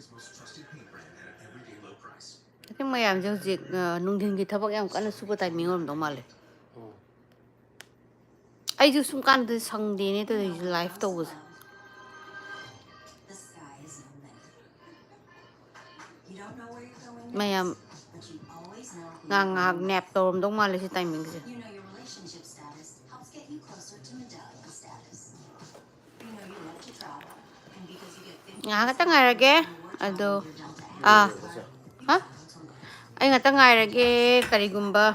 I think mayam jauzik nungding gi thabak yam kana suba timing om dong male ai ju sum kan de sang de ne to life to was mayam ngak nap tom dong male si timing se nga ta ngai rage ado ha ai nga ta ngai rage karigumba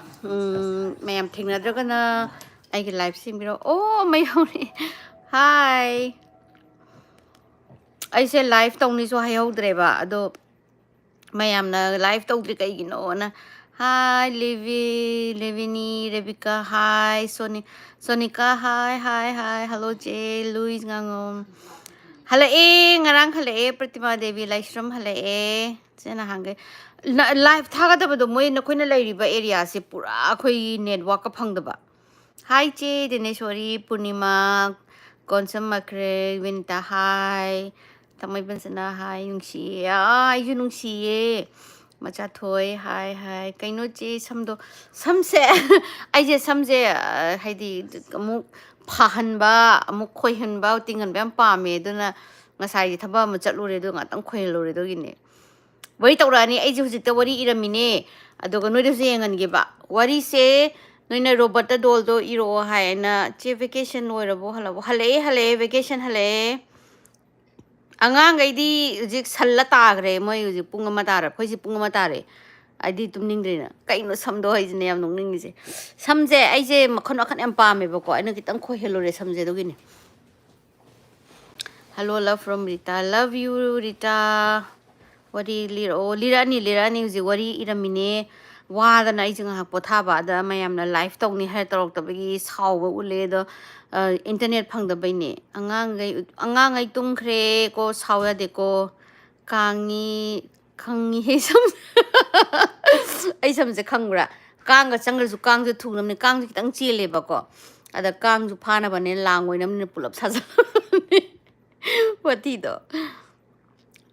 mayam thingnadragana ai gi live sim biro oh mayoni hi ai se live tong ni so hai hodre ba ado mayam na live tong tri kai gi no na hi Levini Rebecca hi Sonica hi hello Jay Louis ngangom hello ngarang hello Pratima Devi Livestream hello sena hange live thaga da do moi na khoina lai riba area se pura khoi network ka phang da ba hi che Dineshwari Purnima Konsam Makre Vinta hi Tamai Bansana hi nungsi ai ju nungsi ye macha thoi hi kaino che samdo samse ai je samje haidi amuk phahan ba amuk khoi han ba tingan bam pa me duna ngasai ji thaba ma chatlure do ngatang khoi lore do gine wari tawrani ai je hujik ta wari iramine adoga noi de yengan ge ba wari se noina robot ta dol do iro hai na che vacation loirabo halabo hale vacation hale angang gaidi hujik salla tagre moi hujik pung ama tara khoisi pung ama tare adi tumning drena kaino samdo haijine yam nongning ni se samje ai je makhon akhan am pa me bako aina kitang kho hello re samje do gini hello love from Rita love you Rita wari lira ni hujik wari iramine wadana ai jinga potha ba da mayam na live tong ni hai torok tabagi saw ule do internet phang da baine angang ai tumkhre ko sawya de ko kangi he sam ai samje khangra kanga changra su kang ju thunam ni kang ju kitang chele ba ko ada kang ju phana bane langoi nam ni pulap saja wati do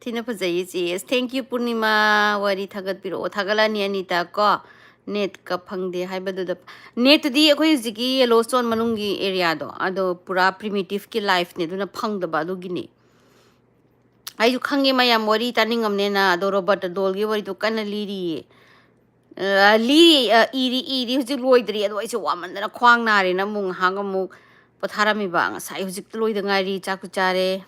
Tina Pazai is thank you Purnima wari thagat piro thagala ni Anita ko net ka phangde haibadu da net di akhoi jigi Yellowstone manungi area do ado pura primitive ki life ne duna phangda ba do gini ai ju khange mayam wari taningam ne na do robert dol gi wari to kana liri iri hujik loidri ado ai se waman na khwang nare na mung hangamu patharami ba ngasai hujik loida ngari chaku chare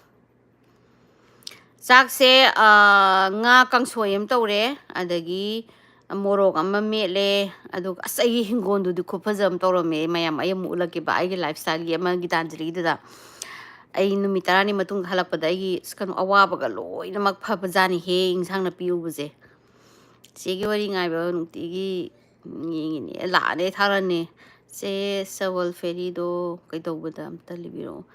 Sakse nga kangsoyam tawre adagi morok amma mele adu asai hingondu du khopajam tawrome mayam ayam ulake ba ai lifestyle gi ama Gitanjali da ai numitarani matung halakpada ai skanu awaba ga loina mak phapajani he insang na piu buje segi wari ngai ba nukti gi ni la ne tharane se sawal ferry do kai tawbada amta libiro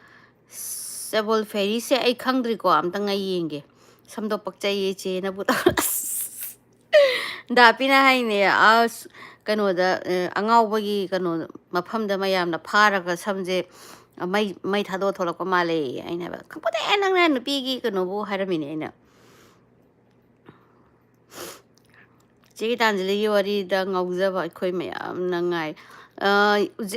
Sabol ferry se ai khangdri ko am tanga yenge samdo pakchai ye che na buta da pina hai ne as kano da angau bagi kano mafam da mayam na phara ga samje mai thado tholak pa male aina ba khapode nang na nupi gi kano bo haramine aina Gitanjali gi wari da ngauja ba khoi mayam na ngai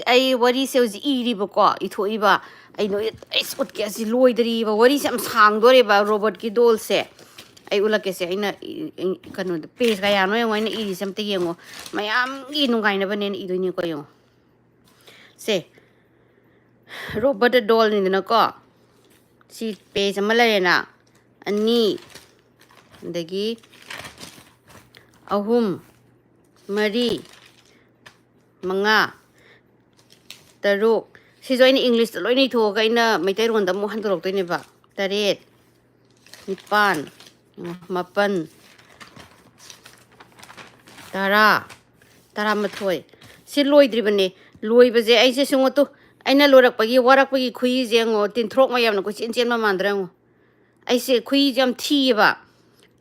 ai wari se uji iri ba ko ithoi ba ai no ai spot ke si loidri ba wari sam sang dore ba robot ki dol se ai ulake se aina kanu page ga ya no yo aina iri sam te yengo mayam gi nungai na bane i doi ni ko yo se robot dol ni na ko si page ama la na ani dagi ahum mari manga taruk si join English loi ni tho ga ina maitai ron da mo han dorok toi ne ba taret nipan mapan tara mathoi si loi dri bane loi baje ai se sungo to aina lorak pagi warak pagi khui jengo tin throk ma yam na ko chen ma mandrang ai se khui jam thi ba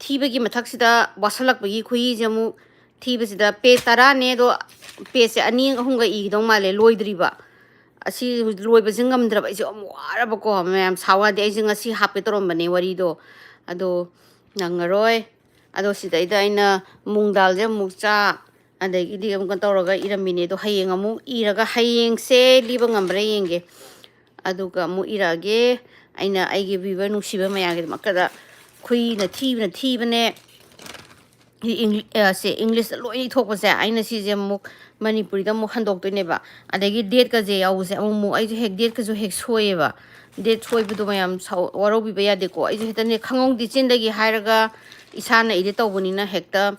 thi bagi mathak sida wasalak bagi khui jamu thi basida pe tara ne do pe se ani hunga I dong male loi dri ba asi loi ba jingam dra ba isi amwara ba ko mayam sawa de ai jinga si hape torom bane wari do ado ꯅꯪꯉꯔꯣꯏ ꯑꯗꯣ ꯁꯤꯗꯩꯗ ꯑꯩꯅ ꯃꯨꯡ ꯗꯥꯜꯁꯦ ꯑꯃꯨꯛ ꯆꯥ ꯑꯗꯒꯤꯗꯤ ꯑꯃꯨꯛꯀ ꯇꯧꯔꯒ ꯏꯔꯝꯃꯤꯅꯦ ꯑꯗꯣ ꯍꯌꯦꯡ ꯑꯃꯨꯛ ꯏꯔꯒ ꯍꯌꯦꯡꯁꯦ ꯂꯤꯕ ꯉꯝꯕ꯭ꯔꯥ ꯌꯦꯡꯒꯦ ꯑꯗꯨꯒ ꯑꯃꯨꯛ ꯏꯔꯛꯑꯒꯦ ꯑꯩꯅ ꯑꯩꯒꯤ ꯚꯤꯕꯔ ꯅꯨꯡꯁꯤꯕ ꯃꯌꯥꯝꯒꯤꯗꯃꯛꯇ ꯈꯨꯏꯅ ꯊꯤꯕꯅꯦ ꯁꯦ ꯏꯪꯂꯤꯁꯇ ꯂꯣꯏꯅ ꯏꯊꯣꯛꯄꯁꯦ ꯑꯩꯅ ꯁꯤꯁꯦ ꯑꯃꯨꯛ ꯃꯅꯤꯄꯨꯔꯤꯗ ꯑꯃꯨꯛ ꯍꯟꯗꯣꯛꯇꯣꯏꯅꯦꯕ ꯑꯗꯒꯤ ꯗꯦꯠꯀꯁꯦ ꯌꯥꯎꯕꯁꯦ ꯑꯃꯨꯛ ꯑꯩꯁꯨ ꯍꯦꯛ ꯗꯦꯠꯀꯁꯨ ꯍꯦꯛ ꯁꯣꯏꯑꯦꯕ ꯗꯦꯠ ꯁꯣꯏꯕꯗꯣ ꯃꯌꯥꯝ ꯋꯥꯔꯧꯕꯤꯕ ꯌꯥꯗꯦꯀꯣ ꯑꯩꯁꯨ ꯍꯦꯛꯇꯅꯦ ꯈꯪꯍꯧꯗꯦ ꯆꯤꯟꯗꯒꯤ ꯍꯥꯏꯔꯒ ꯏꯁꯥꯅ ꯏꯗꯤꯠ ꯇꯧꯕꯅꯤꯅ ꯍꯦꯛꯇ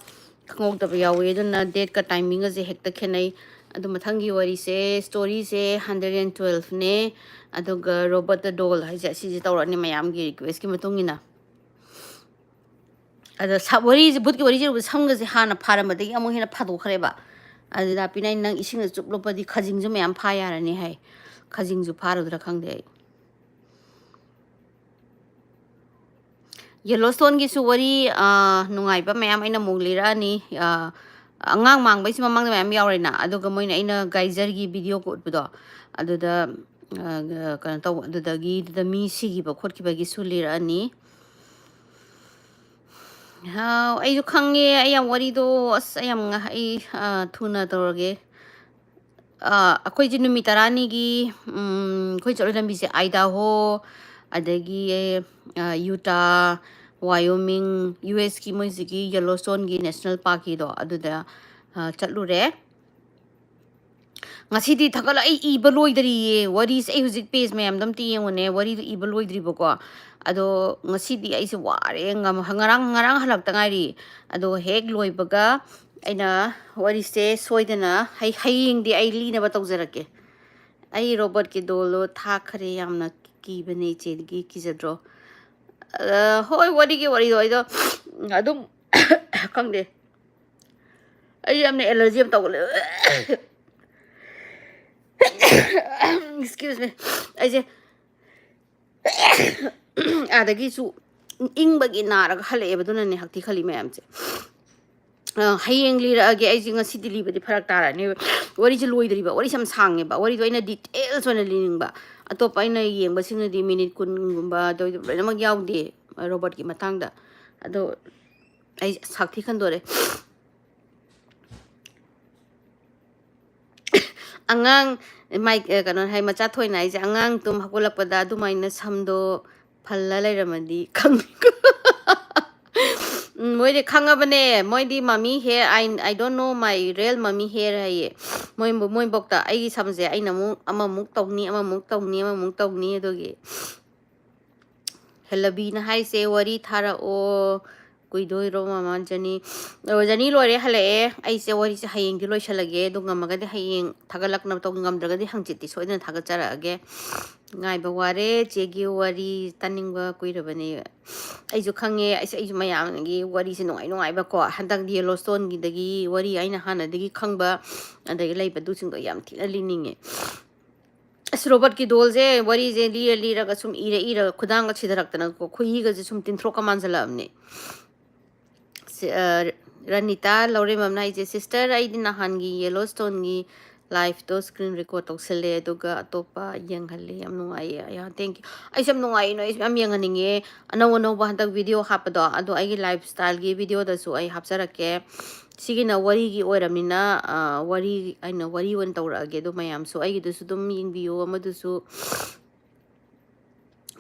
ꯈꯪꯍꯧꯗꯕ ꯌꯥꯎꯋꯦ ꯑꯗꯨꯅ ꯗꯦꯠꯀ ꯇꯥꯏꯃꯤꯡꯒꯁꯦ ꯍꯦꯛꯇ ꯈꯦꯠꯅꯩ ꯑꯗꯨ ꯃꯊꯪꯒꯤ ꯋꯥꯔꯤꯁꯦ ꯁ꯭ꯇꯣꯔꯤꯁꯦ 112ꯅꯦ ꯑꯗꯨꯒ ꯔꯣꯕꯔꯠ ꯗ ꯗꯣꯜ ꯍꯥꯏꯁꯦ ꯑꯁꯤꯁꯦ ꯇꯧꯔꯛꯑꯅꯤ ꯃꯌꯥꯝꯒꯤ ꯔꯤꯀ꯭ꯋꯦꯁꯀꯤ ꯃꯇꯨꯡ ꯏꯟꯅ ꯑꯗ ꯋꯥꯔꯤꯁꯦ ꯕꯨꯠꯀꯤ ꯋꯥꯔꯤꯁꯦ ꯁꯝꯒꯁꯦ ꯍꯥꯟꯅ ꯐꯥꯔꯝꯕꯗꯒꯤ ꯑꯃꯨꯛ ꯍꯦꯟꯅ ꯐꯥꯗꯣꯛꯈ꯭ꯔꯦꯕ ꯑꯗꯨꯗ ꯄꯤꯅꯩ ꯅꯪ ꯏꯁꯤꯡꯗ ꯆꯨꯞꯂꯨꯞꯄꯗꯤ ꯈꯖꯤꯡꯁꯨ ꯃꯌꯥꯝ ꯐꯥ ꯌꯥꯔꯅꯤ ꯍꯥꯏ ꯈꯖꯤꯡꯁꯨ ꯐꯥꯔꯨꯗ꯭ꯔꯥ ꯈꯪꯗꯦ ꯑꯩ ꯌꯦꯜꯂꯣꯁꯇꯣꯟꯒꯤꯁꯨ ꯋꯥꯔꯤ ꯅꯨꯡꯉꯥꯏꯕ ꯃꯌꯥꯝ ꯑꯩꯅ ꯑꯃꯨꯛ ꯂꯤꯔꯛꯑꯅꯤ ꯑꯉꯥꯡ ꯃꯥꯡꯕꯩꯁꯤ ꯃꯃꯥꯡꯗ ꯃꯌꯥꯝ ꯌꯥꯎꯔꯦꯅ ꯑꯗꯨꯒ ꯃꯣꯏꯅ ꯑꯩꯅ ꯒꯥꯏꯖꯔꯒꯤ ꯚꯤꯗꯤꯑꯣ ꯎꯠꯄꯗꯣ ꯑꯗꯨꯗ ꯀꯩꯅꯣ ꯇꯧꯕ ꯑꯗꯨꯗ ꯃꯤ ꯁꯤꯈꯤꯕ ꯈꯣꯠꯈꯤꯕꯒꯤꯁꯨ ꯂꯤꯔꯛꯑꯅꯤ ꯑꯩꯁꯨ ꯈꯪꯉꯦ ꯑꯩ ꯌꯥꯝ ꯋꯥꯔꯤꯗꯣ ꯑꯁ ꯑꯩ ꯊꯨꯅ ꯇꯧꯔꯒꯦ ꯑꯩꯈꯣꯏꯁꯦ ꯅꯨꯃꯤꯠ 10ꯅꯤꯒꯤ ꯑꯩꯈꯣꯏ ꯆꯠꯂꯣꯏ ꯂꯝꯕꯤꯁꯦ ꯑꯥꯏꯗꯥꯍꯣ ꯑꯗꯒꯤ ꯌꯨꯇꯥ ꯋꯥꯏꯌꯣꯃꯤꯡ ꯌꯨ ꯑꯦꯁꯀꯤ ꯃꯣꯏꯁꯤꯒꯤ ꯌꯦꯜꯂꯣꯁꯇꯣꯟꯒꯤ ꯅꯦꯁꯅꯦꯜ ꯄꯥꯔꯛꯀꯤꯗꯣ ꯑꯗꯨꯗ ꯆꯠꯂꯨꯔꯦ ꯉꯁꯤꯗꯤ ꯊꯥꯒꯠꯂ ꯑꯩ ꯏꯕ ꯂꯣꯏꯗ꯭ꯔꯤꯌꯦ ꯋꯥꯔꯤꯁꯦ ꯑꯩ ꯍꯧꯖꯤꯛ ꯄꯦꯖ ꯃꯌꯥꯝꯗ ꯑꯝꯇ ꯌꯦꯡꯉꯨꯅꯦ ꯋꯥꯔꯤꯗꯣ ꯏꯕ ꯂꯣꯏꯗ꯭ꯔꯤꯕꯀꯣ ꯑꯗꯣ ꯉꯁꯤꯗꯤ ꯑꯩꯁꯦ ꯋꯥꯔꯦ ꯉꯔꯥꯡ ꯍꯜꯂꯛꯇ ꯉꯥꯏꯔꯤ ꯑꯗꯣ ꯍꯦꯛ ꯂꯣꯏꯕꯒ ꯑꯩꯅ ꯋꯥꯔꯤꯁꯦ ꯁꯣꯏꯗꯅ ꯍꯌꯦꯡꯗꯤ ꯑꯩ ꯂꯤꯅꯕ ꯇꯧꯖꯔꯛꯀꯦ ꯑꯩ ꯔꯣꯕꯔꯠꯀꯤ ꯗꯣꯜꯗꯣ ꯊꯥꯈ꯭ꯔꯦ ꯌꯥꯝꯅ ꯀꯤꯕꯅꯦ ꯏꯆꯦꯗꯒꯤ ꯀꯤꯖꯗ꯭ꯔꯣ ꯍꯣꯏ ꯋꯥꯔꯤꯗꯣ ꯑꯩꯗꯣ ꯑꯗꯨꯝ ꯈꯪꯗꯦ ꯑꯩ ꯌꯥꯝꯅ ꯑꯦꯂꯔꯖꯤ ꯑꯃ ꯇꯧꯒꯜꯂꯦ ꯑꯦꯛꯁꯀ꯭ꯌꯨꯁ ꯃꯤ ꯑꯩꯁꯦ ꯑꯗꯒꯤꯁꯨ ꯏꯪꯕꯒꯤ ꯅꯥꯔꯒ ꯍꯜꯂꯛꯑꯦꯕ ꯑꯗꯨꯅꯅꯦ ꯍꯛꯊꯤ ꯈꯜꯂꯤ ꯃꯌꯥꯝꯁꯦ ꯍꯌꯦꯡ ꯂꯤꯔꯛꯑꯒꯦ ꯑꯩꯁꯦ ꯉꯁꯤꯗꯤ ꯂꯤꯕꯗꯤ ꯐꯔꯛ ꯇꯥꯔꯅꯤ ꯋꯥꯔꯤꯁꯦ ꯂꯣꯏꯗ꯭ꯔꯤꯕ ꯋꯥꯔꯤꯁꯦ ꯌꯥꯝ ꯁꯥꯡꯉꯦꯕ ꯋꯥꯔꯤꯗꯣ ꯑꯩꯅ ꯗꯤꯇꯦꯜꯁ ꯑꯣꯏꯅ ꯂꯤꯅꯤꯡꯕ ꯑꯇꯣꯞꯄ ꯑꯩꯅ ꯌꯦꯡꯕꯁꯤꯡꯅꯗꯤ ꯃꯤꯅꯤꯠ 10ꯒꯨꯝꯕ ꯑꯗꯨ ꯂꯣꯏꯅꯃꯛ ꯌꯥꯎꯗꯦ ꯔꯣꯕꯔꯠꯀꯤ ꯃꯇꯥꯡꯗ ꯑꯗꯣ ꯑꯩ ꯍꯛꯊꯤ ꯈꯟꯗꯣꯔꯦ ꯑꯉꯥꯡ ꯀꯩꯅꯣ ꯍꯥꯏ ꯃꯆꯥ ꯊꯣꯏꯅ ꯑꯩꯁꯦ ꯑꯉꯥꯡ ꯇꯨꯝ ꯍꯧꯒꯠꯂꯛꯄꯗ ꯑꯗꯨꯃꯥꯏꯅ ꯁꯝꯗꯣ ꯐꯜꯂ ꯂꯩꯔꯝꯃꯗꯤ ꯈꯪꯅꯤꯀꯣ ꯃꯣꯏꯗꯤ ꯈꯪꯉꯕꯅꯦ ꯃꯣꯏꯗꯤ ꯃꯃꯤ ꯍꯦꯌꯔ ꯑꯥꯏ ꯗꯣꯟ ꯅꯣ ꯃꯥꯏ ꯔꯤꯌꯦꯜ ꯃꯃꯤ ꯍꯦꯌꯔ ꯍꯥꯏꯌꯦ ꯃꯣꯏꯕꯧꯇ ꯑꯩꯒꯤ ꯁꯝꯁꯦ ꯑꯩꯅ ꯑꯃꯃꯨꯛ ꯇꯧꯅꯤ ꯑꯃꯃꯨꯛ ꯇꯧꯅꯤ ꯑꯗꯨꯒꯤ ꯍꯦꯂꯕꯤꯅ ꯍꯥꯏꯁꯦ ꯋꯥꯔꯤ ꯊꯥꯔꯛꯑꯣ ꯀꯨꯏꯗꯣꯏꯔꯣ ꯃꯃꯥ ꯖꯅꯤ ꯖꯅꯤ ꯂꯣꯏꯔꯦ ꯍꯜꯂꯛꯑꯦ ꯑꯩꯁꯦ ꯋꯥꯔꯤꯁꯦ ꯍꯌꯦꯡꯗꯤ ꯂꯣꯏꯁꯜꯂꯒꯦ ꯑꯗꯨ ꯉꯝꯃꯒꯗꯤ ꯍꯌꯦꯡ ꯊꯥꯒꯠꯂꯛꯅꯕ ꯇꯧ ꯉꯝꯗ꯭ꯔꯒꯗꯤ ꯍꯪꯆꯤꯠꯇꯤ ꯁꯣꯏꯗꯅ ꯊꯥꯒꯠꯆꯔꯛꯑꯒꯦ ꯉꯥꯏꯕ ꯋꯥꯔꯦ ꯆꯦꯒꯤ ꯋꯥꯔꯤ ꯇꯥꯅꯤꯡꯕ ꯀꯨꯏꯔꯕꯅꯦ ꯑꯩꯁꯨ ꯈꯪꯉꯦ ꯑꯩꯁꯨ ꯃꯌꯥꯝꯒꯤ ꯋꯥꯔꯤꯁꯦ ꯅꯨꯡꯉꯥꯏꯕꯀꯣ ꯍꯟꯗꯛ ꯌꯦꯜꯂꯣꯁꯇꯣꯟꯒꯤꯗꯒꯤ ꯋꯥꯔꯤ ꯑꯩꯅ ꯍꯥꯟꯅꯗꯒꯤ ꯈꯪꯕ ꯑꯗꯒꯤ ꯂꯩꯕꯗꯨꯁꯤꯡꯗꯣ ꯌꯥꯝ ꯊꯤꯅ ꯂꯤꯅꯤꯡꯉꯦ ꯑꯁ ꯔꯣꯕꯔꯠꯀꯤ ꯗꯣꯜꯁꯦ ꯋꯥꯔꯤꯁꯦ ꯂꯤꯔꯒ ꯁꯨꯝ ꯏꯔꯒ ꯈꯨꯗꯥꯡꯒ ꯁꯤꯙꯔꯛꯇꯅꯀꯣ ꯈꯨꯍꯤꯒꯁꯦ ꯁꯨꯝ ꯇꯤꯟꯊ꯭ꯔꯣꯛꯀ ꯃꯥꯟꯁꯤꯜꯂꯛꯑꯕꯅꯦ ꯔꯅꯤꯇꯥ ꯂꯧꯔꯦꯝꯕꯝꯅ ꯑꯩꯁꯦ ꯁꯤꯁꯇꯔ ꯑꯩꯗꯤ ꯅꯍꯥꯟꯒꯤ ꯌꯦꯜꯂꯣꯁꯇꯣꯟꯒꯤ ꯂꯥꯏꯐꯇꯣ ꯁ꯭ꯀ꯭ꯔꯤꯟ ꯔꯦꯀꯣꯔꯠ ꯇꯧꯁꯜꯂꯦ ꯑꯗꯨꯒ ꯑꯇꯣꯞꯄ ꯌꯦꯡꯍꯜꯂꯦ ꯌꯥꯝ ꯅꯨꯡꯉꯥꯏꯌꯦ ꯑꯌꯥ ꯊꯦꯡꯛꯌꯨ ꯑꯩꯁꯨ ꯌꯥꯝ ꯅꯨꯡꯉꯥꯏꯅ ꯑꯩꯁꯨ ꯌꯥꯝ ꯌꯦꯡꯍꯟꯅꯤꯡꯉꯦ ꯑꯅꯧꯕ ꯍꯟꯗꯛ ꯚꯤꯗꯤꯑꯣ ꯍꯥꯞꯄꯗꯣ ꯑꯗꯣ ꯑꯩꯒꯤ ꯂꯥꯏꯐ ꯁ꯭ꯇꯥꯏꯜꯒꯤ ꯚꯤꯗꯤꯑꯣꯗꯁꯨ ꯑꯩ ꯍꯥꯞꯆꯔꯛꯀꯦ ꯁꯤꯒꯤꯅ ꯋꯥꯔꯤꯒꯤ ꯑꯣꯏꯔꯕꯅꯤꯅ ꯑꯩꯅ ꯋꯥꯔꯤ ꯑꯣꯏꯅ ꯇꯧꯔꯛꯑꯒꯦ ꯑꯗꯣ ꯃꯌꯥꯝꯁꯨ ꯑꯩꯒꯤꯗꯨꯁꯨ ꯑꯗꯨꯝ ꯌꯦꯡꯕꯤꯌꯨ ꯑꯃꯗꯨꯁꯨ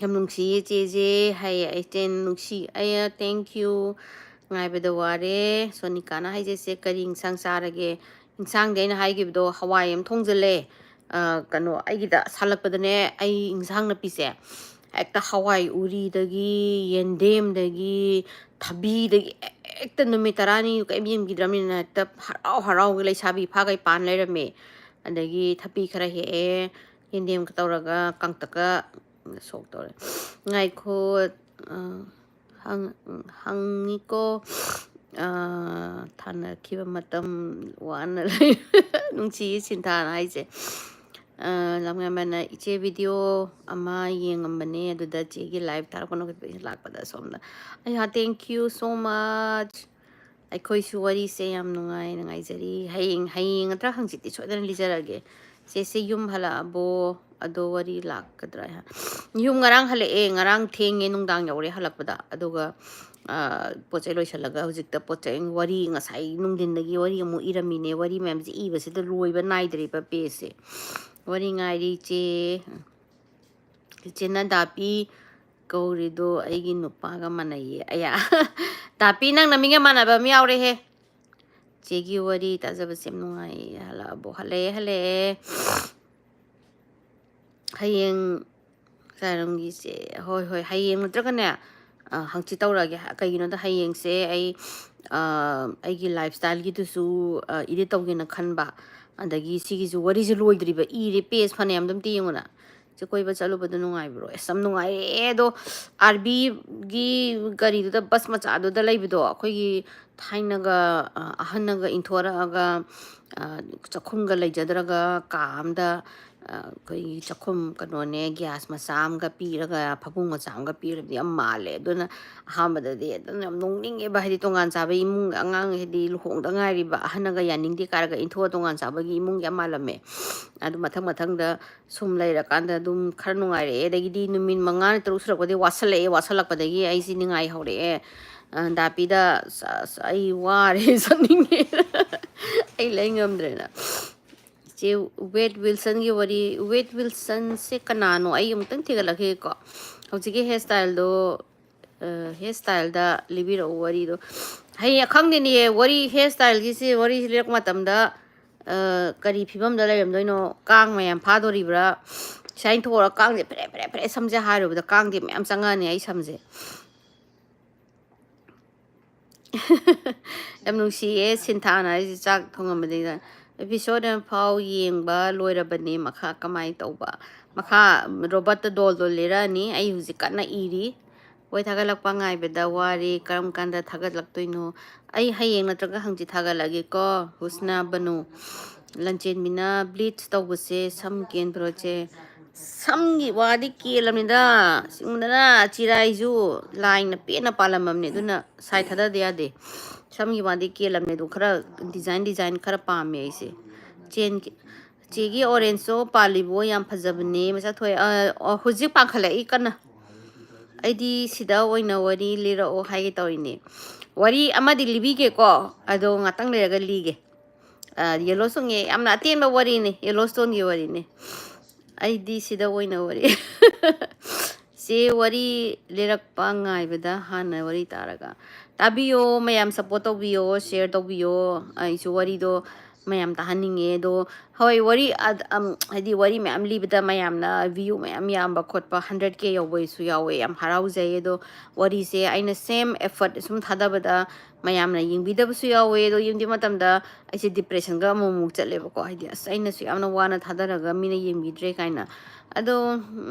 ꯌꯥꯝ ꯅꯨꯡꯁꯤꯌꯦ ꯆꯦꯁꯦ ꯍꯥꯏꯌꯦ ꯑꯩ ꯅꯨꯡꯁꯤ ꯊꯦꯡꯛꯌꯨ ꯉꯥꯏꯕꯗ ꯋꯥꯔꯦ ꯁꯣꯅꯤꯀꯥꯅ ꯍꯥꯏꯖꯩꯁꯦ ꯀꯔꯤ ꯏꯟꯁꯥꯡ ꯆꯥꯔꯒꯦ ꯏꯟꯁꯥꯡꯗꯤ ꯑꯩꯅ ꯍꯥꯏꯈꯤꯕꯗꯣ ꯍꯋꯥꯏ ꯑꯃ ꯊꯣꯡꯖꯤꯜꯂꯦ ꯀꯩꯅꯣ ꯑꯩꯒꯤꯗ ꯁꯥꯠꯂꯛꯄꯗꯅꯦ ꯑꯩ ꯏꯟꯁꯥꯡ ꯅꯥꯄꯤꯁꯦ ꯍꯦꯛꯇ ꯍꯋꯥꯏ ꯎꯔꯤꯗꯒꯤ ꯌꯦꯟꯗꯦꯝꯗꯒꯤ ꯊꯕꯤꯗꯒꯤ ꯍꯦꯛꯇ ꯅꯨꯃꯤꯠ 10ꯅꯤ ꯀꯔꯤꯝ ꯌꯦꯡꯈꯤꯗ꯭ꯔꯕꯅꯤꯅ ꯍꯦꯛꯇ ꯍꯔꯥꯎꯒ ꯂꯩꯁꯥꯕꯤ ꯐꯥꯒꯩ ꯄꯥꯟ ꯂꯩꯔꯝꯃꯦ ꯑꯗꯒꯤ ꯊꯕꯤ ꯈꯔ ꯍꯦꯛꯑꯦ ꯌꯦꯟꯗꯦꯝꯒ ꯇꯧꯔꯒ ꯀꯥꯡꯇꯛꯀ ꯁꯣꯛ ꯇꯧꯔꯦ ꯉꯥꯏꯈꯣ ꯍꯪꯉꯤꯀꯣ ꯊꯥꯅꯈꯤꯕ ꯃꯇꯝ ꯋꯥꯅ ꯂꯩ ꯅꯨꯡꯁꯤꯌꯦ ꯁꯤꯟꯊꯥꯅ ꯍꯥꯏꯁꯦ ꯂꯝꯉꯥꯟꯕꯅ ꯏꯆꯦ ꯚꯤꯗꯤꯑꯣ ꯑꯃ ꯌꯦꯡꯉꯝꯕꯅꯦ ꯑꯗꯨꯗ ꯆꯦꯒꯤ ꯂꯥꯏꯚ ꯊꯥꯔꯛꯄ ꯅꯣꯇꯤꯐꯤꯀꯦꯁꯟ ꯂꯥꯛꯄꯗ ꯁꯣꯝꯗ ꯊꯦꯡꯛꯌꯨ ꯁꯣ ꯃꯆ ꯑꯩꯈꯣꯏꯁꯨ ꯋꯥꯔꯤꯁꯦ ꯌꯥꯝ ꯅꯨꯡꯉꯥꯏꯖꯔꯤ ꯍꯌꯦꯡ ꯅꯠꯇ꯭ꯔꯥ ꯍꯪꯆꯤꯠꯇꯤ ꯁꯣꯏꯗꯅ ꯂꯤꯖꯔꯒꯦ ꯆꯦꯁꯦ ꯌꯨꯝ ꯍꯜꯂꯛꯑꯕꯣ ꯑꯗꯣ ꯋꯥꯔꯤ ꯂꯥꯛꯀꯗ꯭ꯔꯥ ꯌꯨꯝ ꯉꯔꯥꯡ ꯍꯜꯂꯛꯑꯦ ꯉꯔꯥꯡ ꯊꯦꯡꯉꯦ ꯅꯨꯡꯗꯥꯡ ꯌꯧꯔꯦ ꯍꯜꯂꯛꯄꯗ ꯑꯗꯨꯒ ꯄꯣꯠ ꯆꯩ ꯂꯣꯏꯁꯤꯜꯂꯒ ꯍꯧꯖꯤꯛꯇ ꯄꯣꯠ ꯆꯩ ꯋꯥꯔꯤ ꯉꯁꯥꯏ ꯅꯨꯡꯊꯤꯟꯗꯒꯤ ꯋꯥꯔꯤ ꯑꯃꯨꯛ ꯏꯔꯝꯃꯤꯅꯦ ꯋꯥꯔꯤ ꯃꯌꯥꯝꯁꯦ ꯏꯕꯁꯤꯗ ꯂꯣꯏꯕ ꯅꯥꯏꯗ꯭ꯔꯤꯕ ꯄꯦꯖꯁꯦ ꯋꯥꯔꯤ ꯉꯥꯏꯔꯤ ꯏꯆꯦ ꯅꯗꯥꯄꯤ ꯀꯧꯔꯤꯗꯣ ꯑꯩꯒꯤ ꯅꯨꯄꯥꯒ ꯃꯥꯟꯅꯩꯌꯦ ꯑꯌꯥ ꯇꯥꯄꯤ ꯅꯪ ꯅꯃꯤꯡꯒ ꯃꯥꯟꯅꯕ ꯑꯃ ꯌꯥꯎꯔꯦꯍꯦ ꯆꯦꯒꯤ ꯋꯥꯔꯤ ꯇꯥꯖꯕꯁꯦ ꯌꯥꯝ ꯅꯨꯡꯉꯥꯏ ꯍꯜꯂꯛꯑꯕꯣ ꯍꯜꯂꯛꯑꯦ ꯍꯌꯦꯡ ꯆꯥꯏꯔꯝꯒꯤꯁꯦ ꯍꯣꯏ ꯍꯌꯦꯡ ꯅꯠꯇ꯭ꯔꯒꯅꯦ ꯍꯪꯆꯤꯠ ꯇꯧꯔꯛꯑꯒꯦ ꯀꯩꯒꯤꯅꯣꯗ ꯍꯌꯦꯡꯁꯦ ꯑꯩꯒꯤ ꯂꯥꯏꯐ ꯁ꯭ꯇꯥꯏꯜꯒꯤꯗꯨꯁꯨ ꯏꯗꯤꯠ ꯇꯧꯒꯦꯅ ꯈꯟꯕ ꯑꯗꯒꯤ ꯁꯤꯒꯤꯁꯨ ꯋꯥꯔꯤꯁꯦ ꯂꯣꯏꯗ꯭ꯔꯤꯕ ꯏꯔꯦ ꯄꯦꯖ ꯐꯅꯌꯥꯝ ꯑꯗꯨꯝ ꯌꯦꯡꯉꯨꯅ ꯁꯤ ꯀꯣꯏꯕ ꯆꯠꯂꯨꯕꯗꯣ ꯅꯨꯡꯉꯥꯏꯕ꯭ꯔꯣ ꯑꯁ ꯌꯥꯝ ꯅꯨꯡꯉꯥꯏꯔꯦ ꯑꯗꯣ ꯑꯥꯔꯕꯤꯒꯤ ꯒꯥꯔꯤꯗꯨꯗ ꯕꯁ ꯃꯆꯥꯗꯨꯗ ꯂꯩꯕꯗꯣ ꯑꯩꯈꯣꯏꯒꯤ ꯊꯥꯏꯅꯒ ꯑꯍꯟꯅꯒ ꯏꯟꯊꯣꯔꯛꯑꯒ ꯆꯥꯛꯈꯨꯝꯒ ꯂꯩꯖꯗ꯭ꯔꯒ ꯀꯥ ꯑꯝꯗ ꯑꯩꯈꯣꯏꯒꯤ ꯆꯥꯛꯈꯨꯝ ꯀꯩꯅꯣꯅꯦ ꯒ꯭ꯌꯥꯁ ꯃꯆꯥ ꯑꯃꯒ ꯄꯤꯔꯒ ꯐꯃꯨꯡ ꯃꯆꯥ ꯑꯃꯒ ꯄꯤꯔꯕꯗꯤ ꯌꯥꯝ ꯃꯥꯜꯂꯦ ꯑꯗꯨꯅ ꯑꯍꯥꯟꯕꯗꯗꯤ ꯑꯗꯨꯝ ꯌꯥꯝ ꯅꯣꯡꯅꯤꯡꯉꯦꯕ ꯍꯥꯏꯗꯤ ꯇꯣꯉꯥꯟ ꯆꯥꯕ ꯏꯃꯨꯡ ꯑꯉꯥꯡ ꯍꯥꯏꯗꯤ ꯂꯨꯍꯣꯡꯗ ꯉꯥꯏꯔꯤꯕ ꯑꯍꯟꯅꯒ ꯌꯥꯅꯤꯡꯗꯦ ꯀꯥꯔꯒ ꯏꯟꯊꯣꯛꯑ ꯇꯣꯉꯥꯟ ꯆꯥꯕꯒꯤ ꯏꯃꯨꯡ ꯌꯥꯝ ꯃꯥꯜꯂꯝꯃꯦ ꯑꯗꯨ ꯃꯊꯪꯗ ꯁꯨꯝ ꯂꯩꯔꯀꯥꯟꯗ ꯑꯗꯨꯝ ꯈꯔ ꯅꯨꯡꯉꯥꯏꯔꯛꯑꯦ ꯑꯗꯒꯤꯗꯤ ꯅꯨꯃꯤꯠ 5-6 ꯁꯨꯔꯛꯄꯗꯒꯤ ꯋꯥꯁꯜꯂꯛꯄꯗꯒꯤ ꯑꯩꯁꯤ ꯅꯤꯡꯉꯥꯏ ꯍꯧꯔꯛꯑꯦ ꯗꯥꯄꯤꯗ ꯑꯩ ꯋꯥꯔꯦ ꯆꯠꯅꯤꯡꯉꯦ ꯑꯩ ꯂꯩ ꯉꯝꯗ꯭ꯔꯦꯅ ꯆꯦ ꯋꯦꯠ ꯋꯤꯜꯁꯟꯒꯤ ꯋꯥꯔꯤ ꯋꯦꯠ ꯋꯤꯜꯁꯟꯁꯦ ꯀꯅꯥꯅꯣ ꯑꯩ ꯑꯃꯨꯛꯇꯪ ꯊꯤꯒꯠꯂꯛꯈꯤꯒꯦꯀꯣ ꯍꯧꯖꯤꯛꯀꯤ ꯍꯦꯌꯔ ꯁ꯭ꯇꯥꯏꯜꯗ ꯂꯤꯕꯤꯔꯛꯎ ꯋꯥꯔꯤꯗꯣ ꯍꯌꯦꯡ ꯈꯪꯗꯦꯅꯦ ꯋꯥꯔꯤ ꯍꯦꯌꯔ ꯁ꯭ꯇꯥꯏꯜꯒꯤꯁꯤ ꯋꯥꯔꯤꯁꯤ ꯂꯤꯔꯛꯄ ꯃꯇꯝꯗ ꯀꯔꯤ ꯐꯤꯕꯝꯗ ꯂꯩꯔꯝꯗꯣꯏꯅꯣ ꯀꯥꯡ ꯃꯌꯥꯝ ꯐꯥꯗꯣꯔꯤꯕ꯭ꯔꯥ ꯁꯥꯏꯅ ꯊꯣꯛꯑꯒ ꯀꯥꯡꯁꯦ ꯐꯦꯔꯦ ꯁꯝꯁꯦ ꯍꯥꯏꯔꯨꯕꯗ ꯀꯥꯡꯗꯤ ꯃꯌꯥꯝ ꯆꯪꯉꯛꯑꯅꯤ ꯑꯩ ꯁꯝꯁꯦ ꯌꯥꯝ ꯅꯨꯡꯁꯤꯌꯦ ꯁꯤꯟꯊꯥꯅ ꯑꯩꯁꯦ ꯆꯥꯛ ꯊꯣꯡꯉꯝꯕꯗꯒꯤ ꯑꯦꯄꯤꯁꯣꯠ ꯐꯥꯎ ꯌꯦꯡꯕ ꯂꯣꯏꯔꯕꯅꯤ ꯃꯈꯥ ꯀꯃꯥꯏꯅ ꯇꯧꯕ ꯃꯈꯥ ꯔꯣꯕꯠꯇ ꯗꯣꯜꯗꯣ ꯂꯤꯔꯛꯑꯅꯤ ꯑꯩ ꯍꯧꯖꯤꯛ ꯀꯟꯅ ꯏꯔꯤ ꯍꯣꯏ ꯊꯥꯒꯠꯂꯛꯄ ꯉꯥꯏꯕꯗ ꯋꯥꯔꯤ ꯀꯔꯝ ꯀꯥꯟꯗ ꯊꯥꯒꯠꯂꯛꯇꯣꯏꯅꯣ ꯑꯩ ꯍꯌꯦꯡ ꯅꯠꯇ꯭ꯔꯒ ꯍꯪꯆꯤꯠ ꯊꯥꯒꯠꯂꯒꯦꯀꯣ ꯍꯨꯁꯅꯥ ꯕꯅꯨ ꯂꯟꯆꯦꯟꯕꯤꯅ ꯕ꯭ꯂꯤꯆ ꯇꯧꯕꯁꯦ ꯁꯝ ꯀꯦꯟꯕ꯭ꯔꯣꯁꯦ ꯁꯝꯒꯤ ꯋꯥꯗꯤ ꯀꯦꯜꯂꯕꯅꯤꯗ ꯁꯤꯡꯗꯅ ꯆꯤꯔꯥꯏꯁꯨ ꯂꯥꯏꯅ ꯄꯦꯟꯅ ꯄꯥꯜꯂꯝꯃꯕꯅꯤ ꯑꯗꯨꯅ ꯁꯥꯏ ꯊꯥꯗꯗ ꯌꯥꯗꯦ ꯁꯝꯒꯤ ꯋꯥꯗꯤ ꯀꯦꯜꯂꯕꯅꯤ ꯑꯗꯨ ꯈꯔ ꯗꯤꯖꯥꯏꯟ ꯈꯔ ꯄꯥꯝꯃꯦ ꯑꯩꯁꯦ ꯆꯦꯒꯤ ꯑꯣꯔꯦꯟꯖꯇꯣ ꯄꯥꯜꯂꯤꯕꯣ ꯌꯥꯝ ꯐꯖꯕꯅꯦ ꯃꯁꯛ ꯊꯣꯛꯑꯦ ꯍꯧꯖꯤꯛ ꯄꯥꯡꯈꯠꯂꯛꯏ ꯀꯟꯅ ꯑꯩꯗꯤ ꯁꯤꯗ ꯑꯣꯏꯅ ꯋꯥꯔꯤ ꯂꯤꯔꯛꯑꯣ ꯍꯥꯏꯒꯦ ꯇꯧꯔꯤꯅꯦ ꯋꯥꯔꯤ ꯑꯃꯗꯤ ꯂꯤꯕꯤꯒꯦꯀꯣ ꯑꯗꯣ ꯉꯥꯛꯇꯪ ꯂꯩꯔꯒ ꯂꯤꯒꯦ ꯌꯦꯜꯂꯣ ꯁꯣꯡꯉꯦ ꯌꯥꯝꯅ ꯑꯇꯦꯟꯕ ꯋꯥꯔꯤꯅꯦ ꯌꯦꯜꯂꯣ ꯁ꯭ꯇꯣꯟꯒꯤ ꯋꯥꯔꯤꯅꯦ ꯑꯩꯗꯤ ꯁꯤꯗ ꯑꯣꯏꯅ ꯋꯥꯔꯤ ꯆꯦ ꯋꯥꯔꯤ ꯂꯤꯔꯛꯄ ꯉꯥꯏꯕꯗ ꯍꯥꯟꯅ ꯋꯥꯔꯤ ꯇꯥꯔꯒ ꯇꯥꯕꯤꯌꯣ ꯃꯌꯥꯝ ꯁꯞꯄꯣꯔꯠ ꯇꯧꯕꯤꯌꯣ ꯁꯤꯌꯔ ꯇꯧꯕꯤꯌꯣ ꯑꯩꯁꯨ ꯋꯥꯔꯤꯗꯣ ꯃꯌꯥꯝ ꯇꯥꯍꯟꯅꯤꯡꯉꯦ ꯑꯗꯣ ꯍꯣꯏ ꯋꯥꯔꯤ ꯍꯥꯏꯗꯤ ꯋꯥꯔꯤ ꯃꯌꯥꯝ ꯂꯤꯕꯗ ꯃꯌꯥꯝꯅ ꯚ꯭ꯌꯨ ꯃꯌꯥꯝ ꯌꯥꯝꯕ ꯈꯣꯠꯄ 100K ꯌꯧꯕꯁꯨ ꯌꯥꯎꯋꯦ ꯌꯥꯝ ꯍꯔꯥꯎꯖꯩ ꯑꯗꯣ ꯋꯥꯔꯤꯁꯦ ꯑꯩꯅ ꯁꯦꯝ ꯑꯦꯐꯔꯠ ꯁꯨꯝ ꯊꯥꯗꯕꯗ ꯃꯌꯥꯝꯅ ꯌꯦꯡꯕꯤꯗꯕꯁꯨ ꯌꯥꯎꯋꯦ ꯑꯗꯣ ꯌꯦꯡꯕꯤꯕ ꯃꯇꯝꯗ ꯑꯩꯁꯦ ꯗꯤꯄ꯭ꯔꯦꯁꯟꯒ ꯑꯃꯨꯛ ꯆꯠꯂꯦꯕꯀꯣ ꯍꯥꯏꯗꯤ ꯑꯁ ꯑꯩꯅꯁꯨ ꯌꯥꯝꯅ ꯋꯥꯅ ꯊꯥꯗꯔꯒ ꯃꯤꯅ ꯌꯦꯡꯕꯤꯗ꯭ꯔꯦ ꯀꯥꯏꯅ ꯑꯗꯣ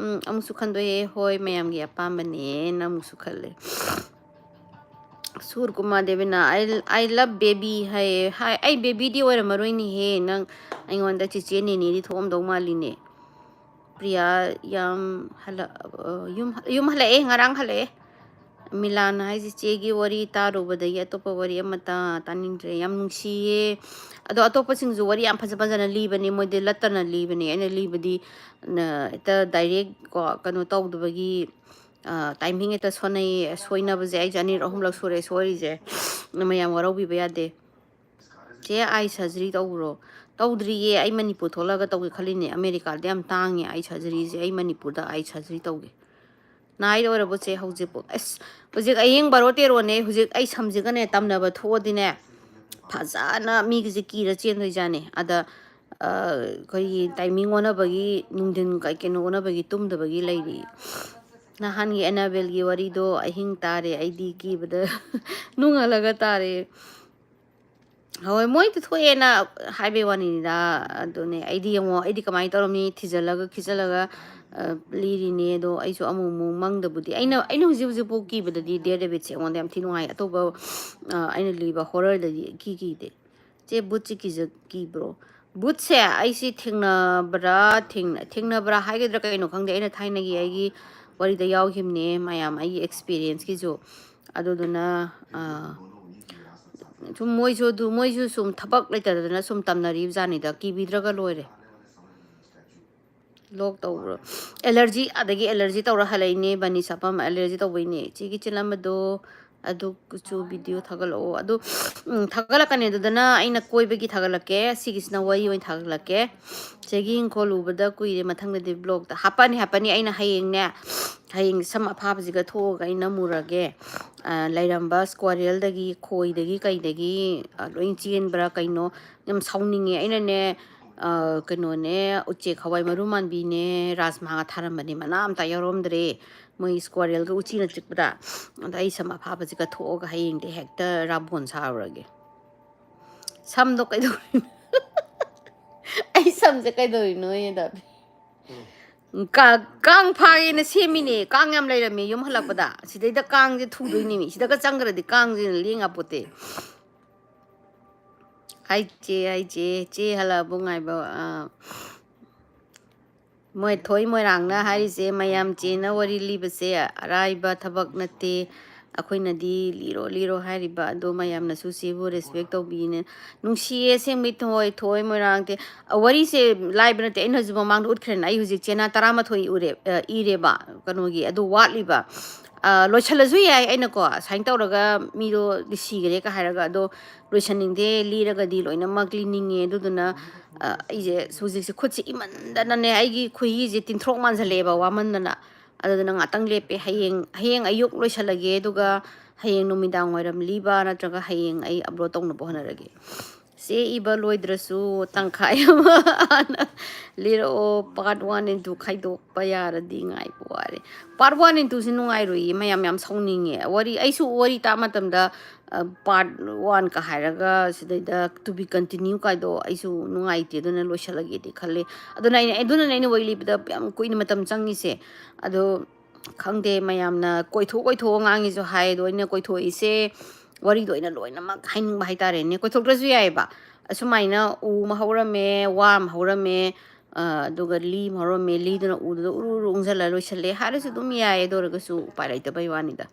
ꯑꯃꯨꯛꯁꯨ ꯈꯟꯗꯣꯛꯑꯦ ꯍꯣꯏ ꯃꯌꯥꯝꯒꯤ ꯑꯄꯥꯝꯕꯅꯦꯅ ꯑꯃꯨꯛꯁꯨ ꯈꯜꯂꯦ ꯁꯨꯔꯀꯨꯃꯥꯔ ꯗꯦꯕꯤꯅ ꯑꯩ ꯂꯚ ꯕꯦꯕꯤ ꯍꯥꯏꯌꯦ ꯍꯥꯏ ꯑꯩ ꯕꯦꯕꯤꯗꯤ ꯑꯣꯏꯔꯝꯃꯔꯣꯏꯅꯦꯍꯦ ꯅꯪ ꯑꯩꯉꯣꯟꯗ ꯆꯤꯆꯦ ꯅꯦꯅꯦꯗꯤ ꯊꯣꯛꯑꯝꯗꯧ ꯃꯥꯜꯂꯤꯅꯦ ꯄ꯭ꯔꯤꯌꯥ ꯌꯥꯝ ꯌꯨꯝ ꯍꯜꯂꯛꯑꯦ ꯉꯔꯥꯡ ꯍꯜꯂꯛꯑꯦ ꯃꯤꯂꯥꯟ ꯍꯥꯏꯁꯤ ꯆꯦꯒꯤ ꯋꯥꯔꯤ ꯇꯥꯔꯨꯕꯗꯒꯤ ꯑꯇꯣꯞꯄ ꯋꯥꯔꯤ ꯑꯃꯠꯇ ꯇꯥꯅꯤꯡꯗ꯭ꯔꯦ ꯌꯥꯝ ꯅꯨꯡꯁꯤꯌꯦ ꯑꯗꯣ ꯑꯇꯣꯞꯄꯁꯤꯡꯁꯨ ꯋꯥꯔꯤ ꯌꯥꯝ ꯐꯖꯅ ꯂꯤꯕꯅꯦ ꯃꯣꯏꯗꯤ ꯂꯠꯇꯅ ꯂꯤꯕꯅꯦ ꯑꯩꯅ ꯂꯤꯕꯗꯤ ꯍꯦꯛꯇ ꯗꯥꯏꯔꯦꯛ ꯀꯩꯅꯣ ꯇꯧꯗꯕꯒꯤ ꯇꯥꯏꯃꯤꯡ ꯍꯦꯛꯇ ꯁꯣꯏꯅꯕꯁꯦ ꯑꯩꯁꯦ 2-3ꯂꯛ ꯁꯨꯔꯦ ꯁꯣꯏꯔꯤꯁꯦ ꯃꯌꯥꯝ ꯋꯥꯔꯧꯕꯤꯕ ꯌꯥꯗꯦ ꯆꯦ ꯑꯥꯏ ꯁꯔꯖꯔꯤ ꯇꯧꯕ꯭ꯔꯣ ꯇꯧꯗ꯭ꯔꯤꯌꯦ ꯑꯩ ꯃꯅꯤꯄꯨꯔ ꯊꯣꯛꯂꯛꯑꯒ ꯇꯧꯒꯦ ꯈꯜꯂꯤꯅꯦ ꯑꯃꯦꯔꯤꯀꯥꯗ ꯌꯥꯝ ꯇꯥꯡꯉꯦ ꯑꯥꯏ ꯁꯔꯖꯔꯤꯁꯦ ꯑꯩ ꯃꯅꯤꯄꯨꯔꯗ ꯑꯥꯏ ꯁꯔꯖꯔꯤ ꯇꯧꯒꯦ ꯅꯥꯏꯗ ꯑꯣꯏꯔꯕꯣ ꯆꯦ ꯍꯧꯖꯤꯛꯄꯨ ꯑꯁ ꯍꯧꯖꯤꯛ ꯑꯍꯤꯡ 12-13ꯅꯦ ꯍꯧꯖꯤꯛ ꯑꯩ ꯁꯝꯁꯤꯒꯅꯦ ꯇꯝꯅꯕ ꯊꯣꯛꯑꯗꯤꯅꯦ ꯐꯖꯅ ꯃꯤꯒꯤꯁꯦ ꯀꯤꯔ ꯆꯦꯟꯗꯣꯏꯖꯥꯠꯅꯦ ꯑꯗ ꯑꯩꯈꯣꯏꯒꯤ ꯇꯥꯏꯃꯤꯡ ꯑꯣꯟꯅꯕꯒꯤ ꯅꯨꯡꯊꯤꯟ ꯀꯩꯅꯣ ꯑꯣꯟꯅꯕꯒꯤ ꯇꯨꯝꯗꯕꯒꯤ ꯂꯩꯔꯤ ꯅꯍꯥꯟꯒꯤ ꯑꯦꯅꯥꯕꯦꯜꯒꯤ ꯋꯥꯔꯤꯗꯣ ꯑꯍꯤꯡ ꯇꯥꯔꯦ ꯑꯩꯗꯤ ꯀꯤꯕꯗ ꯅꯨꯡꯍꯜꯂꯒ ꯇꯥꯔꯦ ꯍꯣꯏ ꯃꯣꯏꯗꯤ ꯊꯣꯛꯑꯦꯅ ꯍꯥꯏꯕꯩ ꯋꯥꯅꯤꯗ ꯑꯗꯨꯅꯦ ꯑꯩꯗꯤ ꯌꯦꯡꯉꯣ ꯑꯩꯗꯤ ꯀꯃꯥꯏꯅ ꯇꯧꯔꯝꯅꯤ ꯊꯤꯖꯤꯜꯂꯒ ꯈꯤꯆꯜꯂꯒ ꯂꯤꯔꯤꯅꯦ ꯑꯗꯣ ꯑꯩꯁꯨ ꯑꯃꯨꯛ ꯃꯪꯗꯕꯨꯗꯤ ꯑꯩꯅ ꯍꯧꯖꯤꯛꯐꯥꯎ ꯀꯤꯕꯗꯗꯤ ꯗꯤꯌꯔ ꯗꯦꯕꯤꯠꯁꯦ ꯑꯩꯉꯣꯟꯗ ꯌꯥꯝ ꯊꯤ ꯅꯨꯡꯉꯥꯏ ꯑꯇꯣꯞꯄ ꯑꯩꯅ ꯂꯤꯕ ꯍꯣꯔꯔꯗꯗꯤ ꯀꯤꯗꯦ ꯆꯦ ꯕꯨꯠꯁꯤ ꯀꯤꯕ꯭ꯔꯣ ꯕꯨꯠꯁꯦ ꯑꯩꯁꯤ ꯊꯦꯡꯅꯕ꯭ꯔꯥ ꯍꯥꯏꯒꯗ꯭ꯔꯥ ꯀꯩꯅꯣ ꯈꯪꯗꯦ ꯑꯩꯅ ꯊꯥꯏꯅꯒꯤ ꯑꯩꯒꯤ ꯋꯥꯔꯤꯗ ꯌꯥꯎꯈꯤꯕꯅꯦ ꯃꯌꯥꯝ ꯑꯩꯒꯤ ꯑꯦꯛꯁꯄꯤꯔꯤꯌꯦꯟꯁꯀꯤꯁꯨ ꯑꯗꯨꯗꯨꯅ ꯁꯨꯝ ꯃꯣꯏꯁꯨ ꯁꯨꯝ ꯊꯕꯛ ꯂꯩꯇꯗꯅ ꯁꯨꯝ ꯇꯝꯅꯔꯤꯕ ꯖꯥꯠꯅꯤꯗ ꯀꯤꯕꯤꯗ꯭ꯔꯒ ꯂꯣꯏꯔꯦ ꯂꯣꯛ ꯇꯧꯕ꯭ꯔꯣ ꯑꯦꯂꯔꯖꯤ ꯑꯗꯒꯤ ꯑꯦꯂꯔꯖꯤ ꯇꯧꯔ ꯍꯜꯂꯛꯏꯅꯦ ꯕꯅꯤ ꯁꯥꯄꯝ ꯑꯦꯂꯔꯖꯤ ꯇꯧꯕꯩꯅꯦ ꯆꯦꯒꯤ ꯆꯤꯜꯂꯝꯕꯗꯣ ꯑꯗꯨꯁꯨ ꯚꯤꯗꯤꯑꯣ ꯊꯥꯒꯠꯂꯛꯑꯣ ꯑꯗꯨ ꯊꯥꯒꯠꯂꯛꯀꯅꯤ ꯑꯗꯨꯗꯅ ꯑꯩꯅ ꯀꯣꯏꯕꯒꯤ ꯊꯥꯒꯠꯂꯛꯀꯦ ꯁꯤꯒꯤꯁꯤꯅ ꯋꯥꯔꯤ ꯑꯣꯏꯅ ꯊꯥꯒꯠꯂꯛꯀꯦ ꯆꯦꯒꯤ ꯏꯪꯈꯣꯜ ꯎꯕꯗ ꯀꯨꯏꯔꯦ ꯃꯊꯪꯗꯗꯤ ꯕ꯭ꯂꯣꯛꯇ ꯍꯥꯞꯄꯅꯤ ꯑꯩꯅ ꯍꯌꯦꯡꯅꯦ ꯍꯌꯦꯡ ꯁꯝ ꯑꯐꯥꯕꯁꯤꯒ ꯊꯣꯛꯑꯒ ꯑꯩꯅ ꯃꯨꯔꯒꯦ ꯂꯩꯔꯝꯕ ꯁ꯭ꯀ꯭ꯋꯥꯔꯦꯜꯗꯒꯤ ꯈꯣꯏꯗꯒꯤ ꯀꯩꯗꯒꯤ ꯂꯣꯏ ꯆꯦꯟꯕ꯭ꯔꯥ ꯀꯩꯅꯣ ꯌꯥꯝ ꯁꯥꯎꯅꯤꯡꯉꯦ ꯑꯩꯅꯅꯦ ꯀꯩꯅꯣꯅꯦ ꯎꯆꯦꯛ ꯍꯋꯥꯏ ꯃꯔꯨ ꯃꯥꯟꯕꯤꯅꯦ ꯔꯥꯖꯃꯥꯒ ꯊꯥꯔꯝꯕꯅꯦ ꯃꯅꯥ ꯑꯝꯇ ꯌꯥꯎꯔꯝꯗ꯭ꯔꯦ ꯃꯣꯏ ꯁ꯭ꯀ꯭ꯋꯥꯔꯦꯜꯒ ꯎꯆꯤꯅ ꯆꯤꯛꯄꯗ ꯑꯗ ꯑꯩ ꯁꯝ ꯑꯐꯥꯕꯁꯤꯒ ꯊꯣꯛꯑꯒ ꯍꯌꯦꯡꯗꯤ ꯍꯦꯛꯇ ꯔꯥꯕꯣꯟ ꯁꯥꯔꯨꯔꯒꯦ ꯁꯝꯗꯣ ꯀꯩꯗꯧꯔꯤꯅꯣ ꯑꯩ ꯁꯝꯁꯦ ꯀꯩꯗꯧꯔꯤꯅꯣ ꯀꯥꯡ ꯐꯥꯒꯦꯅ ꯁꯦꯝꯃꯤꯅꯦ ꯀꯥꯡ ꯌꯥꯝ ꯂꯩꯔꯝꯃꯦ ꯌꯨꯝ ꯍꯜꯂꯛꯄꯗ ꯁꯤꯗꯩꯗ ꯀꯥꯡꯁꯦ ꯊꯨꯗꯣꯏꯅꯦꯃꯤ ꯁꯤꯗꯒ ꯆꯪꯈ꯭ꯔꯗꯤ ꯀꯥꯡꯁꯤꯅ ꯂꯦꯡꯉꯥꯄꯣꯠꯇꯦ ꯍꯥꯏꯆꯦ ꯆꯦ ꯍꯜꯂꯛꯑꯕꯨ ꯉꯥꯏꯕ ꯃꯣꯏ ꯊꯣꯏ ꯃꯣꯏꯔꯥꯡꯅ ꯍꯥꯏꯔꯤꯁꯦ ꯃꯌꯥꯝ ꯆꯦꯅ ꯋꯥꯔꯤ ꯂꯤꯕꯁꯦ ꯑꯔꯥꯏꯕ ꯊꯕꯛ ꯅꯠꯇꯦ ꯑꯩꯈꯣꯏꯅꯗꯤ ꯂꯤꯔꯣ ꯍꯥꯏꯔꯤꯕ ꯑꯗꯣ ꯃꯌꯥꯝꯅꯁꯨ ꯆꯦꯕꯨ ꯔꯦꯁꯄꯦꯛ ꯇꯧꯕꯤꯅꯦ ꯅꯨꯡꯁꯤꯌꯦ ꯑꯁꯦꯡꯕꯩ ꯊꯣꯏ ꯃꯣꯏꯔꯥꯡꯇꯦ ꯋꯥꯔꯤꯁꯦ ꯂꯥꯏꯕ ꯅꯠꯇꯦ ꯑꯩꯅ ꯍꯧꯖꯤꯛ ꯃꯃꯥꯡꯗ ꯎꯠꯈ꯭ꯔꯦꯅ ꯑꯩ ꯍꯧꯖꯤꯛ ꯆꯦꯅꯥ 13 ꯏꯔꯦꯕ ꯀꯩꯅꯣꯒꯤ ꯑꯗꯨ ꯋꯥꯠꯂꯤꯕ ꯂꯣꯏꯁꯜꯂꯁꯨ ꯌꯥꯏ ꯑꯩꯅꯀꯣ ꯁꯥꯏꯟ ꯇꯧꯔꯒ ꯃꯤꯗꯣ ꯁꯤꯈꯔꯦꯒ ꯍꯥꯏꯔꯒ ꯑꯗꯣ ꯂꯣꯏꯁꯟꯅꯤꯡꯗꯦ ꯂꯤꯔꯒꯗꯤ ꯂꯣꯏꯅꯃꯛ ꯂꯤꯅꯤꯡꯉꯦ ꯑꯗꯨꯗꯨꯅ ꯑꯩꯁꯦ ꯍꯧꯖꯤꯛꯁꯦ ꯈꯨꯠꯁꯦ ꯏꯃꯟꯗꯅꯅꯦ ꯑꯩꯒꯤ ꯈꯨꯍꯤꯁꯦ ꯇꯤꯟꯊ꯭ꯔꯣꯛ ꯃꯥꯟꯁꯜꯂꯛꯑꯦꯕ ꯋꯥꯃꯟꯗꯅ ꯑꯗꯨꯗꯨꯅ ꯉꯥꯛꯇꯪ ꯂꯦꯞꯄꯦ ꯍꯌꯦꯡ ꯑꯌꯨꯛ ꯂꯣꯏꯁꯜꯂꯒꯦ ꯑꯗꯨꯒ ꯍꯌꯦꯡ ꯅꯨꯃꯤꯗꯥꯡ ꯋꯥꯏꯔꯝ ꯂꯤꯕ ꯅꯠꯇ꯭ꯔꯒ ꯍꯌꯦꯡ ꯑꯩ ꯑꯞꯂꯣꯗ ꯇꯧꯅꯕ ꯍꯣꯠꯅꯔꯒꯦ ꯆꯦ ꯏꯕ ꯂꯣꯏꯗ꯭ꯔꯁꯨ ꯇꯪꯈꯥꯏ ꯑꯃ ꯍꯥꯟꯅ ꯂꯤꯔꯛꯑꯣ ꯄꯥꯔꯠ 1 and 2 ꯈꯥꯏꯗꯣꯛꯄ ꯌꯥꯔꯗꯤ ꯉꯥꯏꯕ ꯋꯥꯔꯦ ꯄꯥꯔꯠ 1 and 2ꯁꯤ ꯅꯨꯡꯉꯥꯏꯔꯣꯏꯌꯦ ꯃꯌꯥꯝ ꯌꯥꯝ ꯁꯥꯎꯅꯤꯡꯉꯦ ꯑꯩꯁꯨ ꯋꯥꯔꯤ ꯇꯥꯕ ꯃꯇꯝꯗ ꯄꯥꯔꯠ 1ꯀ ꯍꯥꯏꯔꯒ ꯁꯤꯗꯩꯗ ꯇꯨ ꯕꯤ ꯀꯟꯇꯤꯅ꯭ꯌꯨ ꯀꯥꯏꯗꯣ ꯑꯩꯁꯨ ꯅꯨꯡꯉꯥꯏꯇꯦ ꯑꯗꯨꯅ ꯂꯣꯏꯁꯜꯂꯒꯦꯗꯤ ꯈꯜꯂꯦ ꯑꯗꯨꯅ ꯑꯩꯅ ꯋꯥꯔꯤ ꯂꯤꯕꯗ ꯌꯥꯝ ꯀꯨꯏꯅ ꯃꯇꯝ ꯆꯪꯉꯤꯁꯦ ꯑꯗꯣ ꯈꯪꯗꯦ ꯃꯌꯥꯝꯅ ꯀꯣꯏꯊꯣꯛꯑ ꯉꯥꯡꯉꯤꯁꯨ ꯍꯥꯏ ꯑꯗꯣ ꯑꯩꯅ ꯀꯣꯏꯊꯣꯛꯏꯁꯦ ꯋꯥꯔꯤꯗꯣ ꯑꯩꯅ ꯂꯣꯏꯅꯃꯛ ꯍꯥꯏꯅꯤꯡꯕ ꯍꯥꯏꯇꯥꯔꯦꯅꯦ ꯀꯣꯏꯊꯣꯛꯇ꯭ꯔꯁꯨ ꯌꯥꯏꯑꯕ ꯑꯁꯨꯃꯥꯏꯅ ꯎ ꯑꯃ ꯍꯧꯔꯝꯃꯦ ꯋꯥ ꯑꯃ ꯍꯧꯔꯝꯃꯦ ꯑꯗꯨꯒ ꯂꯤ ꯑꯃ ꯍꯧꯔꯝꯃꯦ ꯂꯤꯗꯨꯅ ꯎꯗꯨꯗ ꯎꯔꯨ ꯎꯪꯁꯜꯂ ꯂꯣꯏꯁꯜꯂꯦ ꯍꯥꯏꯔꯁꯨ ꯑꯗꯨꯝ ꯌꯥꯏ ꯑꯗꯨ ꯑꯣꯏꯔꯒꯁꯨ ꯎꯄꯥꯏ ꯂꯩꯇꯕꯩ ꯋꯥꯅꯤꯗ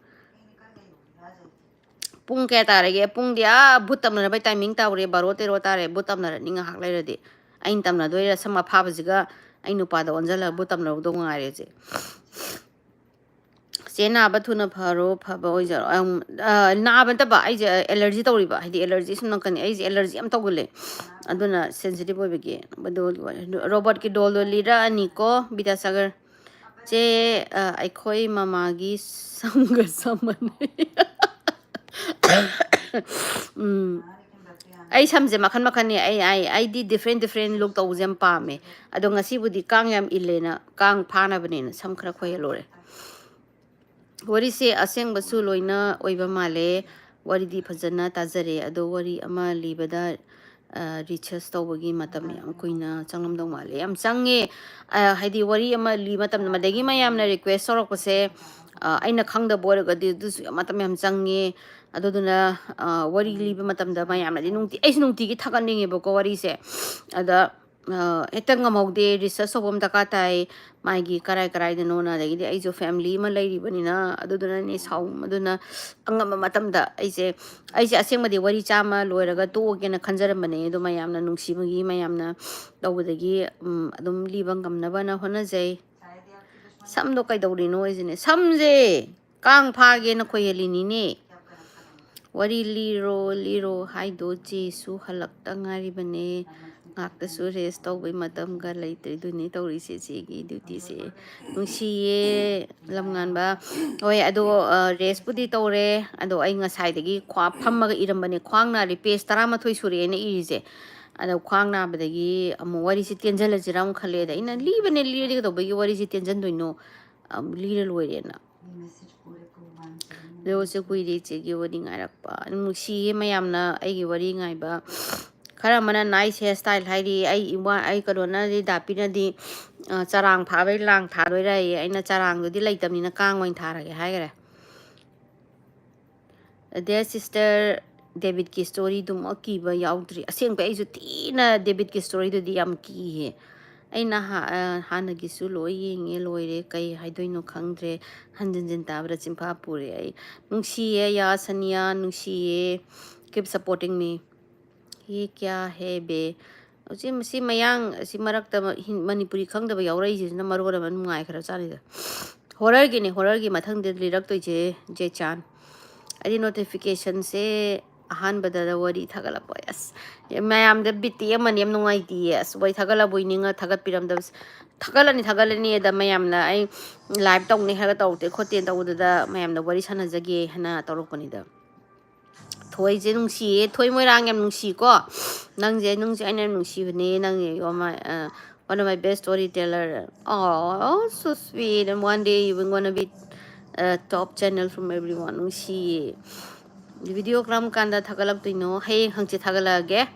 ꯄꯨꯡ ꯀꯌꯥ ꯇꯥꯔꯒꯦ ꯄꯨꯡꯗꯤ ꯚꯨꯠ ꯇꯝꯅꯅꯕꯩ ꯇꯥꯏꯃꯤꯡ ꯇꯧꯔꯦ 12 ꯇꯥꯔꯦ ꯚꯨꯠ ꯇꯝꯅꯔꯅꯤ ꯉꯥꯏꯍꯥꯛ ꯂꯩꯔꯗꯤ ꯑꯩꯅ ꯇꯝꯅꯗꯣꯏꯔꯥ ꯁꯝ ꯑꯐꯥꯕꯁꯤꯒ ꯑꯩ ꯅꯨꯄꯥꯗ ꯑꯣꯟꯁꯤꯜꯂꯒ ꯚꯨꯠ ꯇꯝꯅꯔꯨꯗꯧ ꯉꯥꯏꯔꯦꯁꯦ ꯆꯦ ꯅꯥꯕ ꯊꯨꯅ ꯐꯕ ꯑꯣꯏꯖꯔꯣ ꯅꯥꯕ ꯅꯠꯇꯕ ꯑꯩꯁꯦ ꯑꯦꯂꯔꯖꯤ ꯇꯧꯔꯤꯕ ꯍꯥꯏꯗꯤ ꯑꯦꯂꯔꯖꯤ ꯁꯨꯝ ꯅꯛꯀꯅꯤ ꯑꯩꯁꯦ ꯑꯦꯂꯔꯖꯤ ꯌꯥꯝ ꯇꯧꯒꯜꯂꯦ ꯑꯗꯨꯅ ꯁꯦꯟꯁꯤꯇꯤꯚ ꯑꯣꯏꯕꯒꯤ ꯔꯣꯕꯣꯠꯀꯤ ꯗꯣꯜꯗꯣ ꯂꯤꯔꯛꯑꯅꯤꯀꯣ ꯕꯤꯗ꯭ꯌꯥꯁꯥꯒꯔ ꯆꯦ ꯑꯩꯈꯣꯏ ꯃꯃꯥꯒꯤ ꯁꯝꯒ ꯁꯝꯃꯅꯩ ꯑꯩ ꯁꯝꯁꯦ ꯃꯈꯟ ꯃꯈꯟꯅꯤ ꯑꯩꯗꯤ ꯗꯤꯐ꯭ꯔꯦꯟ ꯂꯨꯛ ꯇꯧꯕꯁꯦ ꯌꯥꯝ ꯄꯥꯝꯃꯦ ꯑꯗꯣ ꯉꯁꯤꯕꯨꯗꯤ ꯀꯥꯡ ꯌꯥꯝ ꯏꯜꯂꯦꯅ ꯀꯥꯡ ꯐꯥꯅꯕꯅꯦꯅ ꯁꯝ ꯈꯔ ꯈꯣꯏꯍꯜꯂꯨꯔꯦ ꯋꯥꯔꯤꯁꯦ ꯑꯁꯦꯡꯕꯁꯨ ꯂꯣꯏꯅ ꯑꯣꯏꯕ ꯃꯥꯜꯂꯦ ꯋꯥꯔꯤꯗꯤ ꯐꯖꯅ ꯇꯥꯖꯔꯦ ꯑꯗꯣ ꯋꯥꯔꯤ ꯑꯃ ꯂꯤꯕꯗ ꯔꯤꯁꯔꯁ ꯇꯧꯕꯒꯤ ꯃꯇꯝ ꯌꯥꯝ ꯀꯨꯏꯅ ꯆꯪꯂꯝꯗꯧ ꯃꯥꯜꯂꯦ ꯌꯥꯝ ꯆꯪꯉꯦ ꯍꯥꯏꯗꯤ ꯋꯥꯔꯤ ꯑꯃ ꯂꯤꯕ ꯃꯇꯝꯗ ꯃꯗꯒꯤ ꯃꯌꯥꯝꯅ ꯔꯤꯀ꯭ꯋꯦꯁ ꯇꯧꯔꯛꯄꯁꯦ ꯑꯩꯅ ꯈꯪꯗꯕ ꯑꯣꯏꯔꯒꯗꯤ ꯑꯗꯨꯁꯨ ꯃꯇꯝ ꯌꯥꯝ ꯆꯪꯉꯦ ꯑꯗꯨꯗꯨꯅ ꯋꯥꯔꯤ ꯂꯤꯕ ꯃꯇꯝꯗ ꯃꯌꯥꯝꯅꯗꯤ ꯑꯩꯁꯨ ꯅꯨꯡꯇꯤꯒꯤ ꯊꯥꯒꯠꯅꯤꯡꯉꯦꯕꯀꯣ ꯋꯥꯔꯤꯁꯦ ꯑꯗ ꯍꯦꯛꯇ ꯉꯝꯍꯧꯗꯦ ꯔꯤꯁꯔꯁ ꯇꯧꯕ ꯑꯃ ꯗꯔꯀꯥꯔ ꯇꯥꯏ ꯃꯥꯒꯤ ꯀꯔꯥꯏꯗꯅꯣꯅ ꯑꯗꯒꯤꯗꯤ ꯑꯩꯁꯨ ꯐꯦꯃꯤꯂꯤ ꯑꯃ ꯂꯩꯔꯤꯕꯅꯤꯅ ꯑꯗꯨꯗꯨꯅꯅꯦ ꯑꯗꯨꯅ ꯑꯉꯝꯕ ꯃꯇꯝꯗ ꯑꯩꯁꯦ ꯑꯁꯦꯡꯕꯗꯤ ꯋꯥꯔꯤ 100 ꯂꯣꯏꯔꯒ ꯇꯣꯛꯑꯒꯦꯅ ꯈꯟꯖꯔꯝꯕꯅꯦ ꯑꯗꯣ ꯃꯌꯥꯝꯅ ꯅꯨꯡꯁꯤꯕꯒꯤ ꯃꯌꯥꯝꯅ ꯇꯧꯕꯗꯒꯤ ꯑꯗꯨꯝ ꯂꯤꯕ ꯉꯝꯅꯕꯅ ꯍꯣꯠꯅꯖꯩ ꯁꯝꯗꯣ ꯀꯩꯗꯧꯔꯤꯅꯣ ꯑꯩꯁꯤꯅꯦ ꯁꯝꯁꯦ ꯀꯥꯡ ꯐꯥꯒꯦꯅ ꯈꯣꯏꯍꯜꯂꯤꯅꯤꯅꯦ ꯋꯥꯔꯤ ꯂꯤꯔꯣ ꯍꯥꯏꯗꯣ ꯆꯦꯁꯨ ꯍꯜꯂꯛꯇ ꯉꯥꯏꯔꯤꯕꯅꯦ ꯉꯥꯛꯇꯁꯨ ꯔꯦꯁ ꯇꯧꯕꯩ ꯃꯇꯝꯒ ꯂꯩꯇ꯭ꯔꯤꯗꯨꯅꯤ ꯇꯧꯔꯤꯁꯦ ꯆꯦꯒꯤ ꯗ꯭ꯌꯨꯇꯤꯁꯦ ꯅꯨꯡꯁꯤꯌꯦ ꯂꯝꯉꯥꯟꯕ ꯍꯣꯏ ꯑꯗꯣ ꯔꯦꯁꯄꯨꯗꯤ ꯇꯧꯔꯦ ꯑꯗꯣ ꯑꯩ ꯉꯁꯥꯏꯗꯒꯤ ꯐꯝꯃꯒ ꯏꯔꯝꯕꯅꯦ ꯈ꯭ꯋꯥꯡ ꯅꯥꯔꯤ ꯄꯦꯖ 13 ꯁꯨꯔꯦ ꯑꯩꯅ ꯏꯔꯤꯁꯦ ꯑꯗꯣ ꯈ꯭ꯋꯥꯡ ꯅꯥꯕꯗꯒꯤ ꯑꯃꯨꯛ ꯋꯥꯔꯤꯁꯦ ꯇꯦꯟꯖꯜꯂꯁꯤꯔꯥ ꯑꯃꯨꯛ ꯈꯜꯂꯦ ꯑꯗ ꯑꯩꯅ ꯂꯤꯔꯗꯤ ꯀꯩꯗꯧꯕꯒꯤ ꯋꯥꯔꯤꯁꯦ ꯇꯦꯟꯖꯟꯗꯣꯏꯅꯣ ꯂꯤꯔ ꯂꯣꯏꯔꯦꯅ ꯔꯣꯁꯨ ꯀꯨꯏꯔꯦ ꯏꯆꯦꯒꯤ ꯋꯥꯔꯤ ꯉꯥꯏꯔꯛꯄ ꯅꯨꯡꯁꯤꯌꯦ ꯃꯌꯥꯝꯅ ꯑꯩꯒꯤ ꯋꯥꯔꯤ ꯉꯥꯏꯕ ꯈꯔ ꯑꯃꯅ ꯅꯥꯏꯁ ꯍꯤꯌꯔ ꯁ꯭ꯇꯥꯏꯜ ꯍꯥꯏꯔꯤ ꯑꯩ ꯀꯩꯅꯣꯅꯗꯤ ꯗꯥꯄꯤꯅꯗꯤ ꯆꯔꯥꯡ ꯐꯥꯕꯩ ꯂꯥꯡ ꯊꯥꯗꯣꯏꯔꯌꯦ ꯑꯩꯅ ꯆꯔꯥꯡꯗꯨꯗꯤ ꯂꯩꯇꯕꯅꯤꯅ ꯀꯥꯡ ꯑꯣꯏꯅ ꯊꯥꯔꯒꯦ ꯍꯥꯏꯈꯔꯦ ꯗꯤꯌꯔ ꯁꯤꯁꯇꯔ ꯗꯦꯕꯤꯠꯀꯤ ꯁ꯭ꯇꯣꯔꯤꯗꯨꯃꯛ ꯀꯤꯕ ꯌꯥꯎꯗ꯭ꯔꯤ ꯑꯁꯦꯡꯕ ꯑꯩꯁꯨ ꯊꯤꯅ ꯗꯦꯕꯤꯠꯀꯤ ꯁ꯭ꯇꯣꯔꯤꯗꯨꯗꯤ ꯌꯥꯝ ꯀꯤꯌꯦ ꯑꯩꯅ ꯍꯥꯟꯅꯒꯤꯁꯨ ꯂꯣꯏ ꯌꯦꯡꯉꯦ ꯂꯣꯏꯔꯦ ꯀꯩ ꯍꯥꯏꯗꯣꯏꯅꯣ ꯈꯪꯗ꯭ꯔꯦ ꯍꯟꯖꯤꯟ ꯇꯥꯕꯗ ꯆꯤꯟꯐꯥ ꯄꯨꯔꯦ ꯑꯩ ꯅꯨꯡꯁꯤꯌꯦ ꯌꯥ ꯁꯅꯤꯌꯥ ꯅꯨꯡꯁꯤꯌꯦ ꯀꯤꯞ ꯁꯞꯄꯣꯔटिंग मी ये क्या है बे ꯁꯤ ꯃꯌꯥꯡ ꯁꯤ ꯃꯔꯛꯇ ꯃꯅꯤꯄꯨꯔꯤ ꯈꯪꯗꯕ ꯌꯥꯎꯔꯛꯏꯁꯤꯅ ꯃꯔꯣꯜ ꯑꯃ ꯅꯨꯡꯉꯥꯏ ꯈꯔ ꯆꯥꯅꯤꯗ ꯍꯣꯔꯔꯒꯤ ꯃꯊꯪꯗ ꯂꯤꯔꯛꯇꯣꯏꯁꯦ ꯖꯦꯆꯥꯟ ꯑꯩꯗꯤ ꯅꯣꯇꯤꯐꯤꯀꯦꯁꯟꯁꯦ ꯑꯍꯥꯟꯕꯗ ꯋꯥꯔꯤ ꯊꯥꯒꯠꯂꯛꯄ ꯑꯁ ꯃꯌꯥꯝꯗ ꯕꯤꯠꯇꯤ ꯑꯃꯅꯤ ꯌꯥꯝ ꯅꯨꯡꯉꯥꯏꯇꯤꯌꯦ ꯑꯁ ꯋꯥꯔꯤ ꯊꯥꯒꯠꯂꯕꯣꯏ ꯅꯤꯡꯉ ꯊꯥꯒꯠꯄꯤꯔꯝꯗꯕꯁꯦ ꯊꯥꯒꯠꯂꯅꯤ ꯑꯗ ꯃꯌꯥꯝꯅ ꯑꯩ ꯂꯥꯏꯚ ꯇꯧꯅꯤ ꯍꯥꯏꯔꯒ ꯇꯧꯔꯛꯇꯦ ꯈꯣꯠꯇꯦ ꯇꯧꯕꯗꯨꯗ ꯃꯌꯥꯝꯅ ꯋꯥꯔꯤ ꯁꯥꯟꯅꯖꯒꯦ ꯍꯥꯏꯅ ꯇꯧꯔꯛꯄꯅꯤꯗ ꯊꯣꯏꯁꯦ ꯅꯨꯡꯁꯤꯌꯦ ꯊꯣꯏ ꯃꯣꯏꯔꯥꯡ ꯌꯥꯝ ꯅꯨꯡꯁꯤꯀꯣ ꯅꯪꯁꯦ ꯑꯩꯅ ꯌꯥꯝ ꯅꯨꯡꯁꯤꯕꯅꯦ ꯅꯪꯁꯦ one of my best storyteller. Oh, so sweet. And one day you're gonna be a top channel from everyone. Nungsi. Video kram kanda thagalaktuino. Hey, hangchi thagalage.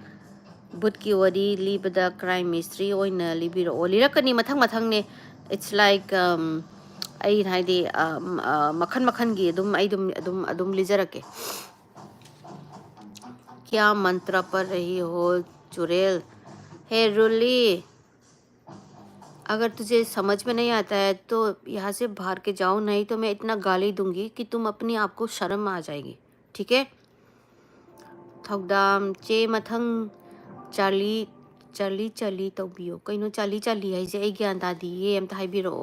Butki wadi libada crime mystery oina libiro. Lirakani mathang ne. It's like ay haidi makan gi adum lijarake. क्या मंत्र पढ़ रही हो चुड़ैल हे रुली अगर तुझे समझ में नहीं आता है तो यहाँ से बाहर के जाओ नहीं तो मैं इतना गाली दूंगी कि तुम अपनी आप को शर्म आ जाएगी ठीक है थौदाम चे मथंग चाली तौबियो कइनो चाली है जे ज्ञान दादी ये अमता हाइबिरो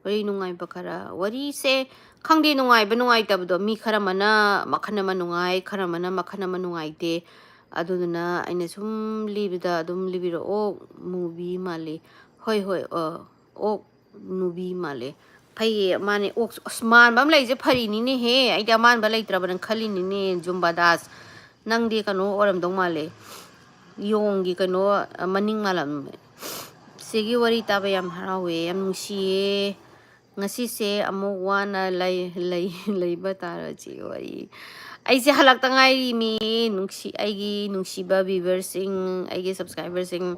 वरी नुंगाई बखरा वरी से खंगदे नुंगाई तबदो मी खरा मना मखन म नुंगाई खरा मना मखन म नुंगाई ते अदुना आइने सुम लिबिदा अदुम लिबिरो ओ मूवी माले होय ओ मूवी माले फै माने ओ अस्मान बम लैजे फरिनिने हे आइदा मान बा लैत्रबन खलिनिने जुम्बादास नंगदे कनो ओरम दो माले योंगी कनो मनिंग मालम सेगी वरी ताबे याम हरावे याम नुसिए ngasi amu wana lay taraji wari aise halak tangai mi aigi nungsiba viewers sing aigi subscribers sing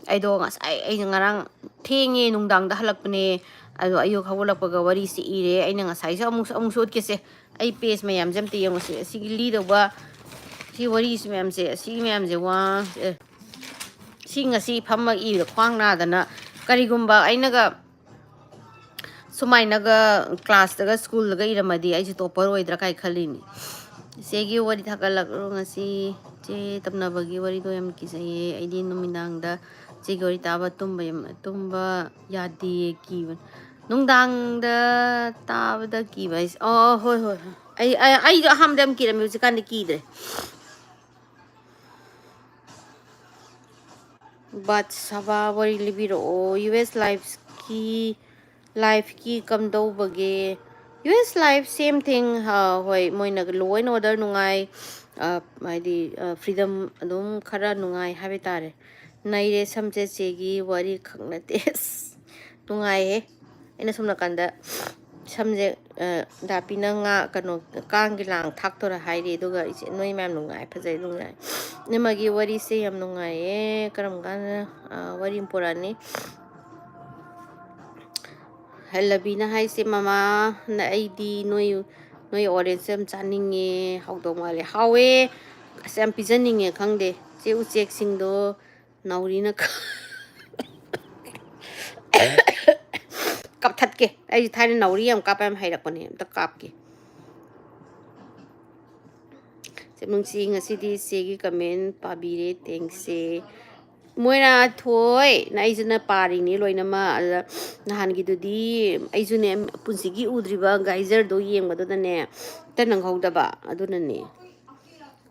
aido ngasai ai ngarang thenge nungdang da halakpne ado ayo khawlakpaga wari si ire aina ngasai sa amu sot kese ai page mayam jam te yong si li do ba si wari si mayam je wa si ngasi phamma i khwang na dana karigumba ainaga सुमाइनगा class तगा school लगा इरमदी आई topper होइद्रा काय खलिनी सेगी worry थागलकरो ngasi चे तबनबगी worry दो यम किसये आइदी नुमिनांगदा चेगी worry ताबा तुम्बा यादी की नुंगदांगदा ताबदा की बाइस होय आई हमदम की म्यूजिक कान की दे बट सभा वरी लिबिरो यूएस लाइफ की कम दो बगे US life same thing hoi moina law and order nungai maidi freedom adum khara nungai habe tare naire samje chegi wari khangna tes nungai he ena sumna kanda samje dapina nga kano kangi lang thaktora hairi duga ise noi mem nungai phajai nungai nemagi wari se yam nungai e karam gan wari importantni Labina hai se mama na aidi noi orange sem chaninge hawdo male hawe asam pijaninge khangde che uchek singdo naurina kap that ke ai thaina nauri am kapam hairakone ta kap ke se mungsi ngasi di segi comment pabire thanks se मोइना थोय नाइजना पारिनी लोइनमा नहानगिदुदी आइजुने पुंसिगी उद्रिबा गाइजर दो येंगबदने तनंगहौदबा अदुनने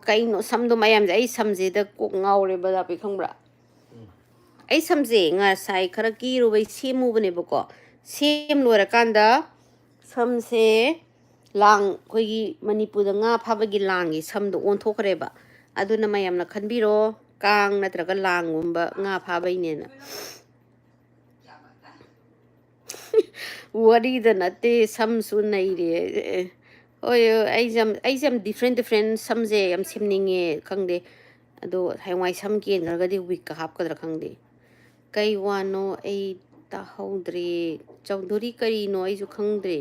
कइनो समदो मयाम जे समजे द कोक ngawre बदा पे खंगब्रा ai समजे nga sai खरा की रुबै सेमुबने बको सेम लोरा कांदा समसे लांग कोई मणिपुर nga फाबगी लांगी समदो ओंथोखरेबा अदुना मयामना खनबिरो कांग नत्रगा लांगुंबा nga फाबैनेना वरीदा नते समसु नैरे ओय आइजम डिफरेंट समजे यम सिमनिंगे खंगदे अदो हाइवाई सम केनरगदि वीक का हापकदरा खंगदे कई वानो ए ताहौद्रे चौधरी करीनो आइजु खंगद्रे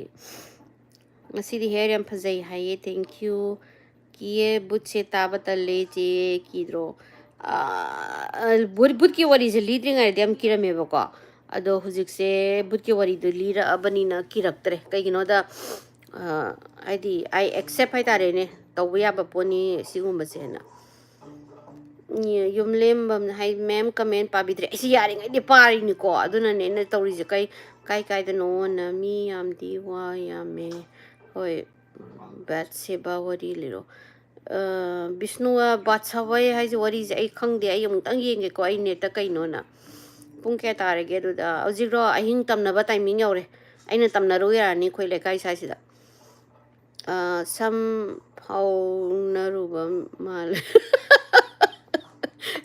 ngasi हेयर यम फजै हाये थैंक यू किए बुचे ताबतले जे किद्रो बुट की वरी से लीद्रिंगाई देम किरमेबको अदो हुजिक से बुट की वरी दो लीरा अबनीना किरक्तरे कइगिनोदा आइदी आई एक्सेप्ट हाइतारेने तौबा याबा pony सिगुंबसेना yum lembam hai mem comment pabidre ai yaring ai de pari ni ko aduna ne na tawri je kai da no na mi am di wa ya me hoi bat se ba wari liro Bisnuwa batsawai hai je wari je ai khangde ai amung tang yenge ko ai ne ta kai no na pung kya tare ge du da ojiro ahing tamna ba timing yaure aina tamna ro ya ni khoi le kai sai sida sam phau na ru ba mal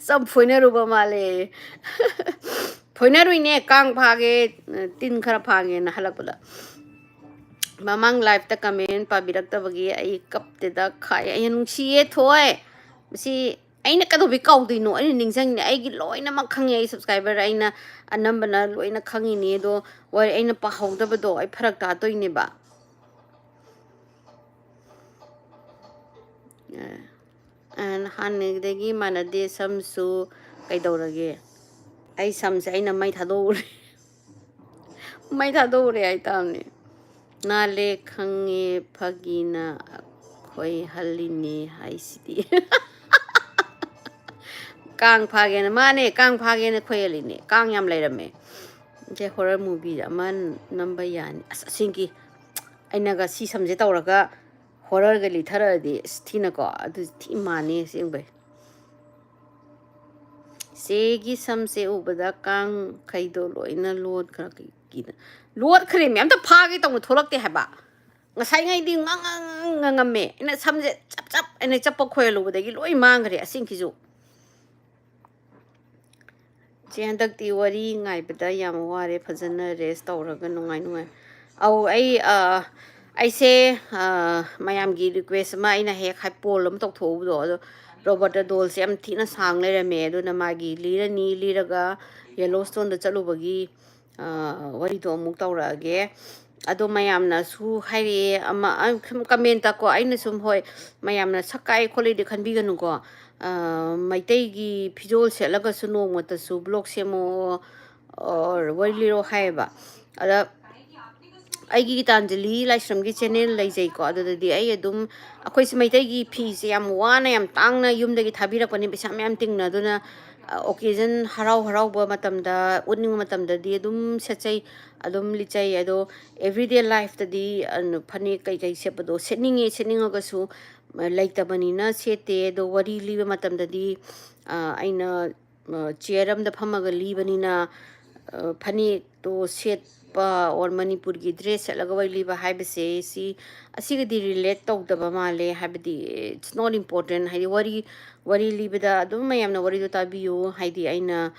sam phoi na ru ba male phoi na ru ne kang phage tin khara phage na halak bula mamang live ta comment pabirak ta bagi ai kap te da khai ai nung si e thoi si aina ka do bi kau di no ai ning sang ne ai gi loina mak khang ai subscriber aina anambana loina khangi ni do wai aina pa hau da ba do ai pharak ta toi ne ba and han de gi mana de sam su kai do rage ai sam se aina mai tha do mai tha do re ai tam ne na le khange phagina khoi halini hai sidi kang phage na mane kang phage na khoi halini kang yam lai rame je horror movie aman number yani asingi aina ga si samje tawraga horror ga li thara di sthina ko adu thi mane singbai segi samse ubada kang khaido loina load khara ki load khare me am ta phage tong tholak te haba ngasai ngai di ngangame ina samje chap ina chap khoi lu da gi loi mang khare asing ki ju che handak ti wari ngai bada yam ware phajana rest tawraga nungai au ai se mayam gi request ma ina he khai pol am tok tho do Robert dol se am thina sang le me do na magi lirani liraga Yellowstone da chalu bagi wari to amuk tawra ge ado mayam na su haire ama comment ta ko aina sum hoi mayam na sakai kholi de khanbi ganu ko maitai gi phijol se laga su no mata su blog se mo or wari liro haiba ada aigi Gitanjali Laisram gi channel leijai ko adudi ai adum akhoi smaitai gi phi se yam wana yam tangna yum da gi thabira pani pesa yam tingna duna occasion harau ba matamda unning matamda di adum sechai adum lichai ado everyday life ta di phani kai sepado setninge ga su laita bani na sete do wari liba matamda di aina chair am da phamaga libani na phani to set or Manipuri ki dress laga wai liba haibase si asiga di relate tawdaba male habdi it's not important hai wari liba da adum mayamna wari do tabiyo haidi aina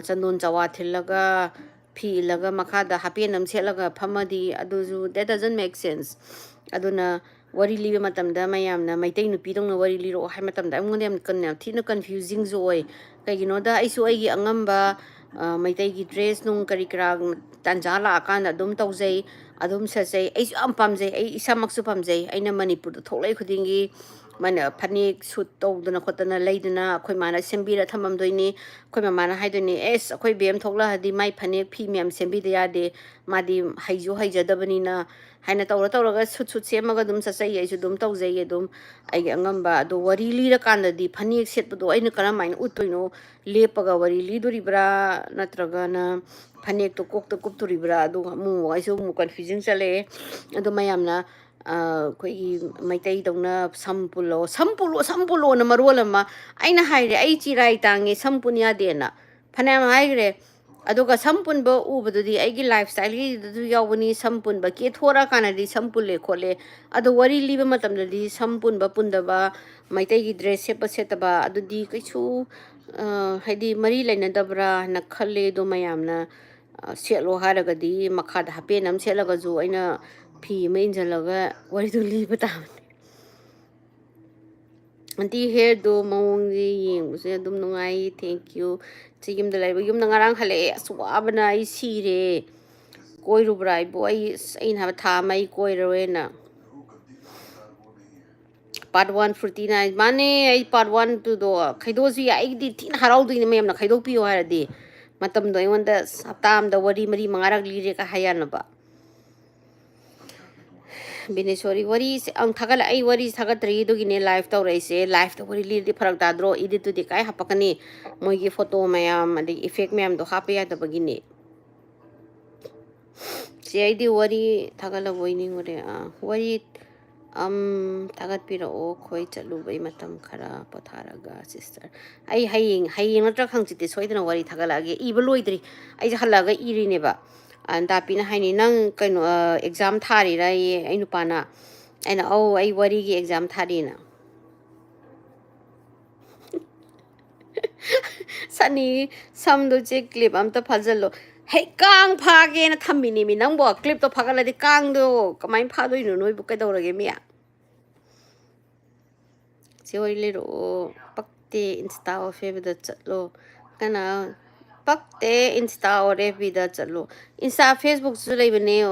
chandon chawa thilaga phi laga makada hapenam selaga phamadi aduju that doesn't make sense aduna wari liba matamda mayamna maitai nupi dongna wari liro hai matamda amngon yam thina confusing joy kaigino da aisu ai angamba maitai gi dress nung kari kra tanjala akanda dum tawjai adum sachai ai am pamjai ai isamaksu pamjai aina Manipur da tholai khudingi mana phanik suit tawduna khotana leiduna khoi mana sembira thamam doini khoi mama na haidoni es khoi bem thokla hadi mai phanik phi myam sembi da yade madi haiju haijadabani na haina tawraga suit semaga dum sachai ai su dum tawjai adum ai angamba do wari lira kanda di phanik setpado aina karamain utoino lepaga wari liduribra natraga na phanek to kokta kupturibra adu mu ai su mu confusing chale adu mayamna koi maitai dongna sampulo na marola ma aina haire ai chirai tangi sampunya dena phanam haire aduga sampun ba ubadudi aigi lifestyle gi du yawani sampun ba ke thora kana di sampule khole adu wari liba matam di sampun ba punda ba maitai gi dress se ba adudi kaisu haidi mari laina dabra na khalle do mayamna selo haraga di makhada hapenam selaga ju aina phi main jalaga wari du liba ta anti hair do mawong gi yeng se dum nungai thank you chigim da laiba yum nangarang hale aswabana ai sire koi rubra ai boy in have tha mai koi roena part 149 mane ai part 1 to do khaido ji ai di tin harau du ni mem na khaido pi ho haradi matam do iwanda saptam da wari mari mangarak lire ka hayana ba Binesori wari ang thagal ai wari thagatri dugine live tawraise live to wari li farak dadro edit to de kai hapakani moigi photo mayam adi effect mayam do hape ya da bagini si ai di wari thagala boining ore wari thagat pira o khoi chalu bai matam khara potharaga sister ai haying natra khangchite soidana wari thagala ge ibaloidri ai halaga irine ba anda pina haini nang kaino exam thari ra ye ai nupana aina ai wari gi exam thari na sani samdo che clip amta phajalo hey kang phage na thamini mi nang bo clip to phagala di kang do kamai phado inu noi bu kai dawrage mi ya che oi le ro pakte insta o fe da chatlo kana pakte insta o re bi da chatlo insta facebook su lei bane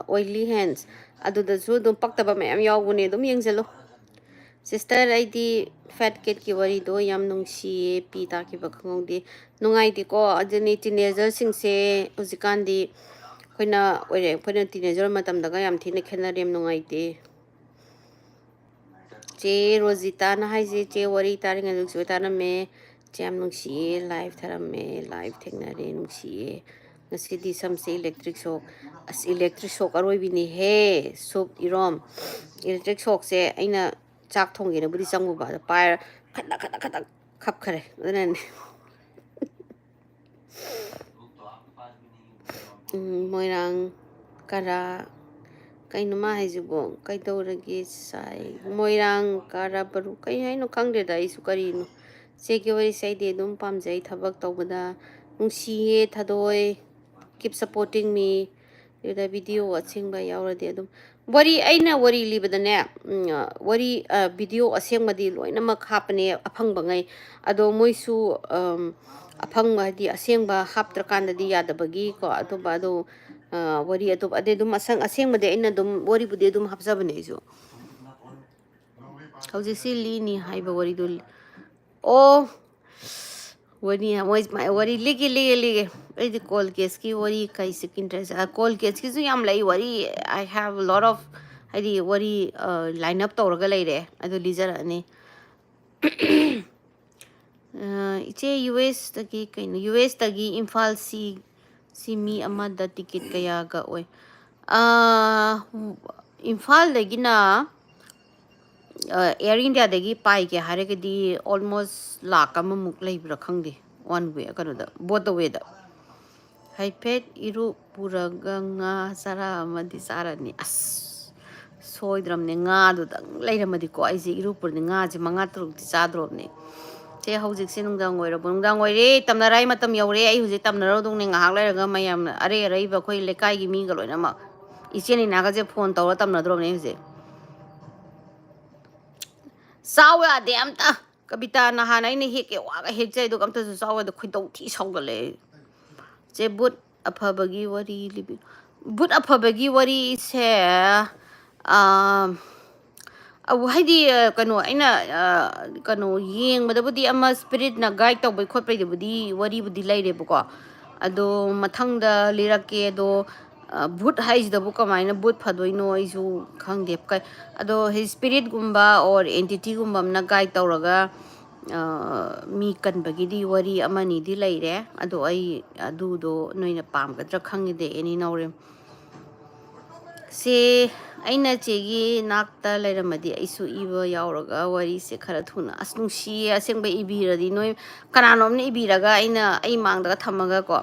oily hands adu da su dum pakta ba me am yaw bune dum yengzalo sister ID fat kid ki wari do yam nungsi pi ta ki ba khong di nungai di ko ajani teenager sing se uzikan di khoina ore khoina teenager matam daga yam thine khena rem nungai di che rosita na hai je che wari ta ring nung su ta na me che yam nungsi live thara me live thengna re nungsi ngasi di sam se electric shock as electric shock aroi bi ni he soup irom electric shock se aina chak thongi na budi changbu ba pa khata khata khata khap khare adana moirang kara kainuma haijubo kaidoragi sai moirang kara baru kai haino khangde da isu kari no se ke wari sai de dum pamjai thabak tawbada nungsiye thadoi keep supporting me yoda video achingba yaurade dum wari aina wari libadane wari video asengmadi loina mak hapne aphangba ngai ado moisu aphangma di asengba haptra kandadi yadabagi ko atoba ado wari atob ade dum asengmade aina dum wari bude dum hapjabane isu hauji si lini haiba wari dul oh wari wari ligi ai the call case ki wari kai second dress call case ki yam lai wari I have a lot of ai wari line up tawraga leire adu lizara ani iche US tagi kaino US tagi Imphal si mi amada ticket kaya ga oi Imphal dagi na Air India dagi pai ke hare ke di almost lakh amamuk leibra khangde one way kano da both the way da haipet iru puraga nga sara amadi sarani as soidram ne nga do dang leiramadi ko aise iru pur ne nga je manga truk ti chadrop ne che haujik se nungdang oire tamnarai matam yaure ai hujik tamnaro dong ne ngahak leiraga mayam are ba khoi lekai gi mi ga loina ma icheni naga je phone tawra tamnadrop ne hujik sawa de amta kabita na hana ine heke waga hekjai do amta su sawa de khidau thi saugale che but aphabagi wari libi but aphabagi wari se haidi kano aina kano yeng badabudi ama spirit na guide tawbai khotpai de budi wari budi laire buko ado mathangda lirake do भूत हाइजदबु कमाइना भूत फदोइनो आइसु खंगदे kai ado his spirit gumba or entity gumba na guide tawraga mi kanbagi di wari amani di leire ado ai adu do noina pamgadra khangide eni naure se aina chegi nakta leiramadi aisu iba yauraga wari se khara thuna asnungsi asengba ibiradi noi kananomne ibiraga aina ai mangdaga thamaga ko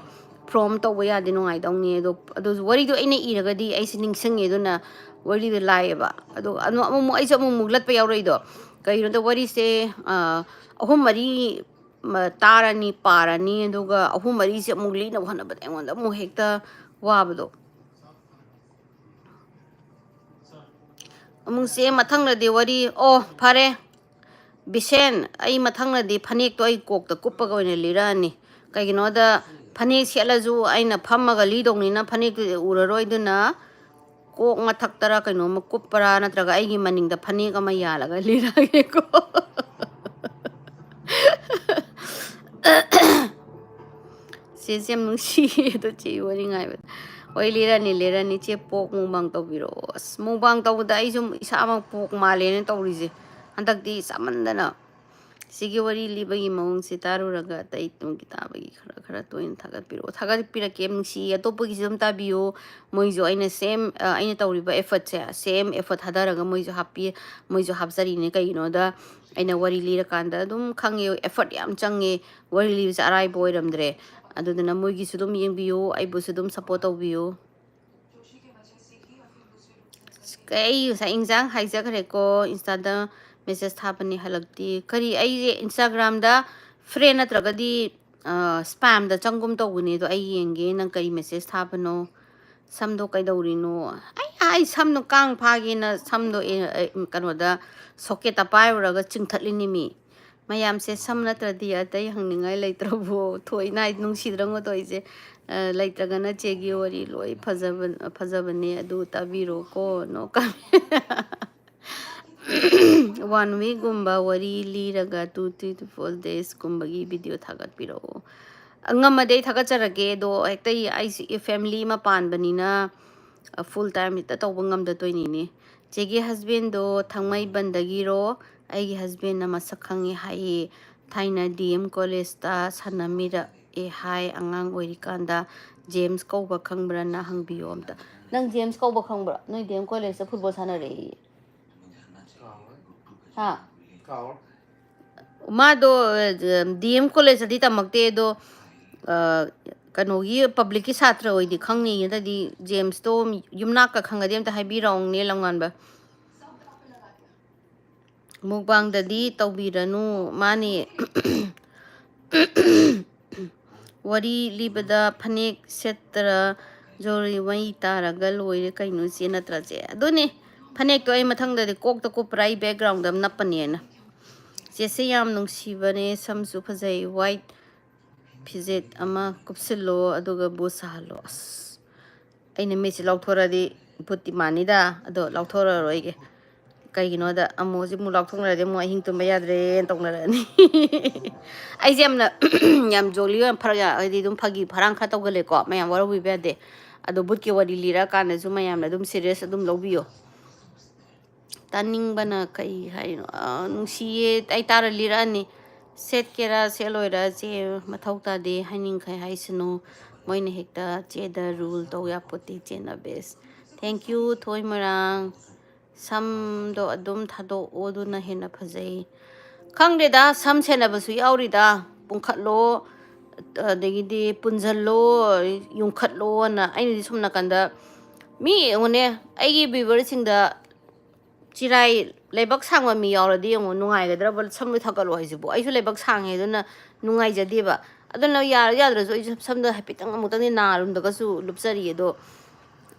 from to we adi nungai dongni do wari do ine iraga di ai sining sange do na wari do lai ba ado amu ai samu muglat pa yaurai do kai no do wari se ahum mari tarani parani aduga ahum mari se mugli na hana ba engonda mu hekta wabdo amung se mathang na de wari oh phare bisen ai mathang na de phanek to ai kok ta kuppa ga ne lirani kai no da phanek selaju aina phammaga lidongni na phanek uraroi duna kok mathak tara kaino ma kuppara natraga aigi maningda phanek ama yalaga lirage ko sesem nungsi to chi wari ngai ꯍꯣꯏ ꯂꯤꯔꯅꯤ ꯆꯦ ꯄꯣꯛ mukbang ꯇꯧꯕꯤꯔꯛꯑꯣ ꯑꯁ mukbang ꯇꯧꯕꯗ ꯑꯩꯁꯨ ꯏꯁꯥꯃꯛ ꯄꯣꯛ ꯃꯥꯜꯂꯦꯅ ꯇꯧꯔꯤꯁꯦ ꯍꯟꯗꯛꯇꯤ ꯆꯥꯃꯟꯗꯅ ꯁꯤꯒꯤ ꯋꯥꯔꯤ ꯂꯤꯕꯒꯤ ꯃꯑꯣꯡꯁꯦ ꯇꯥꯔꯨꯔꯒ ꯑꯇꯩ ꯇꯨꯡꯒꯤ ꯇꯥꯕꯒꯤ ꯈꯔ ꯇꯣꯏꯅ ꯊꯥꯒꯠꯄꯤꯔꯛꯑꯣ ꯊꯥꯒꯠꯄꯤꯔꯛꯀꯦ ꯅꯨꯡꯁꯤ ꯑꯇꯣꯞꯄꯒꯤꯁꯨ ꯑꯗꯨꯝ ꯇꯥꯕꯤꯌꯨ ꯃꯣꯏꯁꯨ ꯑꯩꯅ ꯁꯦꯝ ꯑꯩꯅ ꯇꯧꯔꯤꯕ ꯑꯦꯐꯔꯠꯁꯦ ꯁꯦꯝ ꯑꯦꯐꯔꯠ ꯊꯥꯗꯔꯒ ꯃꯣꯏꯁꯨ ꯍꯥꯞꯆꯔꯤꯅꯦ ꯀꯩꯒꯤꯅꯣꯗ ꯑꯩꯅ ꯋꯥꯔꯤ ꯂꯤꯔꯀꯥꯟꯗ ꯑꯗꯨꯝ ꯈꯪꯉꯦ ꯑꯦꯐꯔꯠ ꯌꯥꯝ ꯆꯪꯉꯦ ꯋꯥꯔꯤ ꯂꯤꯕꯁꯦ ꯑꯔꯥꯏꯕ ꯑꯣꯏꯔꯝꯗ꯭ꯔꯦ ꯑꯗꯨꯗꯨꯅ ꯃꯣꯏꯒꯤꯁꯨ ꯑꯗꯨꯝ ꯌꯦꯡꯕꯤꯌꯨ ꯑꯩꯕꯨꯁꯨ ꯑꯗꯨꯝ ꯁꯞꯄꯣꯔꯠ ꯇꯧꯕꯤꯌꯨ ꯀꯩ ꯉꯁꯥꯏ ꯏꯟꯖꯥꯡ ꯍꯥꯏꯖꯈ꯭ꯔꯦꯀꯣ ꯏꯟꯁꯇꯥꯗ ꯃꯦꯁꯦꯁ ꯊꯥꯕꯅꯤ ꯍꯜꯂꯛꯇꯤ ꯀꯔꯤ ꯑꯩꯁꯦ ꯏꯟꯁꯇꯥꯒ꯭ꯔꯥꯝꯗ ꯐ꯭ꯔꯦꯟ ꯅꯠꯇ꯭ꯔꯒꯗꯤ ꯁ꯭ꯄꯥꯝꯗ ꯆꯪꯒꯨꯝ ꯇꯧꯕꯅꯦ ꯑꯗꯣ ꯑꯩ ꯌꯦꯡꯒꯦ ꯅꯪ ꯀꯔꯤ ꯃꯦꯁꯦꯁ ꯊꯥꯕꯅꯣ ꯁꯝꯗꯣ ꯀꯩꯗꯧꯔꯤꯅꯣ ꯑꯩ ꯁꯝꯗꯣ ꯀꯥꯡ ꯐꯥꯒꯦꯅ ꯁꯝꯗꯣ ꯀꯩꯅꯣꯗ ꯁꯣꯀꯦꯠꯇ ꯄꯥꯏꯔꯨꯔꯒ ꯆꯤꯡꯊꯠꯂꯤꯅꯤ ꯃꯤ ꯃꯌꯥꯝꯁꯦ ꯁꯝ ꯅꯠꯇ꯭ꯔꯗꯤ ꯑꯇꯩ ꯍꯪꯅꯤꯡꯉꯥꯏ ꯂꯩꯇ꯭ꯔꯕꯣ ꯊꯣꯏꯅ ꯅꯨꯡꯁꯤꯗ꯭ꯔꯪꯒꯣ ꯇꯧꯔꯤꯁꯦ ꯂꯩꯇ꯭ꯔꯒꯅ ꯆꯦꯒꯤ ꯋꯥꯔꯤ ꯂꯣꯏ ꯐꯖꯕꯅꯦ ꯑꯗꯨ ꯇꯥꯕꯤꯔꯣꯀꯣ ꯅꯣ ꯋꯥꯟ ꯋꯤꯛꯒꯨꯝꯕ ꯋꯥꯔꯤ ꯂꯤꯔꯒ 2-3-4 days ꯀꯨꯝꯕꯒꯤ ꯚꯤꯗꯤꯑꯣ ꯊꯥꯒꯠꯄꯤꯔꯛꯑꯣ ꯉꯝꯃꯗꯤ ꯑꯩ ꯊꯥꯒꯠꯆꯔꯛꯀꯦ ꯑꯗꯣ ꯍꯦꯛꯇ ꯑꯩꯁꯤ ꯐꯦꯃꯤꯂꯤ ꯑꯃ ꯄꯥꯟꯕꯅꯤꯅ ꯐꯨꯜ ꯇꯥꯏꯝ ꯍꯦꯛꯇ ꯇꯧꯕ ꯉꯝꯗꯗꯣꯏꯅꯤꯅꯦ ꯆꯦꯒꯤ ꯍꯁꯕꯦꯟꯗꯣ ꯊꯥꯡꯃꯩꯕꯟꯗꯒꯤꯔꯣ ꯑꯩꯒꯤ ꯍꯁꯕꯦꯟꯅ ꯃꯁꯛ ꯈꯪꯉꯦ ꯍꯥꯏꯌꯦ ꯊꯥꯏꯅ DM ꯀꯣꯂꯦꯖꯇ ꯁꯥꯟꯅꯃꯤꯔꯛꯑꯦ ꯍꯥꯏ ꯑꯉꯥꯡ ꯑꯣꯏꯔꯤꯀꯥꯟꯗ ꯖꯦꯝꯁ ꯀꯧꯕ ꯈꯪꯕ꯭ꯔꯅ ꯍꯪꯕꯤꯌꯣ ꯑꯝꯇ ꯅꯪ ꯖꯦꯝꯁ ꯀꯧꯕ ꯈꯪꯕ꯭ꯔꯥ ꯅꯣꯏ DM ꯀꯣꯂꯦꯖꯇ ꯐꯨꯠꯕꯣꯜ ꯁꯥꯟꯅꯔꯛꯏ ꯍꯥ ꯃꯥꯗꯣ DM ꯀꯣꯂꯦꯖꯇꯗꯤ ꯇꯝꯃꯛꯇꯦ ꯑꯗꯣ ꯀꯩꯅꯣꯒꯤ ꯄꯕ꯭ꯂꯤꯛꯀꯤ ꯁꯥꯇ꯭ꯔ ꯑꯣꯏꯗꯤ ꯈꯪꯅꯤ ꯑꯗꯨꯗꯤ ꯖꯦꯝꯁꯇꯣ ꯌꯨꯝꯅꯥꯛꯀ ꯈꯪꯉꯗꯤ ꯑꯝꯇ ꯍꯥꯏꯕꯤꯔꯛꯎꯅꯦ ꯂꯝꯉꯥꯟꯕ ꯃꯨꯛꯕꯥꯡꯗꯗꯤ ꯇꯧꯕꯤꯔꯅꯨ ꯃꯥꯅꯦ ꯋꯥꯔꯤ ꯂꯤꯕꯗ ꯐꯅꯦꯛ ꯁꯦꯠꯇꯔ ꯖꯣꯔꯤ ꯃꯩ ꯇꯥꯔꯒ ꯂꯣꯏꯔꯦ ꯀꯩꯅꯣ ꯆꯦ ꯅꯠꯇ꯭ꯔꯁꯦ ꯑꯗꯨꯅꯦ ꯐꯅꯦꯛꯇꯣ ꯑꯩ ꯃꯊꯪꯗꯗꯤ ꯀꯣꯛꯇ ꯀꯨꯞꯄ꯭ꯔꯥ ꯑꯩ ꯕꯦꯛꯒ꯭ꯔꯥꯎꯟꯗ ꯅꯞꯄꯅꯦꯅ ꯆꯦꯁꯦ ꯌꯥꯝ ꯅꯨꯡꯁꯤꯕꯅꯦ ꯁꯝꯁꯨ ꯐꯖꯩ ꯋꯥꯏꯠ ꯐꯤꯖꯦꯠ ꯑꯃ ꯀꯨꯞꯁꯤꯜꯂꯣ ꯑꯗꯨꯒ ꯕꯨꯠ ꯁꯥꯍꯜꯂꯣ ꯑꯁ ꯑꯩꯅ ꯃꯤꯠꯁꯦ ꯂꯧꯊꯣꯔꯛꯑꯗꯤ ꯕꯨꯠꯇꯤ ꯃꯥꯟꯅꯤꯗ ꯑꯗꯣ ꯂꯧꯊꯣꯔꯛꯑꯔꯣꯏꯒꯦ ꯀꯩꯒꯤꯅꯣꯗ ꯑꯃꯨꯛ ꯂꯥꯎꯊꯣꯛꯅꯔꯗꯤ ꯑꯃꯨꯛ ꯑꯍꯤꯡ ꯇꯨꯝꯕ ꯌꯥꯗ꯭ꯔꯦꯅ ꯇꯧꯅꯔꯛꯑꯅꯤ ꯑꯩꯁꯦ ꯌꯥꯝꯅ ꯌꯥꯝ ꯖꯣꯂꯤ ꯌꯥꯝ ꯍꯥꯏꯗꯤ ꯑꯗꯨꯝ ꯐꯥꯒꯤ ꯐꯔꯥꯡ ꯈꯔ ꯇꯧꯒꯜꯂꯦꯀꯣ ꯃꯌꯥꯝ ꯋꯥꯔꯧꯕꯤꯕ ꯌꯥꯗꯦ ꯑꯗꯣ ꯕꯨꯠꯀꯤ ꯋꯥꯔꯤ ꯂꯤꯔꯛꯑꯀꯥꯟꯗꯁꯨ ꯃꯌꯥꯝꯅ ꯑꯗꯨꯝ ꯁꯤꯔꯤꯌꯁ ꯑꯗꯨꯝ ꯂꯧꯕꯤꯌꯣ ꯇꯥꯅꯤꯡꯕꯅ ꯀꯩ ꯍꯥꯏꯅꯣ ꯅꯨꯡꯁꯤꯌꯦ ꯑꯩ ꯇꯥꯔ ꯂꯤꯔꯛꯑꯅꯤ ꯁꯦꯠꯀꯦꯔꯥ ꯁꯦꯠꯂꯣꯏꯔꯥ ꯆꯦ ꯃꯊꯧ ꯇꯥꯗꯦ ꯍꯥꯏꯅꯤꯡꯈꯩ ꯍꯥꯏꯁꯅꯨ ꯃꯣꯏꯅ ꯍꯦꯛꯇ ꯆꯦꯗ ꯔꯨꯜ ꯇꯧ ꯌꯥꯄꯣꯠꯇꯦ ꯆꯦꯅ ꯕꯦꯁ ꯊꯦꯡꯛ ꯌꯨ ꯊꯣꯏ ꯃꯣꯏꯔꯥꯡ ꯁꯝꯗꯣ ꯑꯗꯨꯝ ꯊꯥꯗꯣꯛꯑꯣ ꯑꯗꯨꯅ ꯍꯦꯟꯅ ꯐꯖꯩ ꯈꯪꯗꯦꯗ ꯁꯝ ꯁꯦꯟꯅꯕꯁꯨ ꯌꯥꯎꯔꯤꯗ ꯄꯨꯡꯈꯠꯂꯣ ꯑꯗꯒꯤꯗꯤ ꯄꯨꯟꯓꯜꯂꯣ ꯌꯨꯡꯈꯠꯂꯣꯅ ꯑꯩꯅꯗꯤ ꯁꯣꯝ ꯅꯥꯀꯟꯗ ꯃꯤ ꯌꯦꯡꯉꯨꯅꯦ ꯑꯩꯒꯤ ꯚ꯭ꯌꯨꯋꯔꯁꯤꯡꯗ ꯆꯤꯔꯥꯏ ꯂꯩꯕꯛ ꯁꯥꯡꯕ ꯃꯤ ꯌꯥꯎꯔꯗꯤ ꯌꯦꯡꯉꯣ ꯅꯨꯡꯉꯥꯏꯒꯗ꯭ꯔꯕ ꯁꯝꯗꯣ ꯊꯥꯒꯠꯂꯣ ꯍꯥꯏꯁꯤꯕꯨ ꯑꯩꯁꯨ ꯂꯩꯕꯛ ꯁꯥꯡꯉꯦ ꯑꯗꯨꯅ ꯅꯨꯡꯉꯥꯏꯖꯗꯦꯕ ꯑꯗꯨꯅ ꯌꯥꯗ꯭ꯔꯁꯨ ꯑꯩꯁꯨ ꯁꯝꯗ ꯍꯥꯏꯐꯦꯠꯇꯪ ꯑꯃꯨꯛꯇꯪꯗꯤ ꯅꯥꯔꯨꯝꯗꯒꯁꯨ ꯂꯨꯞꯆꯔꯤ ꯑꯗꯣ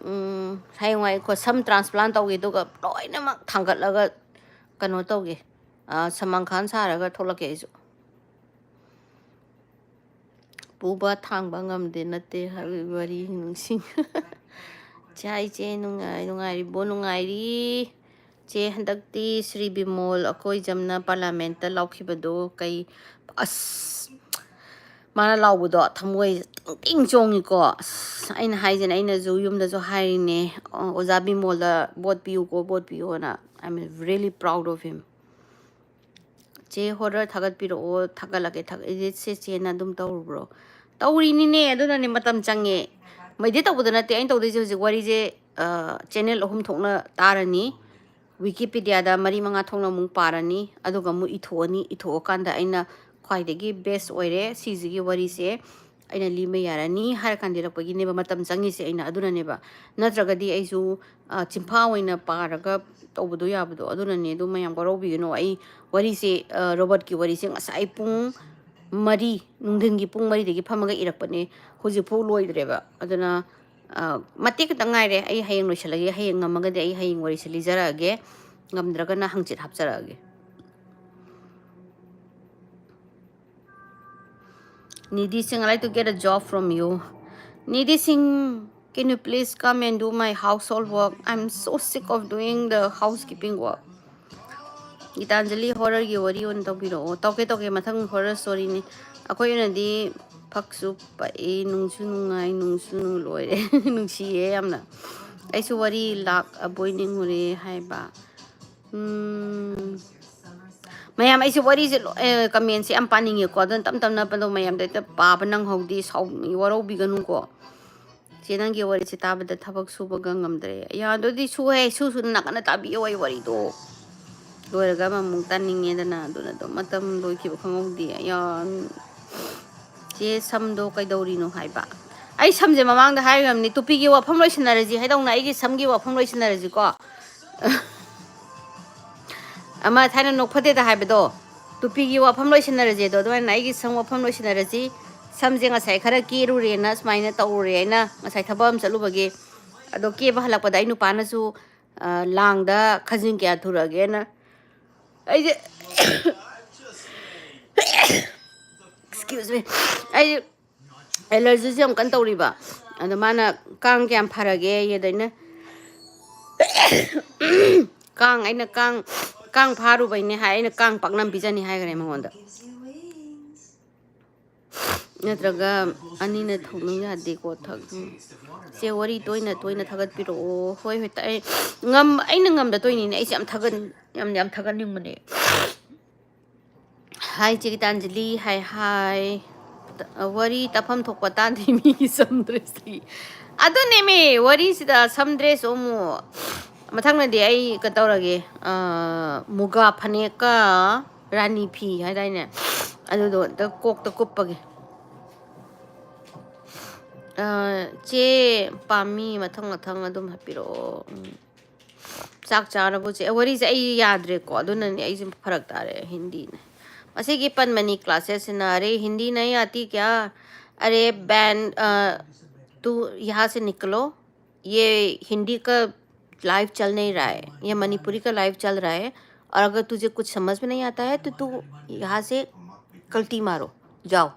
ꯍꯌꯦꯡꯋꯥꯏ ꯁꯝ ꯇ꯭ꯔꯥꯟꯁꯄ꯭ꯂꯥꯟ ꯇꯧꯒꯦ ꯑꯗꯨꯒ ꯂꯣꯏꯅꯃꯛ ꯊꯥꯡꯒꯠꯂꯒ ꯀꯩꯅꯣ ꯇꯧꯒꯦ ꯁꯃꯥꯡꯈꯥꯟ ꯁꯥꯔꯒ ꯊꯣꯛꯂꯛꯀꯦ ꯑꯩꯁꯨ ꯄꯨꯕ ꯊꯥꯡꯕ ꯉꯝꯗꯦ ꯅꯠꯇꯦ ꯍꯥꯏꯕꯒꯤ ꯋꯥꯔꯤ ꯅꯤꯡꯁꯤꯡ ꯆꯦ ꯏꯆꯦ ꯅꯨꯡꯉꯥꯏꯔꯤꯕꯣ ꯅꯨꯡꯉꯥꯏꯔꯤ ꯆꯦ ꯍꯟꯗꯛꯇꯤ ꯁ꯭ꯔꯤ ꯕꯤꯃꯣꯜ ꯑꯩꯈꯣꯏꯖꯝꯅ ꯄꯥꯔꯂꯥꯃꯦꯟꯇ ꯂꯥꯎꯈꯤꯕꯗꯣ ꯀꯩ ꯑꯁ ꯃꯥꯅ ꯂꯥꯎꯕꯗꯣ ꯊꯃꯣꯏ ꯇꯤꯡ ꯆꯣꯡꯉꯤꯀꯣ ꯑꯁ ꯑꯩꯅ ꯍꯥꯏꯖꯦꯅꯦ ꯑꯩꯅꯁꯨ ꯌꯨꯝꯗꯁꯨ ꯍꯥꯏꯔꯤꯅꯦ ꯑꯣꯖꯥ ꯕꯤꯃꯣꯜꯗ ꯚꯣꯠ ꯄꯤꯌꯨꯀꯣ ꯚꯣꯠ ꯄꯤꯌꯣꯅ I am really proud of him ꯆꯦ ꯍꯣꯔꯔ ꯊꯥꯒꯠꯄꯤꯔꯛꯑꯣ ꯊꯥꯒꯠꯂꯛꯀꯦ ꯏꯗꯤꯠꯁꯦ ꯆꯦꯅ ꯑꯗꯨꯝ ꯇꯧꯔꯨꯕ꯭ꯔꯣ ꯇꯧꯔꯤꯅꯤꯅꯦ ꯑꯗꯨꯅꯅꯦ ꯃꯇꯝ ꯆꯪꯉꯦ ꯃꯩꯗꯤ ꯇꯧꯕꯗ ꯅꯠꯇꯦ ꯑꯩꯅ ꯇꯧꯗꯣꯏꯁꯦ ꯍꯧꯖꯤꯛ ꯋꯥꯔꯤꯁꯦ ꯆꯦꯅꯦꯜ 3 ꯊꯣꯛꯅ ꯇꯥꯔꯅꯤ ꯋꯤꯀꯤꯄꯤꯗꯤꯌꯥꯗ 4-5 ꯊꯣꯛꯅ ꯑꯃꯨꯛ ꯄꯥꯔꯅꯤ ꯑꯗꯨꯒ ꯑꯃꯨꯛ ꯏꯊꯣꯛꯑꯅꯤ ꯏꯊꯣꯛꯑꯀꯥꯟꯗ ꯑꯩꯅ ꯈ꯭ꯋꯥꯏꯗꯒꯤ ꯕꯦꯁ ꯑꯣꯏꯔꯦ ꯁꯤꯁꯤꯒꯤ ꯋꯥꯔꯤꯁꯦ ꯑꯩꯅ ꯂꯤꯕ ꯌꯥꯔꯅꯤ ꯍꯥꯏꯔꯀꯥꯟꯗ ꯏꯔꯛꯄꯒꯤꯅꯦꯕ ꯃꯇꯝ ꯆꯪꯉꯤꯁꯦ ꯑꯩꯅ ꯑꯗꯨꯅꯅꯦꯕ ꯅꯠꯇ꯭ꯔꯒꯗꯤ ꯑꯩꯁꯨ ꯆꯤꯝꯐꯥ ꯑꯣꯏꯅ ꯄꯥꯔꯒ ꯇꯧꯕꯗꯣ ꯌꯥꯕꯗꯣ ꯑꯗꯨꯅꯅꯦ ꯑꯗꯨ ꯃꯌꯥꯝ ꯋꯥꯔꯧꯕꯤꯒꯅꯣ ꯑꯩ ꯋꯥꯔꯤꯁꯦ ꯔꯣꯕꯔꯠꯀꯤ ꯋꯥꯔꯤꯁꯦ ꯉꯁꯥꯏ ꯄꯨꯡ 4 ꯅꯨꯡꯊꯤꯟꯒꯤ ꯄꯨꯡ 4ꯗꯒꯤ ꯐꯝꯃꯒ ꯏꯔꯛꯄꯅꯦ ꯍꯧꯖꯤꯛꯐꯥꯎ ꯂꯣꯏꯗ꯭ꯔꯦꯕ ꯑꯗꯨꯅ ꯃꯇꯦꯛ ꯈꯛꯇꯪ ꯉꯥꯏꯔꯦ ꯑꯩ ꯍꯌꯦꯡ ꯂꯣꯏꯁꯤꯜꯂꯒꯦ ꯍꯌꯦꯡ ꯉꯝꯃꯒꯗꯤ ꯑꯩ ꯍꯌꯦꯡ ꯋꯥꯔꯤꯁꯦ ꯂꯤꯖꯔꯛꯑꯒꯦ ꯉꯝꯗ꯭ꯔꯒꯅ ꯍꯪꯆꯤꯠ ꯍꯥꯞꯆꯔꯛꯑꯒꯦ Needy Singh, I'd like to get a job from you. Needy Singh, can you please come and do my household work? I'm so sick of doing the housekeeping work. Gitanjali horror ki wari on tawpiro. Tawke mathang horror story ni. Ako yun di ꯐꯛꯁꯨ ꯄꯛꯏ ꯅꯨꯡꯁꯨ ꯅꯨꯡꯉꯥꯏ ꯅꯨꯡꯁꯨ ꯂꯣꯏꯔꯦ ꯅꯨꯡꯁꯤꯌꯦ ꯌꯥꯝꯅ ꯑꯩꯁꯨ ꯋꯥꯔꯤ ꯂꯥꯛꯑꯕꯣꯏ ꯅꯤꯡꯉꯨꯔꯦ ꯍꯥꯏꯕ ꯃꯌꯥꯝ ꯑꯩꯁꯦ ꯋꯥꯔꯤꯁꯦ ꯀꯃꯦꯟꯁꯦ ꯌꯥꯝ ꯄꯥꯅꯤꯡꯉꯦꯀꯣ ꯑꯗꯨꯅ ꯇꯞ ꯇꯞꯅ ꯄꯗꯣ ꯃꯌꯥꯝꯗ ꯍꯦꯛꯇ ꯄꯥꯕ ꯅꯪꯍꯧꯗꯦ ꯋꯥꯔꯧꯕꯤꯒꯅꯨꯀꯣ ꯆꯦ ꯅꯪꯒꯤ ꯋꯥꯔꯤꯁꯦ ꯇꯥꯕꯗ ꯊꯕꯛ ꯁꯨꯕꯒ ꯉꯝꯗ꯭ꯔꯦ ꯌꯥꯗꯣꯗꯤ ꯁꯨꯍꯦ ꯁꯨꯁꯨ ꯅꯥꯀꯟꯅ ꯇꯥꯕꯤꯌꯣ ꯑꯩ ꯋꯥꯔꯤꯗꯣ ꯂꯣꯏꯔꯒ ꯑꯃꯨꯛ ꯇꯥꯅꯤꯡꯉꯦꯗꯅ ꯑꯗꯨꯅ ꯑꯗꯨꯝ ꯃꯇꯝ ꯂꯣꯏꯈꯤꯕ ꯈꯪꯍꯧꯗꯦ ꯆꯦ ꯁꯝꯗꯣ ꯀꯩꯗꯧꯔꯤꯅꯣ ꯍꯥꯏꯕ ꯑꯩ ꯁꯝꯁꯦ ꯃꯃꯥꯡꯗ ꯍꯥꯏꯈ꯭ꯔꯕꯅꯤ ꯇꯨꯄꯤꯒꯤ ꯋꯥꯐꯝ ꯂꯣꯏꯁꯤꯟꯅꯔꯁꯤ ꯍꯥꯏꯗꯧꯅ ꯑꯩꯒꯤ ꯁꯝꯒꯤ ꯋꯥꯐꯝ ꯂꯣꯏꯁꯤꯟꯅꯔꯁꯤꯀꯣ ꯑꯃ ꯊꯥꯏꯅ ꯅꯣꯛꯐꯗꯦꯗ ꯍꯥꯏꯕꯗꯣ ꯇꯨꯄꯤꯒꯤ ꯋꯥꯐꯝ ꯂꯣꯏꯁꯤꯟꯅꯔꯁꯤ ꯑꯗꯣ ꯑꯗꯨꯃꯥꯏꯅ ꯑꯩꯒꯤ ꯁꯝ ꯋꯥꯐꯝ ꯂꯣꯏꯁꯤꯟꯅꯔꯁꯤ ꯁꯝꯁꯦ ꯉꯁꯥꯏ ꯈꯔ ꯀꯦꯔꯨꯔꯦꯅ ꯁꯨꯃꯥꯏꯅ ꯇꯧꯔꯨꯔꯦ ꯑꯩꯅꯉꯁꯥꯏ ꯊꯕꯛ ꯑꯃ ꯆꯠꯂꯨꯕꯒꯤ ꯑꯗꯣ ꯀꯦꯕ ꯍꯜꯂꯛꯄꯗ ꯑꯩ ꯅꯨꯄꯥꯅꯁꯨ ꯂꯥꯡꯗ ꯈꯖꯤꯡ ꯀꯌꯥ ꯊꯨꯔꯛꯑꯒꯦꯅ ꯑꯩꯁꯦ ꯑꯦꯛꯁꯀ꯭ꯌꯨꯁ ꯃꯤ ꯑꯩ ꯑꯦꯂꯔꯖꯤꯁꯦ ꯌꯥꯝ ꯀꯟꯅ ꯇꯧꯔꯤꯕ ꯑꯗꯣ ꯃꯥꯅ ꯀꯥꯡ ꯀꯌꯥꯝ ꯐꯔꯒꯦ ꯑꯗ ꯑꯩꯅ ꯑꯩꯅ ꯀꯥꯡ ꯐꯥꯔꯨꯕꯩꯅꯦ ꯍꯥꯏ ꯑꯩꯅ ꯀꯥꯡ ꯄꯥꯛꯅꯝ ꯄꯤꯖꯅꯤ ꯍꯥꯏꯈ꯭ꯔꯦ ꯃꯉꯣꯟꯗ ꯅꯠꯇ꯭ꯔꯒ ꯑꯅꯤꯅ ꯊꯧꯅꯨ ꯌꯥꯗꯦꯀꯣ ꯆꯦ ꯋꯥꯔꯤ ꯇꯣꯏꯅ ꯊꯥꯒꯠꯄꯤꯔꯛꯑꯣ ꯍꯣꯏ ꯍꯣꯏ ꯑꯩꯅ ꯉꯝꯗ ꯇꯣꯏꯅꯤꯅꯦ ꯑꯩꯁꯦ ꯌꯥꯝ ꯊꯥꯒꯠꯅꯤꯡꯕꯅꯦ ꯍꯥꯏ ꯆꯦ ꯒꯤꯇꯥꯟꯖꯂꯤ ꯍꯥꯏ ꯋꯥꯔꯤ ꯇꯥꯐꯝ ꯊꯣꯛꯄ ꯇꯥꯟꯗꯦ ꯃꯤꯒꯤ ꯁꯝꯗ꯭ꯔꯦꯁꯤ ꯑꯗꯨꯅꯦꯃꯤ ꯋꯥꯔꯤꯁꯤꯗ ꯁꯝꯗ꯭ꯔꯦꯁ ꯑꯃꯨꯛ ꯃꯊꯪꯅꯗꯤ ꯑꯩ ꯀꯩꯅꯣ ꯇꯧꯔꯒꯦ ꯃꯨꯒꯥ ꯐꯅꯦꯛꯀ ꯔꯥꯅꯤ ꯐꯤ ꯍꯥꯏꯗꯥꯏꯅꯦ ꯑꯗꯨꯗꯣ ꯀꯣꯛꯇ ꯀꯨꯞꯄꯒꯦ ꯆꯦ ꯄꯥꯝꯃꯤ ꯃꯊꯪ ꯑꯗꯨꯝ ꯍꯥꯞꯄꯤꯔꯛꯑꯣ ꯆꯥꯛ ꯆꯥꯔꯕꯣ ꯆꯦ ꯋꯥꯔꯤꯁꯦ ꯑꯩ ꯌꯥꯗ꯭ꯔꯦꯀꯣ ꯑꯗꯨꯅꯅꯦ ꯑꯩꯁꯦ ꯐꯔꯛ ꯇꯥꯔꯦ ꯍꯤꯟꯗꯤꯅꯦ मसीगी पनमनी क्लासेस ना अरे हिंदी नहीं आती क्या अरे बैन तू यहाँ से निकलो ये हिंदी का लाइव चल नहीं रहा है ये मणिपुरी का लाइव चल रहा है और अगर तुझे कुछ समझ में नहीं आता है तो तू यहाँ से कल्टी मारो जाओ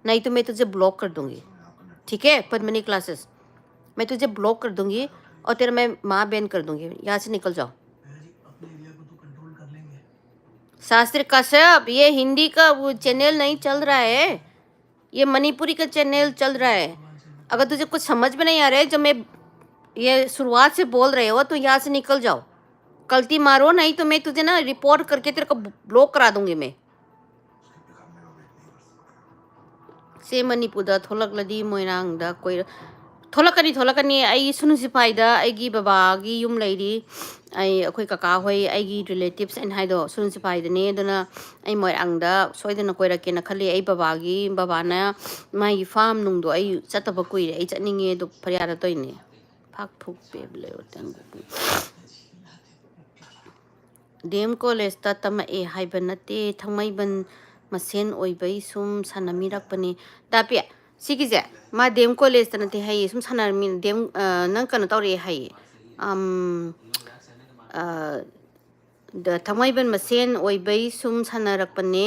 नहीं तो मैं तुझे ब्लॉक कर दूंगी ठीक है पद्मनी क्लासेस मैं तुझे ब्लॉक कर दूंगी और तेरा मैं माँ बैन कर दूंगी यहाँ से निकल जाओ शास्त्री कश्यप ये हिंदी का वो चैनल नहीं चल रहा है ये मणिपुरी का चैनल चल रहा है अगर तुझे कुछ समझ में नहीं आ रहा है जो मैं ये शुरुआत से बोल रहे हो तो यहाँ से निकल जाओ गलती मारो नहीं तो मैं तुझे ना रिपोर्ट करके तेरे को ब्लॉक करा दूंगी मैं से मणिपुर थोलकलदी मोइरांग कोई थोलकनी आई सुनुसिपाइदा आईगी बाबागी युम लैरी आई अखोई काका होई आईगी रिलेटिव्स एन हाइदो सुनुसिपाइदने दना आई मोइरांगदा सोइदना कोइरकेना खली आई बाबाना माई फार्म नुंगदो आई चतबा कुइरे आई चनिंगे दो फरियादा तोइने फाक फुक पेबले ओतंग डेम कॉलेज ता तमा ए हाइबा नते थंगमैबन मसेन ओइबै सुम सानमिरकपने तापे सिगिजे मा डेम कॉलेज ता नते हाइ सुम सानमि डेम नंग कनो तौरे हाइ द थंगमैबन मसेन ओइबै सुम सानरकपने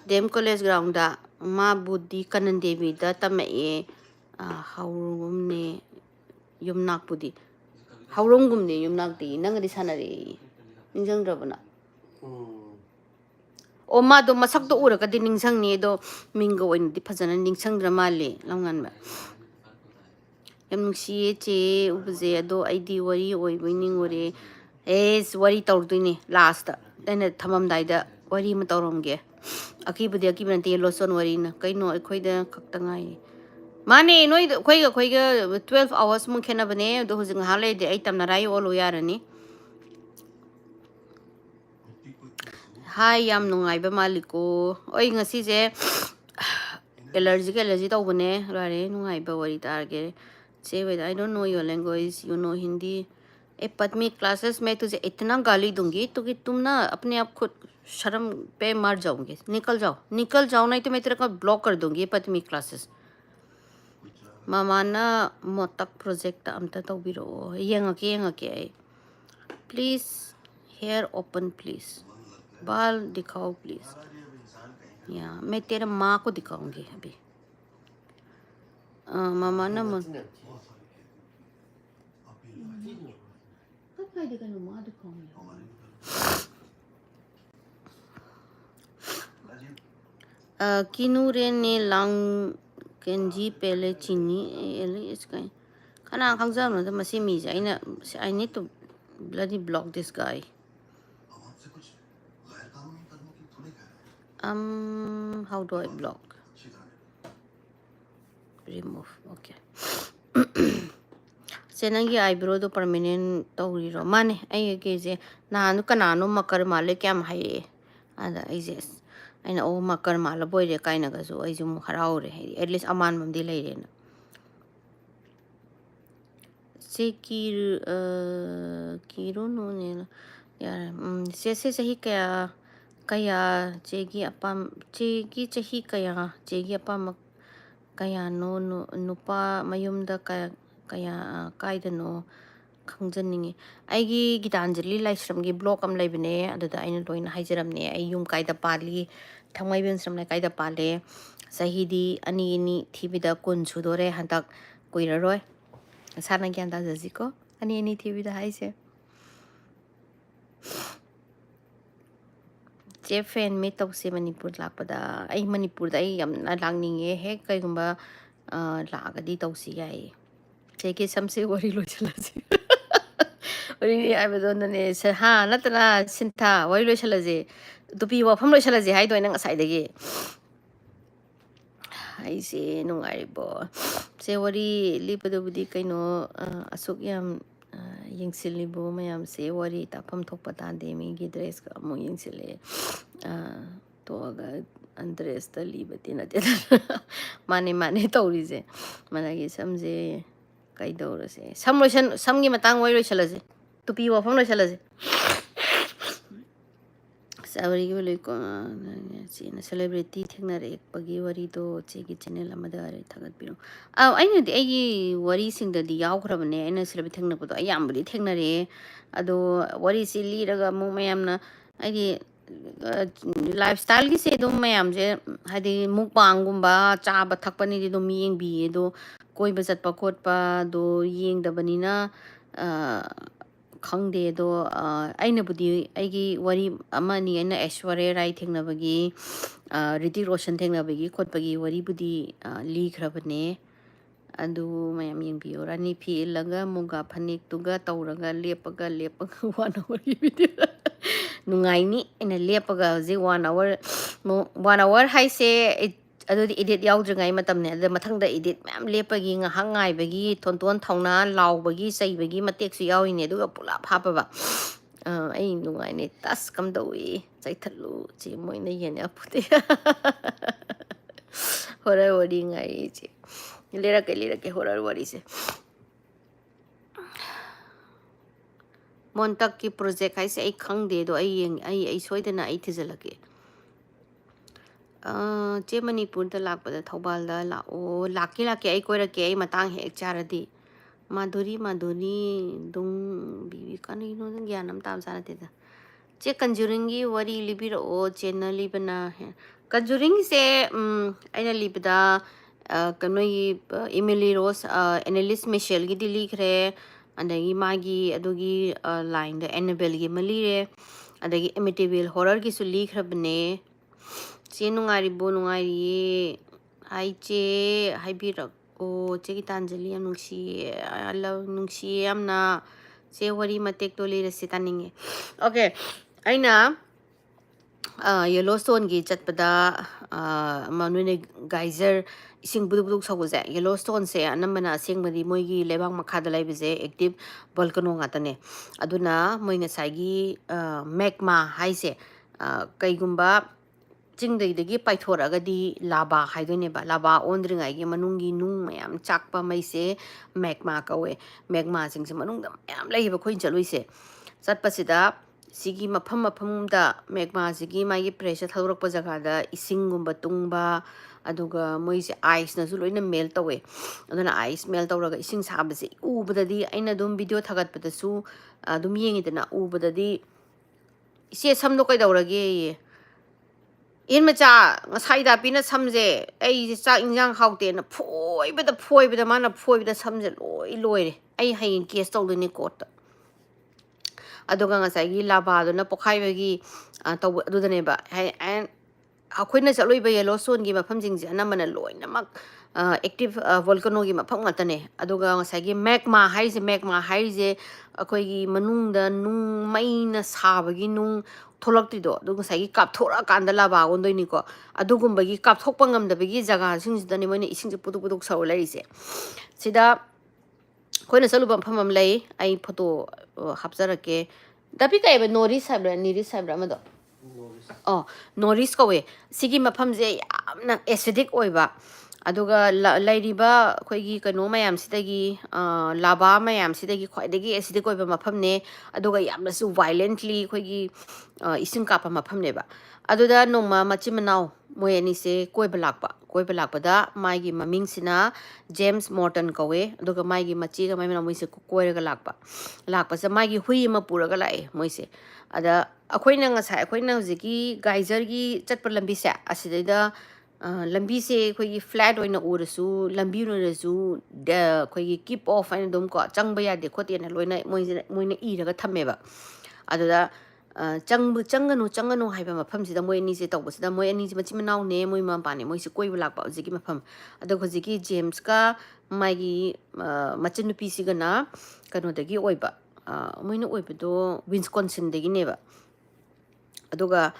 डेम कॉलेज ग्राउंड दा मा बुद्धि कनन देवी दा तमा ए हाउरुमने युमनाकपुदी हाउरुमगुमने युमनाकदी नंगदी सानरे निजंद्रबना ओ मादो मसक्तो उरकदी निंगसंगनी दो मिंगो ओइनदी फजना निंगसंग्र माले लंगनबा यम नुसिए चे उबजे अदो आईदी वरी ओइबै निंगोरे एस वरी तौरदुइने लास्ट दैना थममदाइदा वरी म तौरमगे अकीबुदे नते लोसन वरी न कइनो अखोइदा खक्तंगाइ माने नोइ खोइगा 12 आवर्स मु खेनबने दो हुजिंग हालेदे आई तमनाराइ ओलो यारनी हाय याम नुंगाइबा मालिको ओइ ngasiजे एलर्जी तौबने लारे नुंगाइबा वरी तारगे से वेद I don't know your language you know Hindi ए पद्मी क्लासेस में तुझे इतना गाली दूंगी तो कि तुम ना अपने आप खुद शर्म पे मर जाओगे निकल जाओ नहीं तो मैं तेरे को ब्लॉक कर दूंगी पद्मी क्लासेस मामाना मोतक प्रोजेक्ट अमता तौबिरो येंगके प्लीज हेयर ओपन प्लीज बाल दिखाओ प्लीज या मैं तेरा माँ को दिखाऊंगी अभी मामा ना किनुरे ने लांग Kenji Pele Chini is kind. Kana Kangzam, the Massimi, I need to bloody block this guy. How do I block? Remove, okay. Senangi eyebrow do permanent tauriro. Mane, I gaze, Nanu Kanano Makar Malekam Haye. And I says, I know Makar Malaboy the Kainagazo, I zoom haraure, at least a man from delay. Sekir, Kiro no, yeah, says he kaya, Jegi upon Jegi Chahi kaya, Jegi upon kaya no nupa mayumda kaya kaida no khangjaningi aigi Gitanjali laisramgi blog am laibine aduda aina loina haijaramne ai yum kaida pali thamai ben sramne kaida pale sahidi ani thibida kun sudore hantak koiraroi sana gyan da jaziko ani thibida haise che fan me tawse Manipur lakpada ai Manipur da ai yamna langninge he kaigumba lagadi tawsi gai che ke samse wari lo chalasi wari ai badonne se ha natna sinta wari lo chalaje tupi wa pham lo chalaje hai doina ngasai dagi ai se nungai bo se wari lipado budi kaino asuk yam yingsillibo mayam se wari tapam thokpa tande mi gi dress ka mo yingsile to aga andres ta libati na te mane tawrise managi samje kai dawrase samgi matang wai lo chalaje tupi wa pham lo chalaje Savary ko na celebrity thingna re pagi wari to chegi channel amada re thagat biro aina di ai wari sing da di yaw khrabane aina celebrity thingna puto ayam buri thingna re ado wari si li raga mu mayam na ai lifestyle gi se dum mayam je hadi mukbang gumba chaba thakpani di dum yeng bi do koi ba chatpa khotpa do yeng da banina khangde do aina budi aigi wari amani aina Aishwarya Rai thengnabagi Ritik Roshan thengnabagi khotpagi wari budi li khrabane adu mayam yengbiyo rani phi laga muga phanik tuga tawraga lepaga one hour video nungai ni ina lepaga je 1 hour 1 hour haise adudi edit yaudringai matamne ada mathangda edit ma'am lepagi nga hangai bagi tonton thauna lawbagi saibagi matek su yawine aduga pula phapaba ai nungai ne tas kam dawi chaithalu chi moina yene apute horror wari ngai chi lera ke horror wari se montak ki project haise ai khangde do ai soidana ai thijalake che Manipur da lakpada Thobal da la o laki ai koirake ai matang hek charadi madhuri dung bibi kani no gyanam tam sanate da che conjuring gi wari libir o channel libana conjuring se aina libda kanoi Emily Rose analyst Michelle gi dilikre andagi magi adugi line da Annabelle gi malire adagi Amityville horror gi su likrabne che nungaribo nungari ai che haibira o che Gitanjali am nungsi ala nungsi amna che wari matek to le resi taninge okay aina Yellowstone gi chatpada manune geyser ising buduk saguze Yellowstone se anamana singmadi moigi lebang makhada laibise active volcano ngatane aduna moinga sagi magma haise kaigumba chingdagi paithoragadi lava haidoneba lava ondringai gi manungi nung mayam chakpa maise magma kawe magma singse manungda mayam leiba khoin chaluise chatpasida sigi mafam da magma sigi magi pressure thalurokpa jaga da isingumba tungba aduga moise ice na su loina melt tawe aduna ice melt tawraga ising sabase ubadadi aina dum video thagat padasu dum yengidana ubadadi ise samdo kai dawrage in macha ngasai da pina samje ai cha injang haute na foibada mana foibada samje loi ai hain case tawduni court adoga ngasai gi lava do na pokhai bagi taw adudane ba ꯑꯩꯈꯣꯏꯅ ꯆꯠꯂꯣꯏꯕ ꯌꯦꯂꯣꯁꯇꯣꯟꯒꯤ ꯃꯐꯝꯁꯤꯡꯁꯦ ꯑꯅꯝꯕꯅ ꯂꯣꯏꯅꯃꯛ active ꯚꯣꯜꯀꯅꯣꯒꯤ ꯃꯐꯝ ꯉꯥꯛꯇꯅꯦ ꯑꯗꯨꯒ ꯉꯁꯥꯏꯒꯤ ꯃꯦꯛꯃꯥ ꯍꯥꯏꯔꯤꯁꯦ ꯑꯩꯈꯣꯏꯒꯤ ꯃꯅꯨꯡꯗ ꯅꯨꯡ ꯃꯩꯅ ꯁꯥꯕꯒꯤ ꯅꯨꯡ ꯊꯣꯛꯂꯛꯇ꯭ꯔꯤꯗꯣ ꯑꯗꯨ ꯉꯁꯥꯏꯒꯤ ꯀꯥꯞꯊꯣꯔꯛꯑꯀꯥꯟꯗ ꯂꯥꯕꯥ ꯑꯣꯟꯗꯣꯏꯅꯤꯀꯣ ꯑꯗꯨꯒꯨꯝꯕꯒꯤ ꯀꯥꯞꯊꯣꯛꯄ ꯉꯝꯗꯕꯒꯤ ꯖꯒꯥꯁꯤꯡꯁꯤꯗꯅꯦ ꯃꯣꯏꯅ ꯏꯁꯤꯡꯁꯦ ꯄꯨꯗꯨꯛ ꯄꯨꯗꯨꯛ ꯁꯧꯔ ꯂꯩꯔꯤꯁꯦ ꯁꯤꯗ ꯑꯩꯈꯣꯏꯅ ꯆꯠꯂꯨꯕ ꯃꯐꯝ ꯑꯃ ꯂꯩ ꯑꯩ ꯐꯣꯇꯣ ꯍꯥꯞꯆꯔꯛꯀꯦ ꯗꯥꯄꯤ ꯀꯩꯕ ꯅꯣꯔꯤꯁ ꯍꯥꯏꯕ꯭ꯔꯥ ꯅꯤꯔꯤꯁ ꯍꯥꯏꯕ꯭ꯔꯥ ꯑꯃꯗꯣ ꯑꯣ ꯅꯣꯔꯤꯁ ꯀꯧꯋꯦ ꯁꯤꯒꯤ ꯃꯐꯝꯁꯦ ꯌꯥꯝꯅ ꯑꯦꯁꯤꯗꯤꯛ ꯑꯣꯏꯕ ꯑꯗꯨꯒ ꯂꯩꯔꯤꯕ ꯑꯩꯈꯣꯏꯒꯤ ꯀꯩꯅꯣ ꯃꯌꯥꯝꯁꯤꯗꯒꯤ ꯂꯥꯕꯥ ꯃꯌꯥꯝꯁꯤꯗꯒꯤ ꯈ꯭ꯋꯥꯏꯗꯒꯤ ꯑꯦꯁꯤꯗꯤꯛ ꯑꯣꯏꯕ ꯃꯐꯝꯅꯦ ꯑꯗꯨꯒ ꯌꯥꯝꯅꯁꯨ ꯚꯥꯏꯂꯦꯟꯠꯂꯤ ꯑꯩꯈꯣꯏꯒꯤ ꯏꯁꯤꯡ ꯀꯥꯞꯄ ꯃꯐꯝꯅꯦꯕ ꯑꯗꯨꯗ ꯅꯣꯡꯃ ꯃꯆꯤꯟ ꯃꯅꯥꯎ ꯃꯣꯏ ꯑꯅꯤꯁꯦ ꯀꯣꯏꯕ ꯂꯥꯛꯄꯗ ꯃꯥꯒꯤ ꯃꯃꯤꯡꯁꯤꯅ ꯖꯦꯝꯁ ꯃꯣꯔꯇꯟ ꯀꯧꯋꯦ ꯑꯗꯨꯒ ꯃꯥꯒꯤ ꯃꯆꯦꯒ ꯃꯥꯏ ꯃꯅꯥꯎ ꯃꯣꯏꯁꯦ ꯀꯣꯏꯔꯒ ꯂꯥꯛꯄꯁꯦ ꯃꯥꯒꯤ ꯍꯨꯏ ꯑꯃ ꯄꯨꯔꯒ ꯂꯥꯛꯑꯦ ꯃꯣꯏꯁꯦ ꯑꯗ ꯑꯩꯈꯣꯏꯅ ꯍꯧꯖꯤꯛꯀꯤ ꯒꯥꯏꯖꯔꯒꯤ ꯆꯠꯄ ꯂꯝꯕꯤꯁꯦ ꯑꯁꯤꯗꯩꯗ ꯂꯝꯕꯤꯁꯦ ꯑꯩꯈꯣꯏꯒꯤ ꯐ꯭ꯂꯦꯠ ꯑꯣꯏꯅ ꯎꯔꯁꯨ ꯂꯝꯕꯤ ꯑꯣꯏꯔꯁꯨ ꯑꯩꯈꯣꯏꯒꯤ ꯀꯤꯞ ꯑꯣꯐ ꯍꯥꯏꯅ ꯑꯗꯨꯝ ꯀꯣ ꯆꯪꯕ ꯌꯥꯗꯦ ꯈꯣꯠꯇꯦꯅ ꯂꯣꯏꯅ ꯃꯣꯏꯅ ꯏꯔꯒ ꯊꯝꯃꯦꯕ ꯑꯗꯨꯗ ꯆꯪꯒꯅꯨ ꯍꯥꯏꯕ ꯃꯐꯝꯁꯤꯗ ꯃꯣꯏ ꯑꯅꯤꯁꯦ ꯇꯧꯕꯁꯤꯗ ꯃꯣꯏ ꯑꯅꯤꯁꯦ ꯃꯆꯤꯟ ꯃꯅꯥꯎꯅꯦ ꯃꯣꯏ ꯃꯄꯥꯅꯦ ꯃꯣꯏꯁꯦ ꯀꯣꯏꯕ ꯂꯥꯛꯄ ꯍꯧꯖꯤꯛꯀꯤ ꯃꯐꯝ ꯑꯗꯨꯒ ꯍꯧꯖꯤꯛꯀꯤ ꯖꯦꯝꯁꯀ ꯃꯥꯒꯤ ꯃꯆꯟꯅꯨꯄꯤꯁꯤꯒꯅ ꯀꯩꯅꯣꯗꯒꯤ ꯑꯣꯏꯕ ꯃꯣꯏꯅ ꯑꯣꯏꯕꯗꯣ ꯋꯤꯟꯁꯀꯣꯟꯁꯤꯟꯗꯒꯤꯅꯦꯕ ꯑꯗꯨꯒ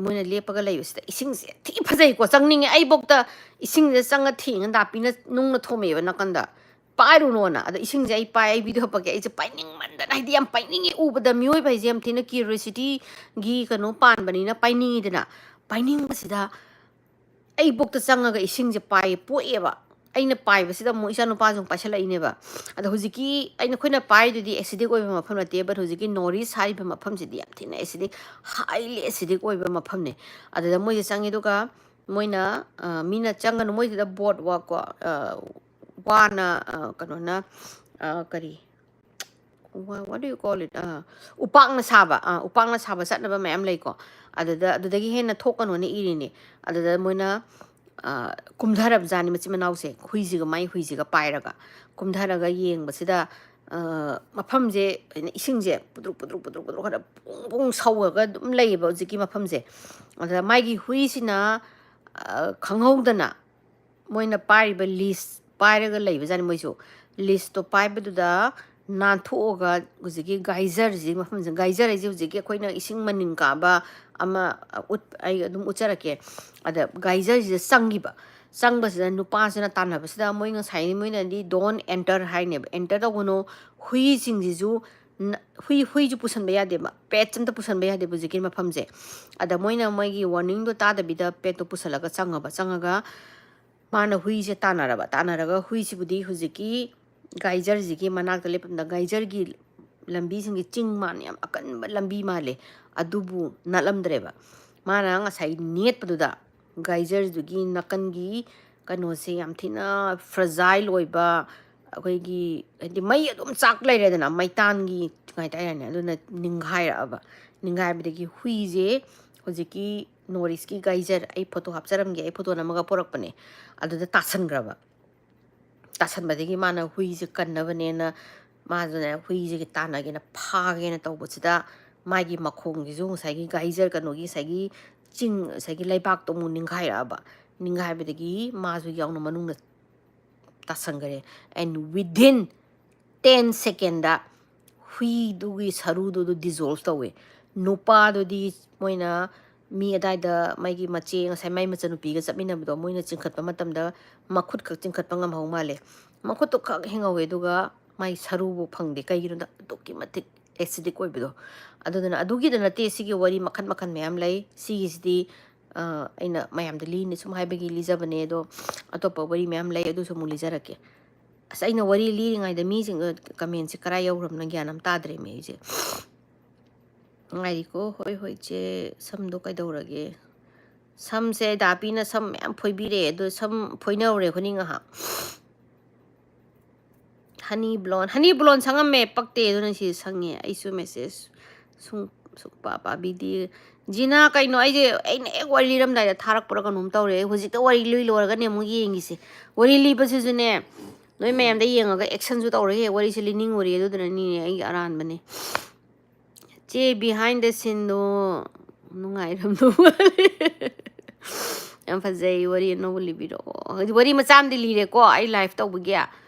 ꯃꯣꯏꯅ ꯂꯦꯞꯄꯒ ꯂꯩꯕꯁꯤꯗ ꯏꯁꯤꯡꯁꯦ ꯊꯤ ꯐꯖꯩꯀꯣ ꯆꯪꯅꯤꯡꯉꯦ ꯑꯩꯕꯣꯛꯇ ꯏꯁꯤꯡꯁꯤꯗ ꯆꯪꯉ ꯊꯦꯡꯉ ꯗꯥꯄꯤꯅ ꯅꯨꯡꯅ ꯊꯣꯝꯃꯦꯕ ꯅꯥꯀꯟꯗ ꯄꯥꯏꯔꯨꯅꯣꯅ ꯑꯗ ꯏꯁꯤꯡꯁꯦ ꯑꯩ ꯄꯥꯏ ꯑꯩ ꯚꯤꯗꯤꯑꯣ ꯍꯥꯞꯄꯛꯀꯦ ꯑꯩꯁꯦ ꯄꯥꯏꯅꯤꯡꯃꯟꯗꯅ ꯍꯥꯏꯗꯤ ꯌꯥꯝ ꯄꯥꯏꯅꯤꯡꯉꯦ ꯎꯕꯗ ꯃꯤꯑꯣꯏꯕ ꯍꯥꯏꯁꯦ ꯌꯥꯝ ꯊꯤꯅ ꯀ꯭ꯌꯨꯔꯤꯌꯣꯁꯤꯇꯤꯒꯤ ꯀꯩꯅꯣ ꯄꯥꯟꯕꯅꯤꯅ ꯄꯥꯏꯅꯤꯡꯉꯤꯗꯅ ꯄꯥꯏꯅꯤꯡꯕꯁꯤꯗ ꯑꯩꯕꯣꯛꯇ ꯆꯪꯉꯒ ꯏꯁꯤꯡꯁꯦ ꯄꯣꯛꯑꯦꯕ ꯑꯩꯅ ꯄꯥꯏꯕꯁꯤꯗ ꯑꯃꯨꯛ ꯏꯆꯥ ꯅꯨꯄꯥꯁꯨ ꯄꯥꯏꯁꯜꯂꯛꯏꯅꯦꯕ ꯑꯗꯣ ꯍꯧꯖꯤꯛꯀꯤ ꯑꯩꯈꯣꯏꯅ ꯄꯥꯏꯗꯨꯗꯤ ꯑꯦꯁꯤꯗꯤꯛ ꯑꯣꯏꯕ ꯃꯐꯝ ꯅꯠꯇꯦ ꯕꯠ ꯍꯧꯖꯤꯛꯀꯤ ꯅꯣꯔꯤꯁ ꯍꯥꯏꯔꯤꯕ ꯃꯐꯝꯁꯤꯗꯤ ꯌꯥꯝ ꯊꯤꯅ ꯑꯦꯁꯤꯗꯤꯛ ꯍꯥꯏꯂꯤ ꯑꯦꯁꯤꯗꯤꯛ ꯑꯣꯏꯕ ꯃꯐꯝꯅꯦ ꯑꯗꯨꯗ ꯃꯣꯏꯁꯦ ꯆꯪꯉꯦ ꯑꯗꯨꯒ ꯃꯣꯏꯅ ꯃꯤꯅ ꯆꯪꯒꯅꯨ ꯃꯣꯏꯁꯤꯗ ꯕꯣꯠ ꯋꯥꯛꯀꯣ ꯋꯥꯅ ꯀꯩꯅꯣꯅ ꯀꯔꯤ what do you call it ꯎꯄꯥꯛꯅ ꯁꯥꯕ ꯆꯠꯅꯕ ꯃꯌꯥꯝ ꯂꯩꯀꯣ ꯑꯗꯨꯗꯒꯤ ꯍꯦꯟꯅ ꯊꯣꯛꯀꯅꯣꯅ ꯏꯔꯤꯅꯤ ꯑꯗꯨꯗ ꯃꯣꯏꯅ ꯀꯨꯝꯊꯔꯕꯖꯥꯠꯅꯤ ꯃꯆꯤꯟ ꯃꯅꯥꯎꯁꯦ ꯃꯥꯏ ꯍꯨꯏꯁꯤꯒ ꯄꯥꯏꯔꯒ ꯀꯨꯝꯊꯔꯒ ꯌꯦꯡꯕꯁꯤꯗ ꯃꯐꯝꯁꯦ ꯏꯁꯤꯡꯁꯦ ꯄꯨꯗ꯭ꯔꯨꯛ ꯈꯔ ꯄꯨꯡ ꯁꯧꯔꯒ ꯑꯗꯨꯝ ꯂꯩꯌꯦꯕ ꯍꯧꯖꯤꯛꯀꯤ ꯃꯐꯝꯁꯦ ꯑꯗ ꯃꯥꯒꯤ ꯍꯨꯏꯁꯤꯅ ꯈꯪꯍꯧꯗꯅ ꯃꯣꯏꯅ ꯄꯥꯏꯔꯤꯕ ꯂꯤꯁ ꯄꯥꯏꯔꯒ ꯂꯩꯕꯖꯥꯠꯅꯤ ꯃꯣꯏꯁꯨ ꯂꯤꯁꯇꯣ ꯄꯥꯏꯕꯗꯨꯗ ꯅꯥꯟꯊꯣꯛꯑꯒ ꯍꯧꯖꯤꯛꯀꯤ ꯒꯥꯏꯖꯔꯁꯤ ꯃꯐꯝꯁꯦ ꯒꯥꯏꯖꯔ ꯍꯥꯏꯁꯦ ꯍꯧꯖꯤꯛꯀꯤ ꯑꯩꯈꯣꯏꯅ ꯏꯁꯤꯡ ꯃꯅꯤꯟ ꯀꯥꯕ ꯑꯃ ꯑꯩ ꯑꯗꯨꯝ ꯎꯠꯆꯔꯛꯀꯦ ꯑꯗ ꯒꯥꯏꯖꯔꯁꯤꯗ ꯆꯪꯕꯁꯤꯗ ꯅꯨꯄꯥꯁꯤꯅ ꯇꯥꯟꯅꯕꯁꯤꯗ ꯃꯣꯏ ꯉꯁꯥꯏ ꯃꯣꯏꯅꯗꯤ ꯗꯣꯟ ꯑꯦꯟꯇꯔ ꯍꯥꯏꯅꯦꯕ ꯑꯦꯟꯇꯔ ꯇꯧꯒꯅꯨ ꯍꯨꯏꯁꯤꯡꯁꯤꯁꯨ ꯍꯨꯏꯁꯨ ꯄꯨꯁꯟꯕ ꯌꯥꯗꯦꯕ ꯄꯦꯠꯁ ꯑꯝꯇ ꯄꯨꯁꯟꯕ ꯌꯥꯗꯦꯕ ꯍꯧꯖꯤꯛꯀꯤ ꯃꯐꯝꯁꯦ ꯑꯗ ꯃꯣꯏꯒꯤ ꯋꯥꯔꯅꯤꯡꯗꯣ ꯇꯥꯗꯕꯤꯗ ꯄꯦꯠꯇꯣ ꯄꯨꯁꯜꯂꯒ ꯆꯪꯉꯒ ꯃꯥꯅ ꯍꯨꯏꯁꯦ ꯇꯥꯟꯅꯔꯒ ꯍꯨꯏꯁꯤꯕꯨꯗꯤ ꯍꯧꯖꯤꯛꯀꯤ ꯒꯥꯏꯖꯔꯁꯤꯒꯤ ꯃꯅꯥꯛꯇ ꯂꯦꯞꯄꯝꯗ ꯒꯥꯏꯖꯔꯒꯤ ꯂꯝꯕꯤꯁꯤꯡꯒꯤ ꯆꯤꯡ ꯃꯥꯟꯅ ꯌꯥꯝ ꯑꯀꯟꯕ ꯂꯝꯕꯤ ꯃꯥꯜꯂꯦ ꯑꯗꯨꯕꯨ ꯅꯠꯂꯝꯗ꯭ꯔꯦꯕ ꯃꯥꯅ ꯉꯁꯥꯏ ꯅꯦꯠꯄꯗꯨꯗ ꯒꯥꯏꯖꯔꯗꯨꯒꯤ ꯅꯥꯀꯟꯒꯤ ꯀꯩꯅꯣꯁꯦ ꯌꯥꯝ ꯊꯤꯅ ꯐ꯭ꯔꯖꯥꯏꯜ ꯑꯣꯏꯕ ꯑꯩꯈꯣꯏꯒꯤ ꯍꯥꯏꯗꯤ ꯃꯩ ꯑꯗꯨꯝ ꯆꯥꯛ ꯂꯩꯔꯦꯗꯅ ꯃꯩꯇꯥꯟꯒꯤ ꯍꯥꯏꯇꯥꯔꯦꯅꯦ ꯑꯗꯨꯅ ꯅꯤꯡꯒꯥꯏꯕꯗꯒꯤ ꯍꯨꯏꯁꯦ ꯍꯧꯖꯤꯛꯀꯤ ꯅꯣꯔꯤꯁꯀꯤ ꯒꯥꯏꯖꯔ ꯑꯩ ꯐꯣꯇꯣ ꯍꯥꯞꯆꯔꯝꯒꯦ ꯑꯩ ꯐꯣꯇꯣ ꯅꯝꯃꯒ ꯄꯣꯔꯛꯄꯅꯦ ꯑꯗꯨꯗ ꯇꯥꯁꯟꯕꯗꯒꯤ ꯃꯥꯅ ꯍꯨꯏꯁꯦ ꯀꯟꯅꯕꯅꯦꯅ ꯃꯥꯗꯨꯅ ꯍꯨꯏꯁꯤꯒꯤ ꯇꯥꯟꯅꯒꯦꯅ ꯐꯥꯒꯦꯅ ꯇꯧꯕꯁꯤꯗ ꯃꯥꯒꯤ ꯃꯈꯣꯡꯁꯤꯁꯨ ꯉꯁꯥꯏꯒꯤ ꯒꯥꯏꯖꯔ ꯀꯩꯅꯣꯒꯤ ꯉꯁꯥꯏꯒꯤ ꯂꯩꯕꯥꯛꯇꯣ ꯑꯃꯨꯛ ꯅꯤꯡꯈꯥꯏꯕꯗꯒꯤ ꯃꯥꯁꯨ ꯌꯥꯎꯅ ꯃꯅꯨꯡꯗ ꯇꯥꯁꯟꯈꯔꯦ ꯑꯦꯟ ꯋꯤꯗꯤꯟ 10 ꯁꯦꯀꯦꯟꯗ ꯍꯨꯏꯗꯨꯒꯤ ꯁꯔꯨꯗꯨ ꯗꯤꯖꯣꯜቭ ꯇꯧꯋꯦ ꯅꯨꯄꯥꯗꯨꯗꯤ ꯃꯣꯏꯅ ꯃꯤ ꯑꯗꯥꯏꯗ ꯃꯥꯒꯤ ꯃꯆꯦ ꯉꯁꯥꯏ ꯃꯥꯏ ꯃꯆꯟꯅꯨꯄꯤꯒ ꯆꯠꯃꯤꯟꯅꯕꯗꯣ ꯃꯣꯏꯅ ꯆꯤꯡꯈꯠꯄ ꯃꯇꯝꯗ ꯃꯈꯨꯠꯈꯛ ꯆꯤꯡꯈꯠꯄ ꯉꯝꯍꯧ ꯃꯥꯜꯂꯦ ꯃꯈꯨꯠꯇꯨ ꯈꯛ ꯍꯤꯡꯍꯧꯋꯦ ꯑꯗꯨꯒ ꯃꯥꯏ ꯁꯔꯨꯕꯨ ꯐꯪꯗꯦ ꯀꯩꯒꯤꯅꯣꯗ ꯑꯗꯨꯛꯀꯤ ꯃꯇꯤꯛ ꯑꯦꯁꯤꯗꯤꯛ ꯑꯣꯏꯕꯗꯣ ꯑꯗꯨꯗꯨꯅ ꯑꯗꯨꯒꯤꯗ ꯅꯠꯇꯦ ꯁꯤꯒꯤ ꯋꯥꯔꯤ ꯃꯈꯟ ꯃꯌꯥꯝ ꯂꯩ ꯁꯤꯒꯤꯁꯤꯗꯤ ꯑꯩꯅ ꯃꯌꯥꯝꯗ ꯂꯤꯅꯤ ꯁꯨꯝ ꯍꯥꯏꯕꯒꯤ ꯂꯤꯖꯕꯅꯦ ꯑꯗꯣ ꯑꯇꯣꯞꯄ ꯋꯥꯔꯤ ꯃꯌꯥꯝ ꯂꯩ ꯑꯗꯨꯁꯨ ꯑꯃꯨꯛ ꯂꯤꯖꯔꯛꯀꯦ ꯑꯁ ꯑꯩꯅ ꯋꯥꯔꯤ ꯂꯤꯔꯤꯉꯩꯗ ꯃꯤꯁꯤꯡ ꯀꯃꯦꯟꯁꯦ ꯀꯔꯥꯏ ꯌꯧꯈ꯭ꯔꯕꯅ ꯒ꯭ꯌꯥꯟ ꯑꯃ ꯇꯥꯗ꯭ꯔꯦꯃꯦ ꯑꯩꯁꯦ ꯉꯥꯏꯔꯤꯀꯣ ꯍꯣꯏ ꯏꯆꯦ ꯁꯝꯗꯣ ꯀꯩꯗꯧꯔꯒꯦ ꯁꯝꯁꯦ ꯗꯥꯄꯤꯅ ꯁꯝ ꯃꯌꯥꯝ ꯐꯣꯏꯕꯤꯔꯛꯑꯦ ꯑꯗꯣ ꯁꯝ ꯐꯣꯏꯅꯧꯔꯦ ꯑꯩꯈꯣꯏꯅꯤ ꯉꯥꯏꯍꯥꯛ ꯍꯅꯤ ꯕ꯭ꯂꯣꯟ ꯁꯪꯉꯝꯃꯦ ꯄꯛꯇꯦ ꯑꯗꯨꯅ ꯁꯤ ꯁꯪꯉꯦ ꯑꯩꯁꯨ ꯃꯦꯁꯦꯖ ꯁꯨꯡꯄꯥ ꯄꯥꯕꯤꯗꯦ ꯖꯤꯅꯥ ꯀꯩꯅꯣ ꯑꯩꯅ ꯍꯦꯛ ꯋꯥꯔꯤ ꯂꯤꯔꯝꯗꯥꯏꯗ ꯊꯥꯔꯛꯄ꯭ꯔꯥ ꯀꯩꯅꯣꯝ ꯇꯧꯔꯦ ꯍꯧꯖꯤꯛꯇ ꯋꯥꯔꯤ ꯂꯣꯏꯔꯒꯅꯦ ꯑꯃꯨꯛ ꯌꯦꯡꯉꯤꯁꯦ ꯋꯥꯔꯤ ꯂꯤꯕꯁꯤꯁꯨꯅꯦ ꯅꯣꯏ ꯃꯌꯥꯝꯗ ꯌꯦꯡꯉꯒ ꯑꯦꯛꯁꯟꯁꯨ ꯇꯧꯔꯒꯦ ꯋꯥꯔꯤꯁꯦ ꯂꯤꯅꯤꯡꯉꯨꯔꯦ ꯑꯗꯨꯗꯨꯅꯅꯤꯅꯦ ꯑꯩꯒꯤ ꯑꯔꯥꯟꯕꯅꯦ ꯆꯦ ꯕꯤꯍꯥꯏꯟ ꯗ ꯁꯤꯟꯗꯣ ꯅꯨꯡꯉꯥꯏꯔꯝꯗꯧ ꯃꯥꯜꯂꯦ ꯌꯥꯝ ꯐꯖꯩ ꯋꯥꯔꯤ ꯑꯅꯧꯕ ꯂꯤꯕꯤꯔꯛꯑꯣ ꯋꯥꯔꯤ ꯃꯆꯥ ꯑꯃꯗꯤ ꯂꯤꯔꯦꯀꯣ ꯑꯩ ꯂꯥꯏꯐ ꯇꯧꯕꯒꯤ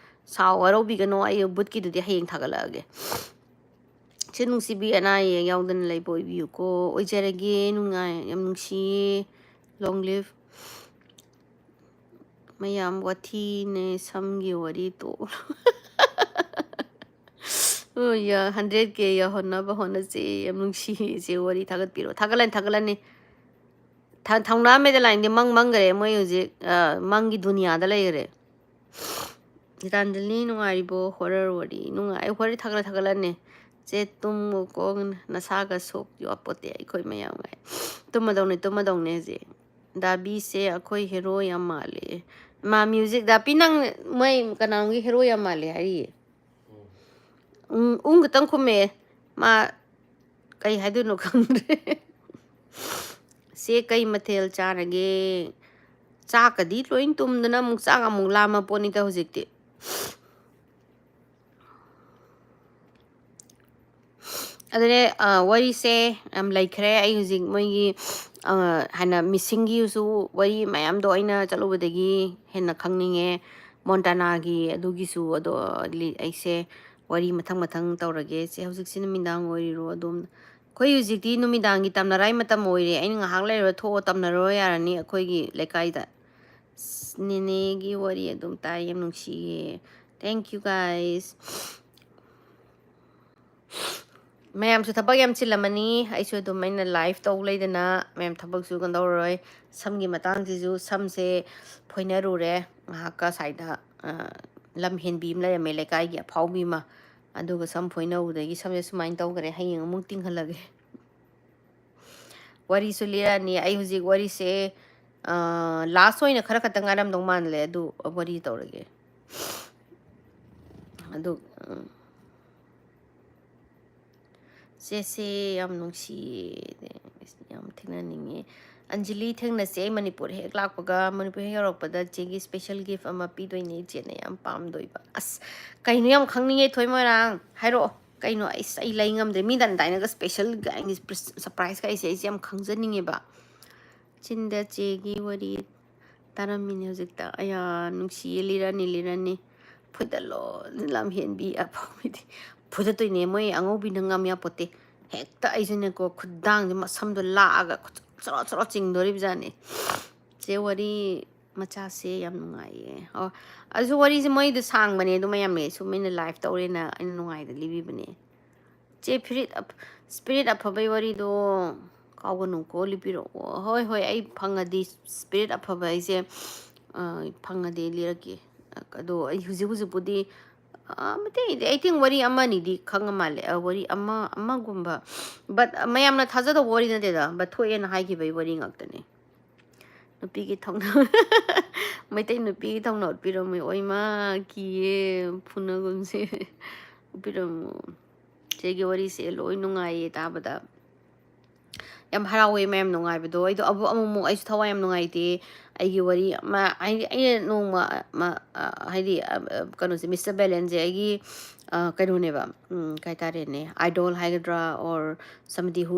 ꯁꯥꯎ ꯋꯥꯔꯧꯕꯤꯒꯅꯣ ꯑꯩ ꯕꯨꯠꯀꯤꯗꯨꯗꯤ ꯍꯌꯦꯡ ꯊꯥꯒꯠꯂꯛꯑꯒꯦ ꯁꯤ ꯅꯨꯡꯁꯤꯕꯤ ꯑꯅꯥ ꯑꯌꯦꯛ ꯌꯥꯎꯗꯅ ꯂꯩꯕ ꯑꯣꯏꯕꯤꯌꯨꯀꯣ ꯑꯣꯏꯖꯔꯒꯦ ꯅꯨꯡꯉꯥꯏ ꯌꯥꯝ ꯅꯨꯡꯁꯤꯌꯦ ꯂꯣꯡ ꯂꯤቭ ꯃꯌꯥꯝ ꯋꯥꯊꯤꯅꯦ ꯁꯝꯒꯤ ꯋꯥꯔꯤ ꯇꯣꯛ ꯌꯥ 100K ꯌꯧꯍꯟꯅꯕ ꯍꯣꯠꯅꯁꯤ ꯌꯥꯝ ꯅꯨꯡꯁꯤꯌꯦ ꯏꯆꯦ ꯋꯥꯔꯤ ꯊꯥꯒꯠꯄꯤꯔꯣ ꯊꯥꯒꯠꯂꯅꯤ ꯊꯧꯅꯥ ꯃꯦꯗꯂꯥꯏꯟꯗꯤ ꯃꯪꯈꯔꯦ ꯃꯣꯏ ꯍꯧꯖꯤꯛ ꯃꯪꯒꯤ ꯗꯨꯅꯤꯌꯥꯗ ꯂꯩꯈꯔꯦ ꯒꯤꯇꯥꯟꯖꯂꯤ ꯅꯨꯡꯉꯥꯏꯔꯤꯕꯣ ꯍꯣꯔꯔ ꯋꯥꯔꯤ ꯅꯨꯡꯉꯥꯏ ꯋꯥꯔꯤ ꯊꯥꯒꯠꯂꯅꯤ ꯆꯦ ꯇꯨꯝꯃꯨꯀꯣ ꯅꯁꯥꯒ ꯁꯣꯛ ꯌꯣꯄꯣꯠꯇꯦ ꯑꯩꯈꯣꯏ ꯃꯌꯥꯝ ꯉꯥꯏ ꯇꯨꯝꯃꯗꯧꯅꯦ ꯍꯧꯖꯤꯛ ꯗꯥꯕꯤꯁꯦ ꯑꯩꯈꯣꯏ ꯍꯦꯔꯣ ꯌꯥꯝ ꯃꯥꯜꯂꯦ ꯃꯥ ꯃ꯭ꯌꯨꯖꯤꯛ ꯗꯥꯄꯤ ꯅꯪ ꯃꯣꯏ ꯀꯅꯥꯒꯤ ꯍꯦꯔꯣ ꯌꯥꯝ ꯃꯥꯜꯂꯦ ꯍꯥꯏꯔꯤꯌꯦ ꯈꯛꯇꯪ ꯈꯨꯝꯃꯛꯑꯦ ꯃꯥ ꯀꯩ ꯍꯥꯏꯗꯣꯏꯅꯣ ꯈꯪꯗ꯭ꯔꯦ ꯁꯦ ꯀꯩ ꯃꯊꯦꯜ ꯆꯥꯔꯒꯦ ꯆꯥꯛꯀꯗꯤ ꯂꯣꯏ ꯇꯨꯝꯗꯅ ꯑꯃꯨꯛ ꯆꯥꯛ ꯑꯃꯨꯛ ꯂꯥꯝꯃ ꯄꯣꯠꯅꯤꯗ ꯍꯧꯖꯤꯛꯇꯤ ꯑꯗꯨꯅꯦ ꯋꯥꯔꯤꯁꯦ ꯌꯥꯝ ꯂꯩꯈ꯭ꯔꯦ ꯑꯩ ꯍꯧꯖꯤꯛ ꯃꯣꯏꯒꯤ ꯍꯥꯟꯅ ꯃꯤꯁꯤꯡꯒꯤꯁꯨ ꯋꯥꯔꯤ ꯃꯌꯥꯝꯗꯣ ꯑꯩꯅ ꯆꯠꯂꯨꯕꯗꯒꯤ ꯍꯦꯟꯅ ꯈꯪꯅꯤꯡꯉꯦ ꯃꯣꯟꯇꯥꯅꯥꯒꯤ ꯑꯗꯨꯒꯤꯁꯨ ꯑꯗꯣ ꯑꯩꯁꯦ ꯋꯥꯔꯤ ꯃꯊꯪ ꯃꯊꯪ ꯇꯧꯔꯒꯦ ꯁꯦ ꯍꯧꯖꯤꯛꯁꯤ ꯅꯨꯃꯤꯗꯥꯡ ꯑꯣꯏꯔꯤꯔꯣ ꯑꯗꯣꯝ ꯑꯩꯈꯣꯏ ꯍꯧꯖꯤꯛꯇꯤ ꯅꯨꯃꯤꯗꯥꯡꯒꯤ ꯇꯝꯅꯔꯥꯏ ꯃꯇꯝ ꯑꯣꯏꯔꯦ ꯑꯩꯅ ꯉꯥꯏꯍꯥꯛ ꯂꯩꯔꯒ ꯊꯣꯛꯑ ꯇꯝꯅꯔꯣ ꯌꯥꯔꯅꯤ ꯑꯩꯈꯣꯏꯒꯤ ꯂꯩꯀꯥꯏꯗ ꯅꯦꯅꯦꯒꯤ ꯋꯥꯔꯤ ꯑꯗꯨꯝ ꯇꯥꯏ ꯌꯥꯝ ꯅꯨꯡꯁꯤꯌꯦ ꯊꯦꯡꯛ ꯌꯨ ꯒꯥꯏꯁ ꯃꯌꯥꯝꯁꯨ ꯊꯕꯛ ꯌꯥꯝ ꯆꯤꯜꯂꯝꯃꯅꯤ ꯑꯩꯁꯨ ꯑꯗꯨꯝ ꯑꯩꯅ ꯂꯥꯏꯐ ꯇꯧ ꯂꯩꯗꯅ ꯃꯌꯥꯝ ꯊꯕꯛꯁꯨ ꯀꯩꯗꯧꯔꯔꯣꯏ ꯁꯝꯒꯤ ꯃꯇꯥꯡꯁꯤꯁꯨ ꯁꯝꯁꯦ ꯐꯣꯏꯅꯔꯨꯔꯦ ꯉꯥꯏꯍꯥꯛꯀ ꯁ꯭ꯋꯥꯏꯗ ꯂꯝ ꯍꯦꯟꯕꯤ ꯑꯃ ꯂꯩꯔꯝꯃꯦ ꯂꯩꯀꯥꯏꯒꯤ ꯑꯐꯥꯎꯕꯤ ꯑꯃ ꯑꯗꯨꯒ ꯁꯝ ꯐꯣꯏꯅꯧꯕꯗꯒꯤ ꯁꯝꯁꯦ ꯁꯨꯃꯥꯏꯅ ꯇꯧꯈꯔꯦ ꯍꯌꯦꯡ ꯑꯃꯨꯛ ꯇꯤꯡꯍꯜꯂꯒꯦ ꯋꯥꯔꯤꯁꯨ ꯂꯤꯔꯛꯑꯅꯤ ꯑꯩ ꯍꯧꯖꯤꯛ ꯋꯥꯔꯤꯁꯦ ꯂꯥꯁ ꯑꯣꯏꯅ ꯈꯔ ꯈꯛꯇꯪ ꯉꯥꯏꯔꯝꯗꯧ ꯃꯥꯜꯂꯦ ꯑꯗꯨ ꯋꯥꯔꯤ ꯇꯧꯔꯒꯦ ꯑꯗꯨ ꯆꯦꯁꯦ ꯌꯥꯝ ꯅꯨꯡꯁꯤꯌꯦ ꯌꯥꯝ ꯊꯦꯡꯅꯅꯤꯡꯉꯦ ꯑꯟꯖꯂꯤ ꯊꯦꯡꯅꯁꯦ ꯑꯩ ꯃꯅꯤꯄꯨꯔ ꯍꯦꯛ ꯂꯥꯛꯄꯒ ꯃꯅꯤꯄꯨꯔ ꯍꯦꯛ ꯌꯧꯔꯛꯄꯗ ꯆꯦꯒꯤ ꯁ꯭ꯄꯦꯁꯦꯜ ꯒꯤꯐ ꯑꯃ ꯄꯤꯗꯣꯏꯅꯦ ꯏꯆꯦꯅ ꯌꯥꯝ ꯄꯥꯝꯗꯣꯏꯕ ꯑꯁ ꯀꯩꯅꯣ ꯌꯥꯝ ꯈꯪꯅꯤꯡꯉꯦ ꯊꯣꯏ ꯃꯣꯏꯔꯥꯡ ꯍꯥꯏꯔꯛꯑꯣ ꯀꯩꯅꯣ ꯑꯩ ꯂꯩ ꯉꯝꯗ꯭ꯔꯦ ꯃꯤꯗ ꯑꯗꯥꯏꯅꯒ ꯁ꯭ꯄꯦꯁꯦꯜ ꯁꯔꯄ꯭ꯔꯥꯏꯖ ꯀꯥꯏꯁꯦ ꯑꯩꯁꯦ ꯌꯥꯝ ꯈꯪꯖꯅꯤꯡꯉꯦꯕ ꯆꯤꯟꯗ ꯆꯦꯒꯤ ꯋꯥꯔꯤ ꯇꯥꯔꯝꯃꯤꯅꯦ ꯍꯧꯖꯤꯛꯇ ꯑꯌꯥ ꯅꯨꯡꯁꯤꯌꯦ ꯂꯤꯔꯅꯤ ꯐꯨꯗꯠꯂꯣ ꯂꯝꯍꯦꯟꯕꯤ ꯑꯐꯥꯎꯕꯤꯗꯤ ꯐꯨꯗꯠꯇꯣꯏꯅꯦ ꯃꯣꯏ ꯑꯉꯧꯕꯤꯅ ꯉꯝ ꯌꯥꯄꯣꯠꯇꯦ ꯍꯦꯛꯇ ꯑꯩꯁꯤꯅꯦꯀꯣ ꯈꯨꯠꯗꯥꯡꯁꯦ ꯃꯁꯝꯗꯣ ꯂꯥꯛꯑꯒ ꯆꯔꯣ ꯆꯔꯣ ꯆꯤꯡꯗꯣꯔꯤꯕꯖꯥꯠꯅꯤ ꯆꯦ ꯋꯥꯔꯤ ꯃꯆꯥꯁꯦ ꯌꯥꯝ ꯅꯨꯡꯉꯥꯏꯌꯦ ꯑꯣ ꯑꯗꯨꯁꯨ ꯋꯥꯔꯤꯁꯦ ꯃꯣꯏꯗ ꯁꯥꯡꯕꯅꯦ ꯑꯗꯨ ꯃꯌꯥꯝ ꯂꯩ ꯁꯨꯝ ꯑꯩꯅ ꯂꯥꯏꯐ ꯇꯧꯔꯦꯅ ꯑꯩꯅ ꯅꯨꯡꯉꯥꯏꯗ ꯂꯤꯕꯤꯕꯅꯦ ꯆꯦ ꯁ꯭ꯄꯤꯔꯤꯠ ꯑꯐꯕꯩ ꯋꯥꯔꯤꯗꯣ ꯀꯥꯎꯒꯅꯨꯀꯣ ꯂꯤꯕꯤꯔꯛꯑꯣ ꯍꯣꯏ ꯑꯩ ꯐꯪꯉꯗꯤ ꯁ꯭ꯄꯤꯔꯤꯠ ꯑꯐꯕ ꯑꯩꯁꯦ ꯐꯪꯉꯗꯤ ꯂꯤꯔꯛꯀꯦ ꯑꯗꯣ ꯑꯩ ꯍꯧꯖꯤꯛꯄꯨꯗꯤ ꯑꯩ ꯊꯤꯡ ꯋꯥꯔꯤ ꯑꯃꯅꯤꯗꯤ ꯈꯪꯉ ꯃꯥꯜꯂꯦ ꯋꯥꯔꯤ ꯑꯃꯒꯨꯝꯕ ꯕꯠ ꯃꯌꯥꯝꯅ ꯊꯥꯖꯗꯧꯕ ꯋꯥꯔꯤ ꯅꯠꯇꯦꯗ ꯕꯠ ꯊꯣꯛꯑꯦꯅ ꯍꯥꯏꯈꯤꯕꯒꯤ ꯋꯥꯔꯤ ꯉꯥꯛꯇꯅꯦ ꯅꯨꯄꯤꯒꯤ ꯊꯧꯅꯥ ꯃꯩꯇꯩ ꯅꯨꯄꯤꯒꯤ ꯊꯧꯅꯥ ꯎꯠꯄꯤꯔꯝꯃꯦ ꯑꯣꯏꯃꯥ ꯀꯤꯌꯦ ꯐꯨꯅꯒꯨꯝꯁꯦ ꯎꯠꯄꯤꯔꯝꯃꯨ ꯆꯦꯒꯤ ꯋꯥꯔꯤꯁꯦ ꯂꯣꯏ ꯅꯨꯡꯉꯥꯏꯌꯦ ꯇꯥꯕꯗ ꯌꯥꯝ ꯍꯔꯥꯎꯋꯦ ꯃꯌꯥꯝ ꯅꯨꯡꯉꯥꯏꯕꯗꯣ ꯑꯩꯗꯣ ꯑꯃꯨꯛ ꯑꯩꯁꯨ ꯊꯋꯥꯏ ꯌꯥꯝ ꯅꯨꯡꯉꯥꯏꯇꯦ ꯑꯩꯒꯤ ꯋꯥꯔꯤ ꯑꯃ ꯍꯥꯏꯗꯤ ꯑꯩꯅ ꯅꯣꯡꯃ ꯍꯥꯏꯗꯤ ꯀꯩꯅꯣꯁꯦ ꯃꯤꯁꯇꯔ ꯕꯦꯂꯦꯟꯁꯦ ꯑꯩꯒꯤ ꯀꯩꯅꯣꯅꯦꯕ ꯀꯩ ꯍꯥꯏꯇꯥꯔꯦꯅꯦ ꯑꯥꯏꯗꯣꯜ ꯍꯥꯏꯒꯗ꯭ꯔꯥ or somebody who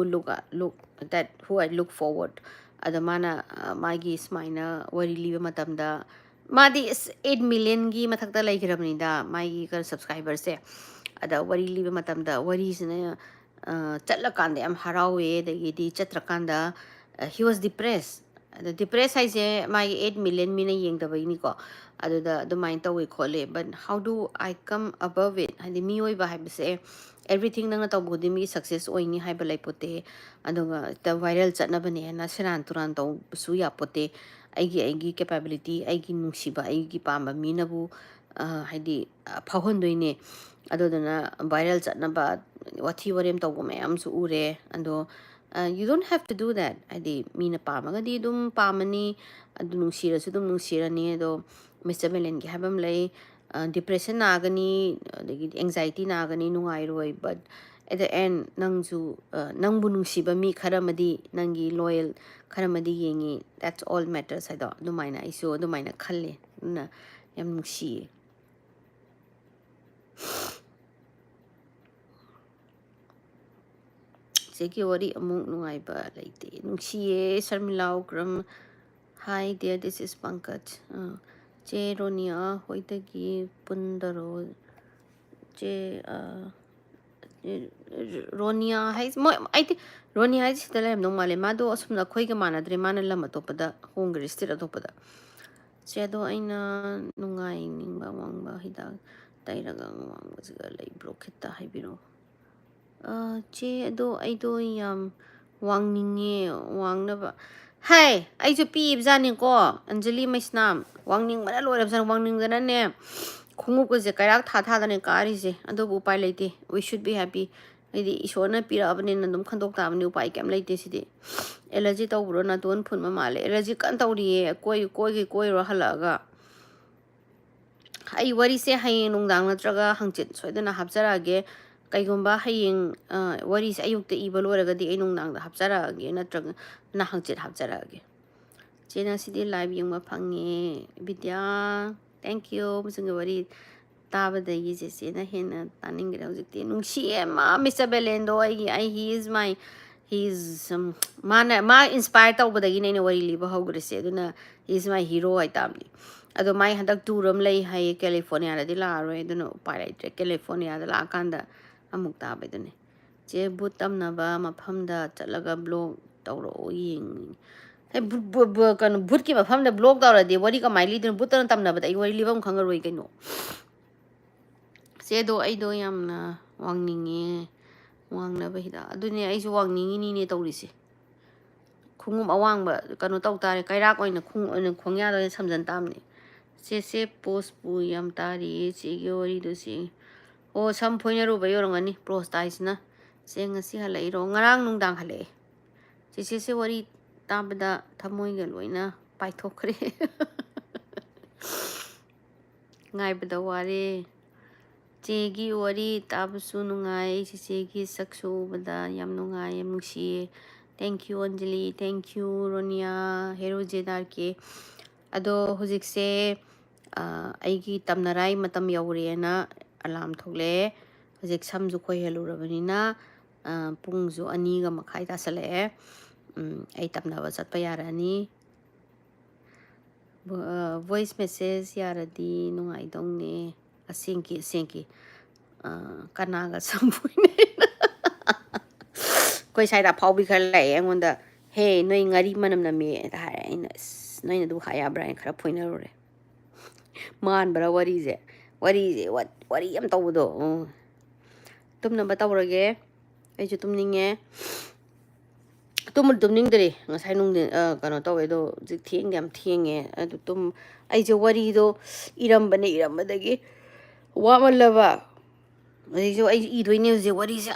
who I look forward ꯑꯗ ꯃꯥꯅ ꯃꯥꯒꯤ ꯁꯨꯃꯥꯏꯅ ꯋꯥꯔꯤ ꯂꯤꯕ ꯃꯇꯝꯗ ꯃꯥꯗꯤ 8 ꯃꯤꯂꯤꯌꯟꯒꯤ ꯃꯊꯛꯇ ꯂꯩꯈ꯭ꯔꯕꯅꯤꯗ ꯃꯥꯒꯤ ꯁꯕꯁꯀ꯭ꯔꯥꯏꯕꯔꯁꯦ ꯑꯗ ꯋꯥꯔꯤ ꯂꯤꯕ ꯃꯇꯝꯗ ꯋꯥꯔꯤꯁꯤꯅ ꯆꯠꯂꯀꯥꯟꯗ ꯌꯥꯝ ꯍꯔꯥꯎꯋꯦ ꯑꯗꯒꯤꯗꯤ ꯆꯠꯇ꯭ꯔꯀꯥꯟꯗ ꯍꯤ ꯋꯥꯖ ꯗꯤꯄ꯭ꯔꯦꯁ ꯑꯗ ꯗꯤꯄ꯭ꯔꯦꯁ ꯍꯥꯏꯁꯦ ꯃꯥꯒꯤ 8 ꯃꯤꯂꯤꯌꯟ ꯃꯤꯅ ꯌꯦꯡꯗꯕꯩꯅꯤꯀꯣ ꯑꯗꯨꯗ ꯑꯗꯨꯃꯥꯏꯅ ꯇꯧꯋꯦ ꯈꯣꯠꯂꯦ ꯕꯠ ꯍꯥꯎ ꯗꯨ ꯑꯥꯏ ꯀꯝ ꯑꯕꯞ ꯏꯠ ꯍꯥꯏꯗꯤ ꯃꯤꯑꯣꯏꯕ ꯍꯥꯏꯕꯁꯦ ꯑꯦꯕ꯭ꯔꯤꯊꯤꯡ ꯅꯪꯅ ꯇꯧꯕ ꯈꯨꯗꯤꯡꯒꯤ ꯁꯛꯁꯦꯁ ꯑꯣꯏꯅꯤ ꯍꯥꯏꯕ ꯂꯩꯄꯣꯠꯇꯦ ꯑꯗꯨꯒ ꯚꯥꯏꯔꯦꯜ ꯆꯠꯅꯕꯅꯦꯅ ꯁꯦꯔꯥꯟ ꯇꯨꯔꯥꯟ ꯇꯧꯕꯁꯨ ꯌꯥꯄꯣꯠꯇꯦ ꯑꯩꯒꯤ ꯀꯦꯄꯥꯕꯤꯂꯤꯇꯤ ꯑꯩꯒꯤ ꯅꯨꯡꯁꯤꯕ ꯑꯩꯒꯤ ꯄꯥꯝꯕ ꯃꯤꯅꯕꯨ ꯍꯥꯏꯗꯤ ꯐꯥꯎꯍꯟꯗꯣꯏꯅꯦ ꯑꯗꯨꯗꯨꯅ ꯚꯥꯏꯔꯦꯜ ꯆꯠꯅꯕ ꯋꯥꯊꯤ ꯋꯥꯔꯦꯝ ꯇꯧꯕ ꯃꯌꯥꯝꯁꯨ ꯎꯔꯦ ꯑꯗꯣ you don't have to do that ꯍꯥꯏꯗꯤ ꯃꯤꯅ ꯄꯥꯝꯃꯒꯗꯤ ꯑꯗꯨꯝ ꯄꯥꯝꯃꯅꯤ ꯑꯗꯨ ꯅꯨꯡꯁꯤꯔꯁꯨ ꯑꯗꯨꯝ ꯅꯨꯡꯁꯤꯔꯅꯤ ꯑꯗꯣ ꯃꯤꯁꯇꯔ ꯕꯦꯂꯦꯟꯒꯤ ꯍꯥꯏꯕ ꯑꯃ ꯂꯩ ꯗꯤꯄ꯭ꯔꯦꯁꯟ ꯅꯥꯒꯅꯤ ꯑꯗꯒꯤꯗꯤ ꯑꯦꯡꯖꯥꯏꯇꯤ ꯅꯥꯒꯅꯤ ꯅꯨꯡꯉꯥꯏꯔꯣꯏ ꯕꯠ ꯑꯦꯠ ꯗ ꯑꯦꯟ ꯅꯪꯁꯨ ꯅꯪꯕꯨ ꯅꯨꯡꯁꯤꯕ ꯃꯤ ꯈꯔ ꯑꯃꯗꯤ ꯅꯪꯒꯤ ꯂꯣꯌꯦꯜ ꯈꯔ ꯑꯃꯗꯤ ꯌꯦꯡꯉꯤ ꯗꯦꯠꯁ ꯑꯣꯜ ꯃꯦꯇꯔꯁ ꯍꯥꯏꯗꯣ ꯑꯗꯨꯃꯥꯏꯅ ꯑꯩꯁꯨ ꯑꯗꯨꯃꯥꯏꯅ ꯈꯜꯂꯦ ꯑꯗꯨꯅ ꯌꯥꯝ ꯅꯨꯡꯁꯤꯌꯦ ꯆꯦꯒꯤ ꯋꯥꯔꯤ ꯑꯃꯨꯛ ꯅꯨꯡꯉꯥꯏꯕ ꯂꯩꯇꯦ ꯅꯨꯡꯁꯤꯌꯦ Sharmila ꯎꯀ꯭ꯔꯝ Hi dear, this is Pankaj. Che Ronia hoitagi pundaro. Che Ronia hai mo I think Ronia hai sila no male mado asum na khoi ka mana dre mana lama to pada hongri stira to pada. Che do aina nungai ning ba wang ba hida tairaga wang ba siga lai broketa hai biro. Che do ai do yam wang ninge wang na ba. Hai, ai chu pi bzani ko Anjali Maisnam wang ning mana lo rabsan wang ning dana ne khungu ko je kairak tha da ne kari je ado bu pai leite we should be happy idi isona pira abne na dum khandok ta abne upai kem leite sidi allergy taw bro na ton phun ma male allergy kan tawri koi ro halaga ai wari se hai nung dang natraga hangchit soidana hapjarage kaigomba hayeng wari se ayuk te iba loraga di ai nung dang da hapjarage natraga na hangchit hapjarage Chena sidi live yung maphange Vidya thank you musunga wari taba da yi je sena hena taning gira hojikti nungsi ma Mr. Belendo ai he is ma inspire tawba gi ne wari liba hogre se aduna he is my hero ai tamli ado mai handak turam lay hai California da dila ro aduna upai lai California da la kanda amuk taba dune je butam na ba mafam da chalaga blog tawro ying hey kan but ki mafam da blog tawra de wari ka maili dun butan tam na ba ai wari libam khangaroi kaino se do ai do yam na wangninge wangna ba hida adune ai su wangningi ni ne tawrise khungum awang ba kanu taw tare kairak oina khongya do samjan tamne se post pu yam tari se gi wari do se o sam phoina ro ba yorangani post tais na se ngasi halai ro ngarang nungdang hale se wari tabda thamoi ga loina paithokre ngai bada ware Chegi wari tabusu nungai chegi saksu bada yam nungai yam nuksi thank you Anjali thank you Ronia hero jedar ke ado hujik se aigi tamnarai matam yaure na alam thole hujik samju khoi helu rabanina pungju ani ga makhai ta sale ai tamna ba chat pa yarani voice message yaradi nungai dongne asenki kanaga sampuine koi saida phaubi khar lai angonda he noi ngari manam na me ta hai ina noi na du khaya brain khara phoina rore man bara wari je wari am tawdo tumna batawrage ai ju tumninge tumning dere ngasai nung kano tawe do jik thieng yam thienge adu tum ai je wari do irambane irambadagi wamalaba ai jo ai idoine je wari se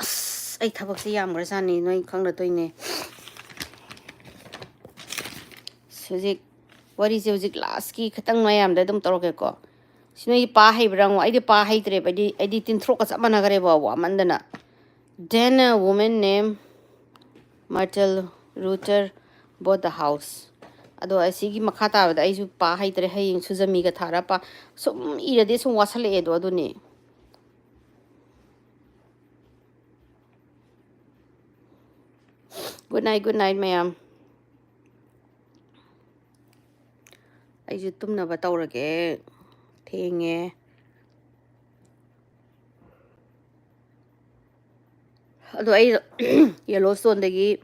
ai thabak se yam grasani noi khangna toine sujik wari se jik last ki khatang mayam da dum toroke ko sinoi pa hai brang ai de pa hai tre ba di ai di tin thro ka samana gare ba wa mandana then a woman named Martel Ruther bought the house. Ado asigi makata da isu pa haitre haying suzami ga thara pa sum ira de sum wasale edo adune. Good night, ma'am. Isu tumna ba tawrage thenge. Ado ai Yellowstone dagi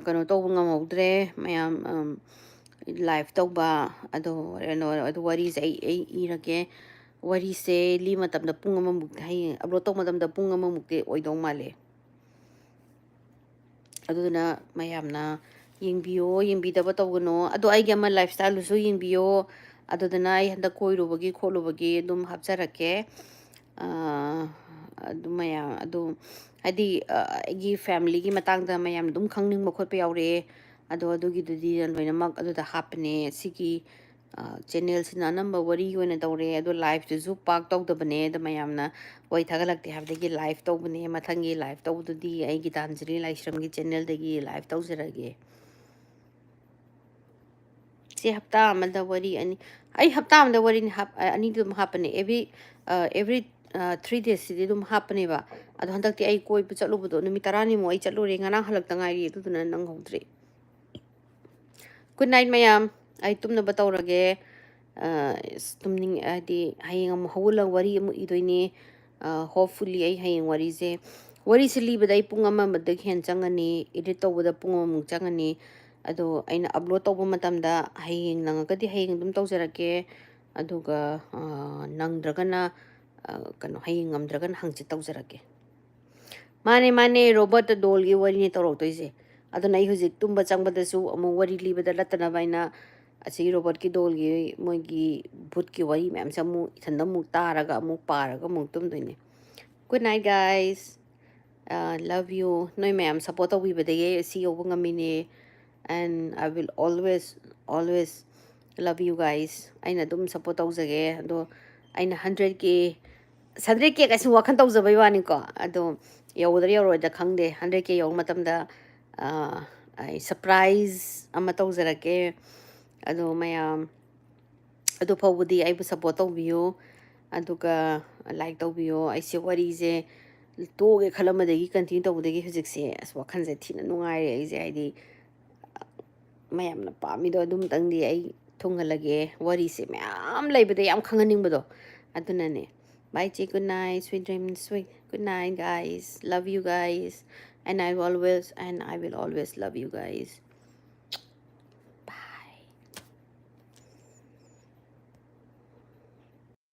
kano to ngamawdre mayam live tawba ado wari se ai irage wari se li matam da pung amamuk hai abro to matam da pung amamuk te oidong male aduna mayamna yingbi da batawno ado ai gama lifestyle su yingbiyo aduna ai handa koirubagi kholubagi dum hapjarake adu mayam adu adi agi family gi matang da mayam dum khangning makhot pe yaure ado adugi dudi loinamak adu da hapne sigi channel sina number wari wena tawre ado live tu zu pak taw da bane da mayamna wai thagalak te habdagi live taw bane mathangi live taw dudi ai Gitanjali Laishram gi channel dagi live taw jarage si hapta amada wari ani ai hapta amada wari ani dum hapne every 3 days sidi dum hapne ba ado handak ti ai koi pu chalu bu do numi tarani mo ai chalu re ngana halak tangai ri tu na nang hodre Good night, mayam. I tumna bataurage. Tumning adi hayeng am hawla wari am idoini. Hopefully ay hayeng wari se. Wari se liba dai punga ma madag hen changani. Edit tawda punga mung changani. Ado aina upload tawba matamda hayeng nangagadi hayeng dum tawjarake. Aduga nangdragana kano hayeng ngamdragana hangchit tawjarake. Mane mane robot doll gi wari ni tawrok toise. Ado na huzik tumba changba dasu amu wari liba da latana baina asi robot ki doll gi mogi bhut ki wari ma'am samu ithanda mu taraga amu paraga mu tum doine. Good night guys. Love you. Noi ma'am support we bade see you ngamine and I will always love you guys. Aina dum support tawjage ado aina 100k 100k kasi wakan tawjabay wani ko ado yawdra yawroida khangde 100k yaw matamda ay surprise ama tawjarake ado mayam ado fawbudi ay support tawbiyo aduga like tawbiyo ay se wari je toge khalamadagi continue tawbudagi hujikse as wakanse thina nungaire ay je aydi mayamna pamido adum tangdi ay thungalage wari se mayam laibada yam khanganingbodo adunane. Bye, Chi. Good night. Sweet dreams. Sweet. Good night, guys. Love you guys. And I will always love you guys.